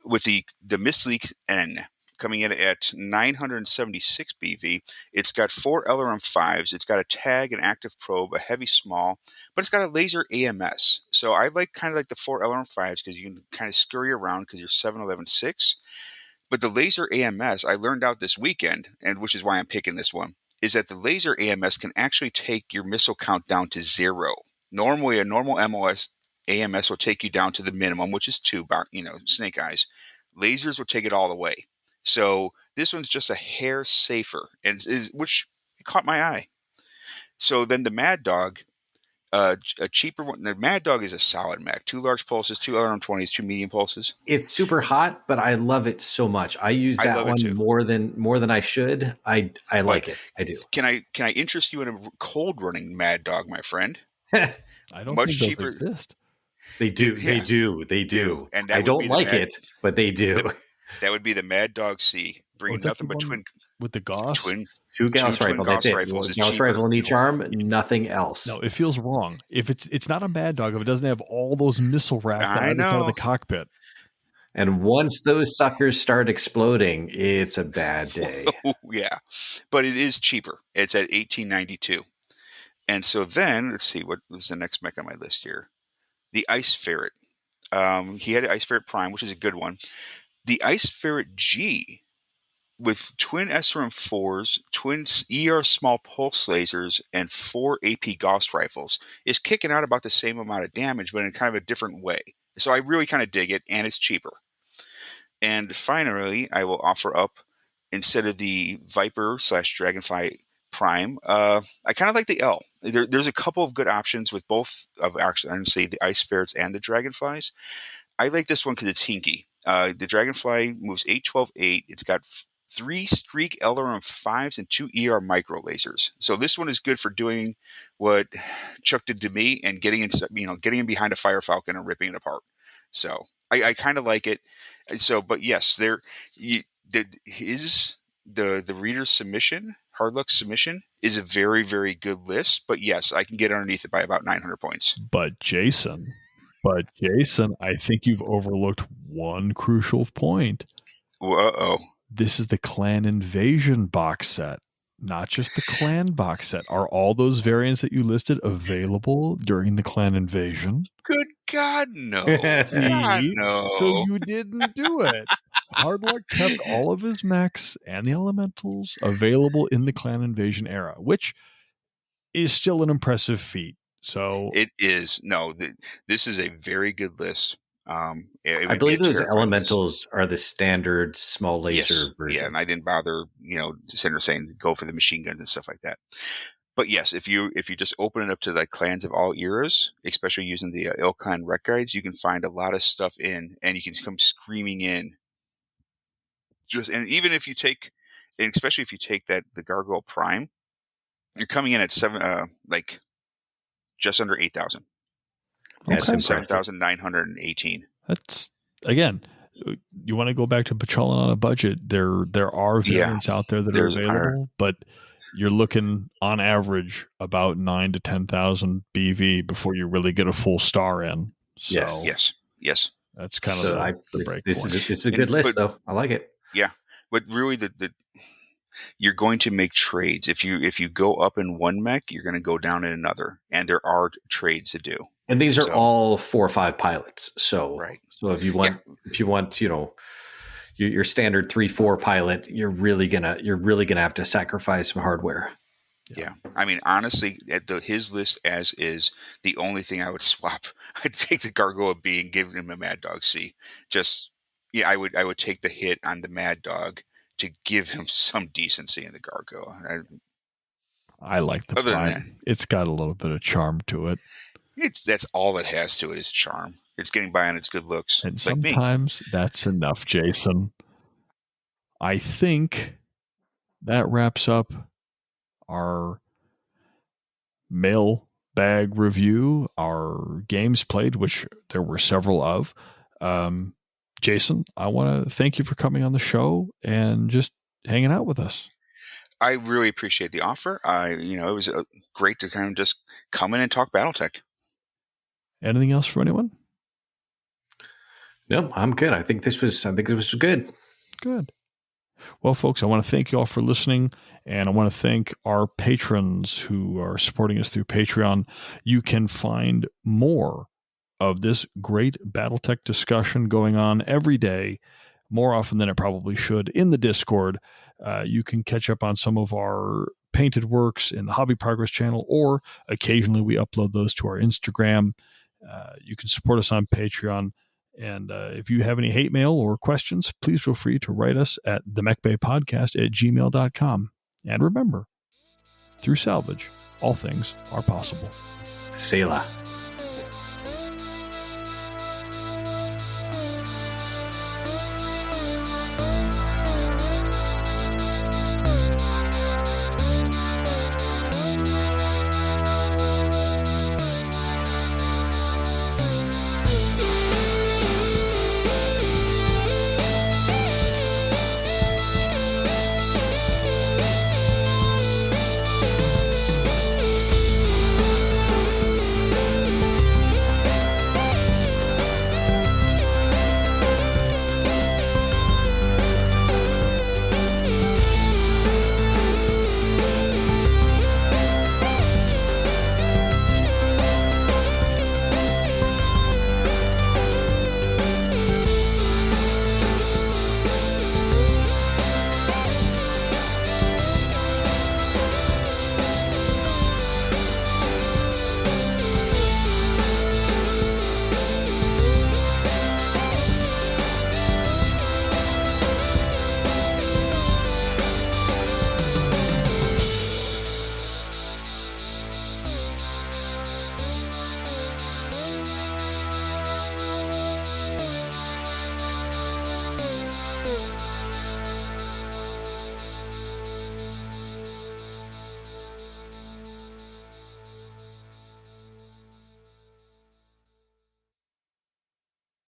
With the Mistlynx N coming in at 976 BV, it's got 4 LRM5s. It's got a tag, an active probe, a heavy small, but it's got a laser AMS. So I like the 4 LRM5s because you can kind of scurry around because you're 7.11.6. But the laser AMS, I learned out this weekend, and which is why I'm picking this one, is that the laser AMS can actually take your missile count down to 0. Normally, a normal AMS will take you down to the minimum, which is 2, snake eyes. Lasers will take it all the way. So this one's just a hair safer, which caught my eye. So then the Mad Dog, a cheaper one. The Mad Dog is a solid mech. 2 large pulses, 2 LRM-20s, 2 medium pulses. It's super hot, but I love it so much. I use that one more than I should. I like it. I do. Can I interest you in a cold running Mad Dog, my friend? I don't much think cheaper. Those exist. They do. Yeah. They do. And I don't like it, but they do. That would be the Mad Dog C, bringing nothing but twin with the Gauss. Two Gauss rifles. That's it. Gauss rifle in each arm, nothing else. No, it feels wrong. If it's not a Mad Dog, if it doesn't have all those missile racks on the front of the cockpit. And once those suckers start exploding, it's a bad day. Yeah, but it is cheaper. It's at 1892. And so then let's see what was the next mech on my list here. The Ice Ferret. He had an Ice Ferret Prime, which is a good one. The Ice Ferret G, with twin SRM-4s, twin ER small pulse lasers, and 4 AP Gauss rifles, is kicking out about the same amount of damage, but in kind of a different way. So I really kind of dig it, and it's cheaper. And finally, I will offer up, instead of the Viper/Dragonfly Prime, I kind of like the L. There's a couple of good options with both of, actually, I'm going to say the Ice Ferrets and the Dragonflies. I like this one because it's hinky. The Dragonfly moves 8, 12, 8. It's got 3 Streak LRM 5s and 2 ER micro lasers. So this one is good for doing what Chuck did to me and getting in behind a Fire Falcon and ripping it apart. So I kind of like it. So, but yes, the reader's submission, Hard Luck submission, is a very, very good list. But yes, I can get underneath it by about 900 points. But Jason, I think you've overlooked one crucial point. Uh-oh. This is the Clan Invasion box set, not just the Clan box set. Are all those variants that you listed available during the Clan Invasion? Good God, no. See? No. So you didn't do it. Hard Luck kept all of his mechs and the elementals available in the Clan Invasion era, which is still an impressive feat. So it is. No, this is a very good list. I believe those elementals are the standard small laser version. Yeah, and I didn't bother, saying go for the machine guns and stuff like that. But yes, if you just open it up to the clans of all eras, especially using the Ilkhan rec guides, you can find a lot of stuff in, and you can come screaming in. Especially if you take the Gargoyle Prime, you're coming in at just under 8,000. Okay. 7,918. That's, again, you want to go back to patrolling on a budget. There are variants out there that are available, but you're looking on average about 9,000 to 10,000 BV before you really get a full star in. So Yes. That's kind of the break. This is a good list, though. I like it. Yeah, but really, you're going to make trades. If you go up in one mech, you're going to go down in another, and there are trades to do. And these are all 4 or 5 pilots. So right. So if you want, your standard 3-4 pilot, you're really gonna have to sacrifice some hardware. Yeah. I mean, honestly, his list as is, the only thing I would swap, I'd take the Gargoyle B and give him a Mad Dog C. I would take the hit on the Mad Dog to give him some decency in the Gargoyle. I like the Prime. It's got a little bit of charm to it. That's all it has to it is charm. It's getting by on its good looks. And sometimes that's enough, Jason. I think that wraps up our mailbag review, our games played, which there were several of. Jason, I want to thank you for coming on the show and just hanging out with us. I really appreciate the offer. It was great to kind of just come in and talk BattleTech. Anything else from anyone? No, I'm good. I think this was good. Good. Well, folks, I want to thank you all for listening, and I want to thank our patrons who are supporting us through Patreon. You can find more of this great BattleTech discussion going on every day, more often than it probably should, in the Discord. You can catch up on some of our painted works in the Hobby Progress channel, or occasionally we upload those to our Instagram. You can support us on Patreon. And if you have any hate mail or questions, please feel free to write us at themechbaypodcast@gmail.com. And remember, through salvage, all things are possible. Selah.